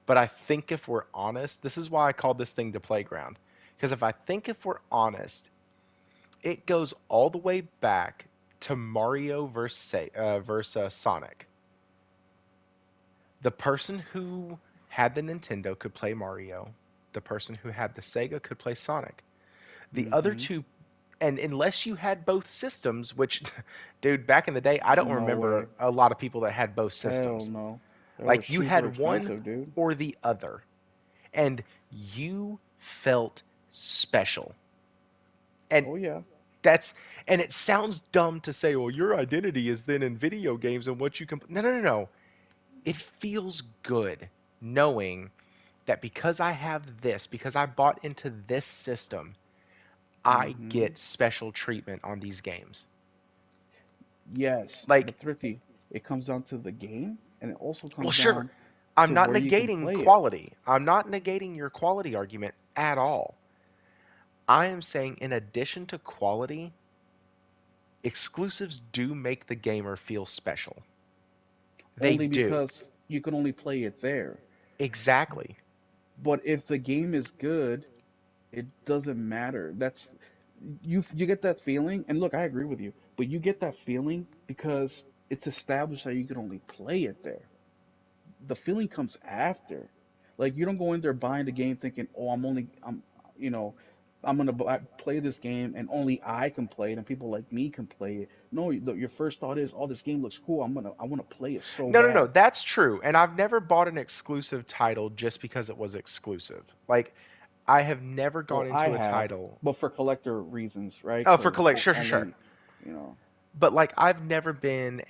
but I think if we're honest, this is why I called this thing the playground. Because if we're honest, it goes all the way back to Mario versus Sonic. The person who had the Nintendo could play Mario. The person who had the Sega could play Sonic. The other Hmm. two, and unless you had both systems, which, dude, back in the day, I don't No remember way. a lot of people that had both Hell systems. no. They were Like you super had one expensive, dude. or the other, and you felt special. And Oh yeah. that's and it sounds dumb to say, well, your identity is then in video games and what you can. No, no, no, no. It feels good knowing that because I have this, because I bought into this system, I Hmm. get special treatment on these games. Yes, Like, but Thrifty, it comes down to the game, and it also well, comes sure, down. I'm to not where you can negating play it. quality. I'm not negating your quality argument at all. I am saying, in addition to quality, exclusives do make the gamer feel special. They Only do. because you can only play it there. Exactly. But if the game is good, it doesn't matter. That's you get that feeling, and look, I agree with you, but you get that feeling because it's established that you can only play it there. The feeling comes after. Like you don't go in there buying the game thinking, "Oh, you know, I'm gonna play this game and only I can play it and people like me can play it." No, your first thought is, "Oh, this game looks cool. I want to play it so No, no, no. bad." That's true. And I've never bought an exclusive title just because it was exclusive. Like, I have never gone Well, I into a have, title. but for collector reasons, right? Oh, for Because collect. Sure, sure, sure. only, you know, But like, I've never been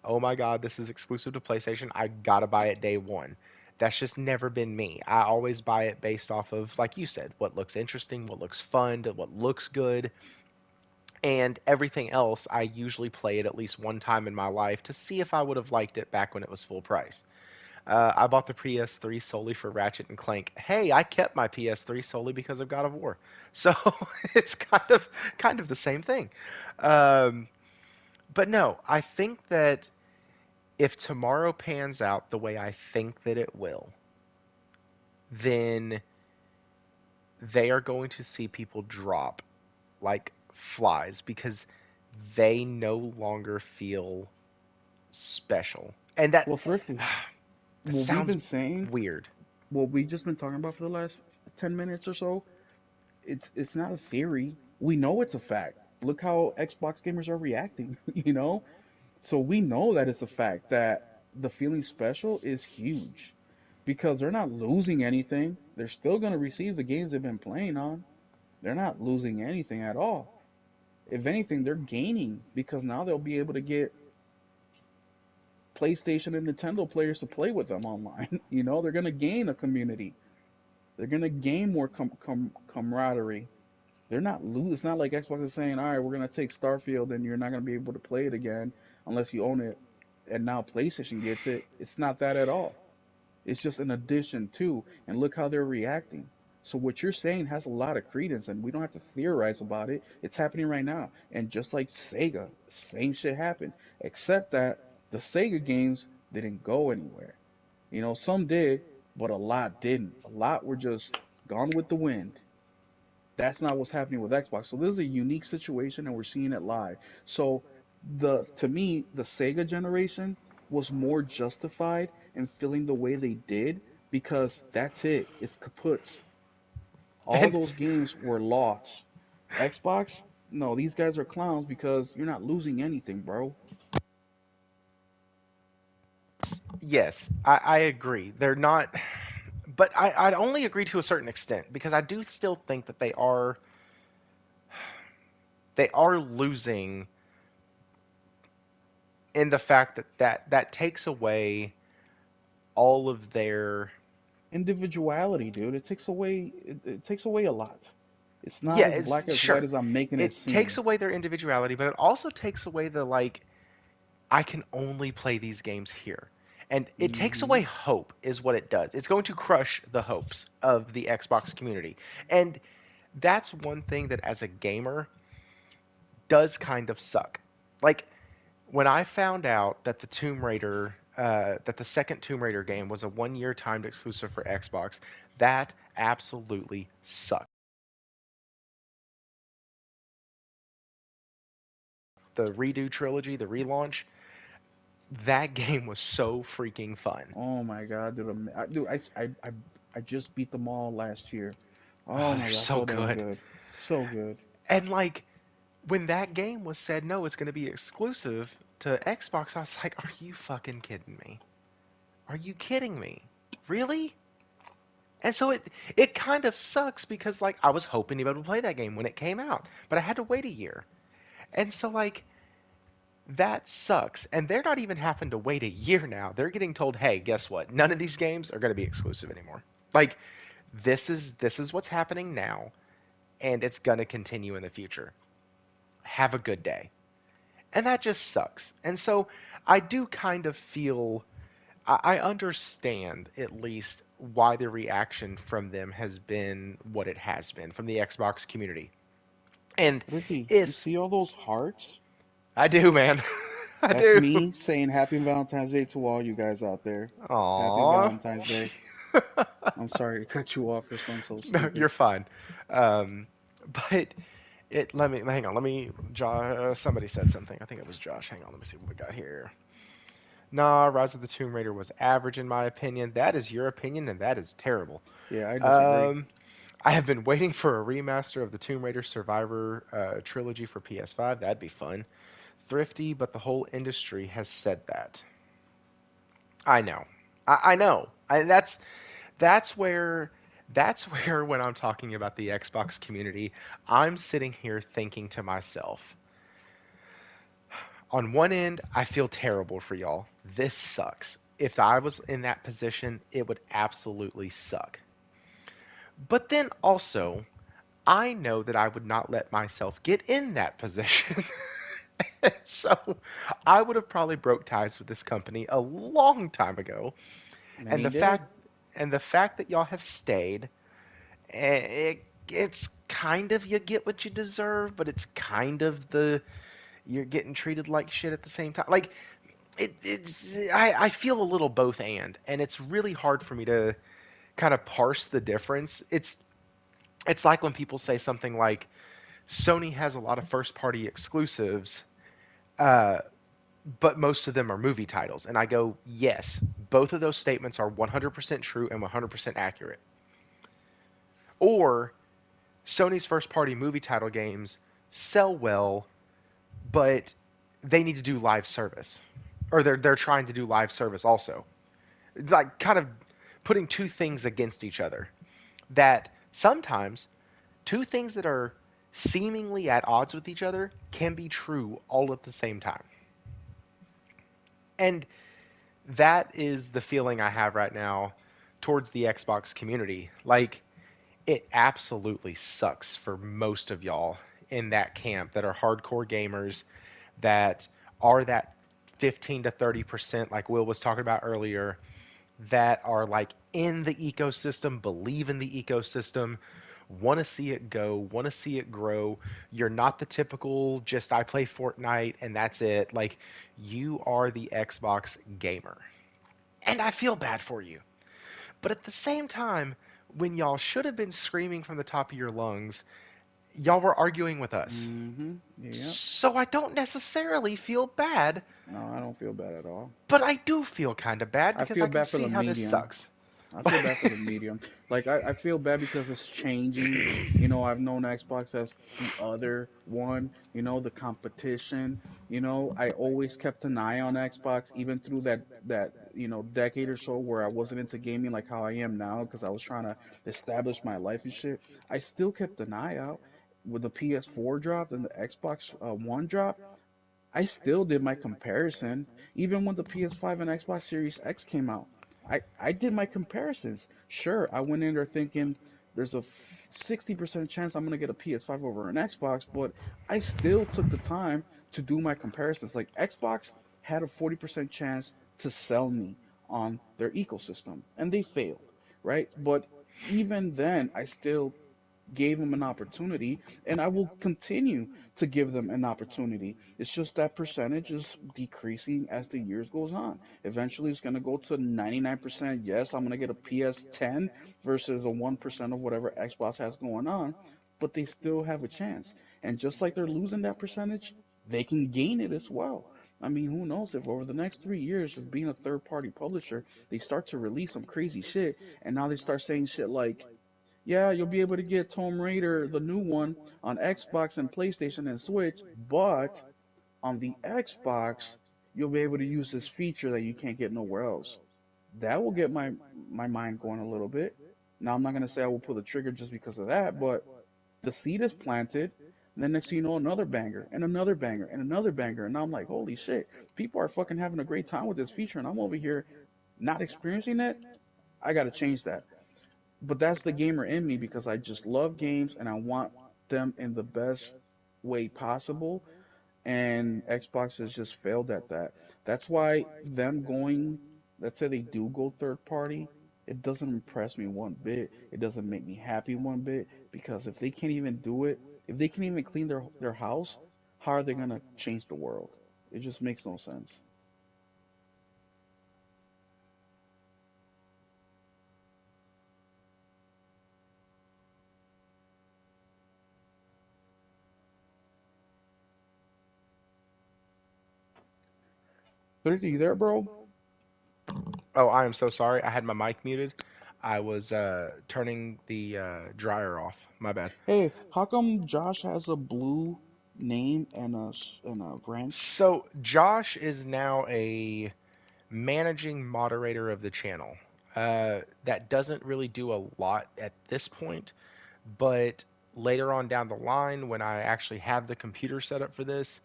oh my god, this is exclusive to PlayStation. I gotta buy it day one. That's just never been me. I always buy it based off of, like you said, what looks interesting, what looks fun, what looks good, and everything else. I usually play it at least one time in my life to see if I would have liked it back when it was full price. I bought the PS3 solely for Ratchet and Clank. Hey, I kept my PS3 solely because of God of War. So it's kind of the same thing. Um, but no, I think that if tomorrow pans out the way I think that it will, then they are going to see people drop like flies because they no longer feel special. And that well, Thrifty, that what we've sounds been saying, weird. what we've just been talking about for the last 10 minutes or so, it's not a theory. We know it's a fact. Look how Xbox gamers are reacting, you know? So we know that it's a fact that the feeling special is huge because they're not losing anything. They're still going to receive the games they've been playing on. They're not losing anything at all. If anything, they're gaining because now they'll be able to get PlayStation and Nintendo players to play with them online. You know, they're going to gain a community. They're going to gain more camaraderie. They're not lose. It's not like Xbox is saying, "All right, we're gonna take Starfield, and you're not gonna be able to play it again unless you own it." And now PlayStation gets it. It's not that at all. It's just an addition to. And look how they're reacting. So what you're saying has a lot of credence, and we don't have to theorize about it. It's happening right now. And just like Sega, same shit happened, except that the Sega games didn't go anywhere. You know, some did, but a lot didn't. A lot were just gone with the wind. That's not what's happening with Xbox. So this is a unique situation, and we're seeing it live. So the to me, the Sega generation was more justified in feeling the way they did because that's it. It's kaputs. All And those games were lost. Xbox, no, these guys are clowns because you're not losing anything, bro. yes, I agree. They're not, but I'd only agree to a certain extent because I do still think that they are losing in the fact that takes away all of their. Individuality, dude. It takes away a lot. It's not Yeah, as it's black as white sure. as I'm making it It takes seem. away their individuality, but it also takes away the like I can only play these games here. And it takes Hmm. away hope is what it does. It's going to crush the hopes of the Xbox community. And that's one thing that as a gamer does kind of suck. Like when I found out that the second Tomb Raider game was a 1 year timed exclusive for Xbox, that absolutely sucked. The redo trilogy, the relaunch, that game was so freaking fun. Oh my God, dude! I just beat them all last year. Oh, Oh they're my God, so so damn good. good, so good. And like when that game was said no, it's going to be exclusive to Xbox, I was like, are you fucking kidding me? Are you kidding me? Really? And so it kind of sucks because like I was hoping to be able to play that game when it came out, but I had to wait a year. And so like that sucks. And they're not even having to wait a year now. They're getting told, "Hey, guess what? None of these games are going to be exclusive anymore." Like this is what's happening now and it's going to continue in the future. Have a good day. And that just sucks. And so I do kind of feel I understand at least why the reaction from them has been what it has been from the Xbox community. And Ricky, you if see all those hearts? I do, man, I That's do. me saying Happy Valentine's Day to all you guys out there. Happy Aww. Valentine's Day. I'm sorry to cut you off for something so No, stupid. you're fine. Um, but let me hang on. Let me. Somebody said something. I think it was Josh. Hang on. Let me see what we got here. Nah, Rise of the Tomb Raider was average in my opinion. That is your opinion, and that is terrible. Yeah, I disagree. Um, I have been waiting for a remaster of the Tomb Raider Survivor trilogy for PS5. That'd be fun. Thrifty, but the whole industry has said that. I know. I know. That's where that's where when I'm talking about the Xbox community, I'm sitting here thinking to myself, on one end, I feel terrible for y'all. This sucks. If I was in that position, it would absolutely suck. But then also, I know that I would not let myself get in that position. So I would have probably broke ties with this company a long time ago. And Many the did. fact that y'all have stayed, it's kind of you get what you deserve, but it's kind of the you're getting treated like shit at the same time. Like I feel a little both and it's really hard for me to kind of parse the difference. It's like when people say something like Sony has a lot of first party exclusives, uh, but most of them are movie titles. And I go, yes, both of those statements are 100% true and 100% accurate. Or Sony's first party movie title games sell well, but they need to do live service. Or they're trying to do live service also. Like kind of putting two things against each other. That sometimes two things that are seemingly at odds with each other can be true all at the same time. And that is the feeling I have right now towards the Xbox community. Like, it absolutely sucks for most of y'all in that camp that are hardcore gamers that are that 15 to 30%, like Will was talking about earlier, that are like in the ecosystem, believe in the ecosystem, want to see it go, want to see it grow. You're not the typical just I play Fortnite and that's it. Like, you are the Xbox gamer. And I feel bad for you. But at the same time, when y'all should have been screaming from the top of your lungs, y'all were arguing with us. Mm-hmm. Yep. So I don't necessarily feel bad, No, I don't feel bad at all. but I do feel kind of bad I because feel I can bad for see the how this medium. sucks. I feel bad for the medium. Like I feel bad because it's changing. You know, I've known Xbox as the other one, you know, the competition. You know, I always kept an eye on Xbox even through that decade or so where I wasn't into gaming like how I am now because I was trying to establish my life and shit. I still kept an eye out when the PS4 dropped and the Xbox One dropped. I still did my comparison. Even when the PS5 and Xbox Series X came out, I did my comparisons. Sure, I went in there thinking there's a 60% chance I'm going to get a PS5 over an Xbox, but I still took the time to do my comparisons. Like Xbox had a 40% chance to sell me on their ecosystem, and they failed, right? But even then, I still gave them an opportunity, and I will continue to give them an opportunity. It's just that percentage is decreasing as the years goes on. Eventually, it's going to go to 99%. Yes, I'm going to get a PS10 versus a 1% of whatever Xbox has going on, but they still have a chance. And just like they're losing that percentage, they can gain it as well. I mean, who knows if over the next 3 years of being a third party publisher, they start to release some crazy shit, and now they start saying shit like, yeah, you'll be able to get Tomb Raider, the new one, on Xbox and PlayStation and Switch, but on the Xbox, you'll be able to use this feature that you can't get nowhere else. That will get my mind going a little bit. Now, I'm not gonna say I will pull the trigger just because of that, but the seed is planted. And then next thing you know, another banger and another banger and another banger, and now I'm like, holy shit, people are fucking having a great time with this feature, and I'm over here not experiencing it. I gotta change that. But that's the gamer in me because I just love games and I want them in the best way possible. And Xbox has just failed at that. That's why them going. let's say they do go third party, it doesn't impress me one bit. It doesn't make me happy one bit because if they can't even do it, if they can't even clean their house, how are they gonna change the world? It just makes no sense. Thrifty, you there, bro? Oh, I am so sorry. I had my mic muted. I was turning the dryer off. My bad. Hey, how come Josh has a blue name and a wrench? So Josh is now a managing moderator of the channel. That doesn't really do a lot at this point, but later on down the line, when I actually have the computer set up for this,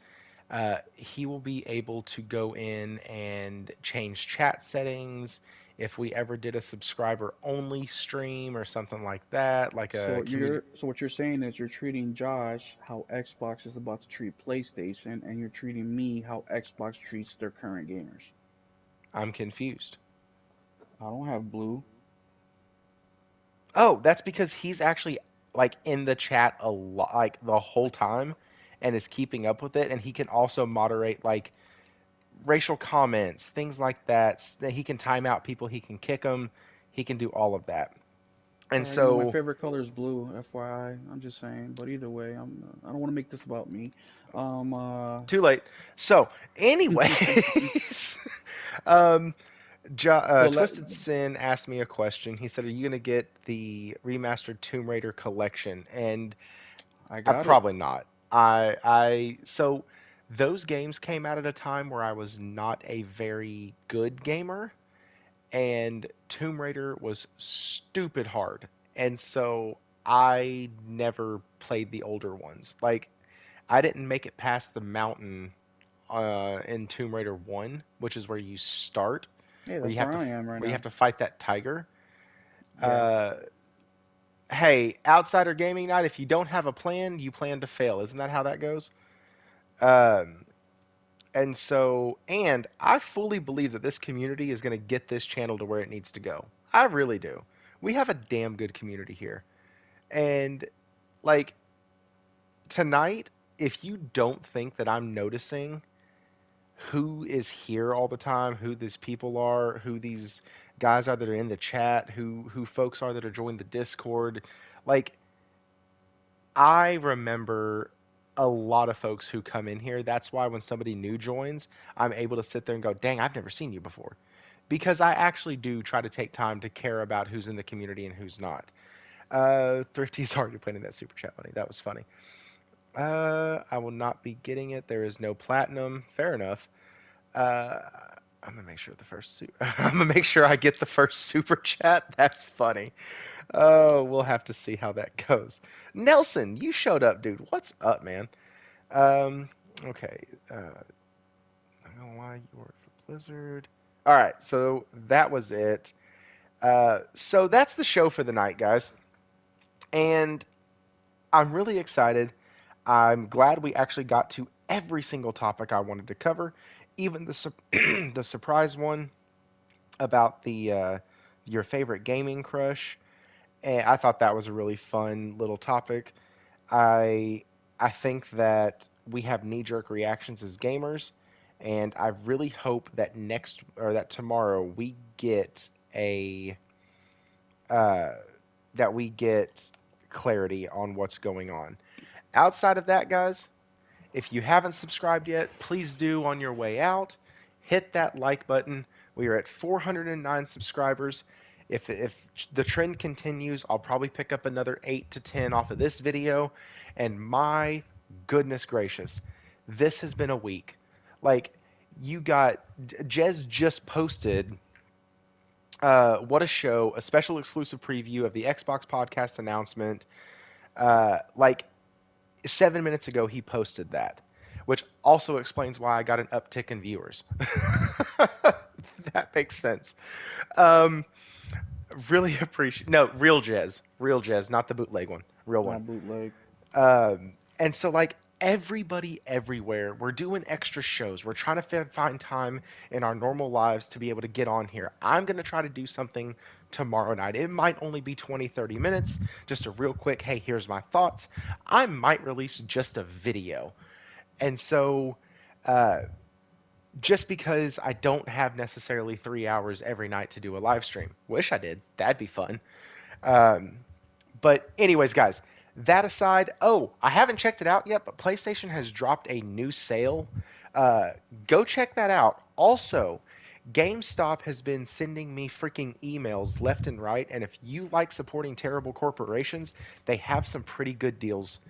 he will be able to go in and change chat settings. If we ever did a subscriber only stream or something like that, like a community. So what you're saying is you're treating Josh how Xbox is about to treat PlayStation, and you're treating me how Xbox treats their current gamers. I'm confused. I don't have blue. Oh, that's because he's actually like in the chat a lot, like the whole time, and is keeping up with it. And he can also moderate like racial comments, things like that. That he can time out people, he can kick them, he can do all of that. And You know my so, favorite color is blue. FYI, I'm just saying. But either way, I don't want to make this about me. Um. Uh. too late. So, anyways, um, so let Twisted Sin asked me a question. He said, "Are you gonna get the remastered Tomb Raider collection?" And I I got it. probably not. So those games came out at a time where I was not a very good gamer, and Tomb Raider was stupid hard, and so I never played the older ones. Like I didn't make it past the mountain in Tomb Raider One, which is where you start, Hey, where that's where I am right where you now. have to fight that tiger. Yeah. Uh, hey, Outsider Gaming Night, if you don't have a plan, you plan to fail. Isn't that how that goes? Um, and I fully believe that this community is going to get this channel to where it needs to go. I really do. We have a damn good community here. And, like, tonight, if you don't think that I'm noticing who is here all the time, who these people are, who these guys are that are in the chat, who folks are that are joining the Discord, like, I remember a lot of folks who come in here. That's why when somebody new joins, I'm able to sit there and go, dang, I've never seen you before. Because I actually do try to take time to care about who's in the community and who's not. Thrifty's already planning that super chat money. That was funny. I will not be getting it. There is no platinum. Fair enough. Uh, I'm gonna make sure I'm gonna make sure I get the first super chat. That's funny. Oh, we'll have to see how that goes. Nelson, you showed up, dude. What's up, man? Um, okay. I'm gonna lie, you work for Blizzard. All right, so that was it. So that's the show for the night, guys. And I'm really excited. I'm glad we actually got to every single topic I wanted to cover, even the surprise one about the your favorite gaming crush. And I thought that was a really fun little topic. I I think that we have knee-jerk reactions as gamers, and I really hope that next or that tomorrow we get a uh, that we get clarity on what's going on. Outside of that, guys, if you haven't subscribed yet, please do on your way out. Hit that like button. We are at 409 subscribers. If the trend continues, I'll probably pick up another 8 to 10 off of this video. And my goodness gracious, this has been a week. Like, you got Jez just posted what a show, a special exclusive preview of the Xbox podcast announcement. Like 7 minutes ago, he posted that, which also explains why I got an uptick in viewers. That makes sense. Um, really appreciate real Jez, not the bootleg one, real one. Not bootleg. And so like everybody everywhere. We're doing extra shows. We're trying to find time in our normal lives to be able to get on here. I'm going to try to do something tomorrow night. It might only be 20, 30 minutes, just a real quick, hey, here's my thoughts. I might release just a video. And so, uh, just because I don't have necessarily 3 hours every night to do a live stream, wish I did. That'd be fun. Um, but anyways, guys, that aside, oh, I haven't checked it out yet, but PlayStation has dropped a new sale. Uh, Go check that out. Also, GameStop has been sending me freaking emails left and right, and if you like supporting terrible corporations, they have some pretty good deals.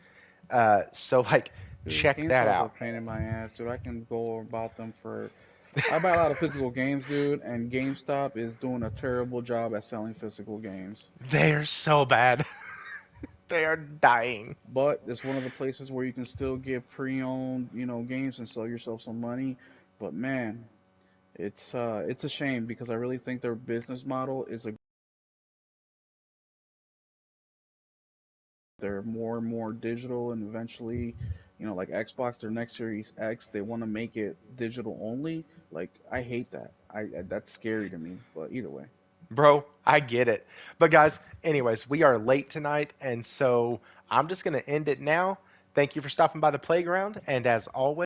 So like, Dude, check that GameStop's a out. pain in my ass, dude. I can go about them for. I buy a lot of physical games, dude, and GameStop is doing a terrible job at selling physical games. They are so bad. They are dying. But it's one of the places where you can still get pre-owned, games and sell yourself some money. But man, it's a shame because I really think their business model is a they're more and more digital and eventually, like Xbox, their next Series X, they want to make it digital only. Like I hate that. That's scary to me. But either way. Bro, I get it. But guys, anyways, we are late tonight, and so I'm just going to end it now. Thank you for stopping by the playground, and as always,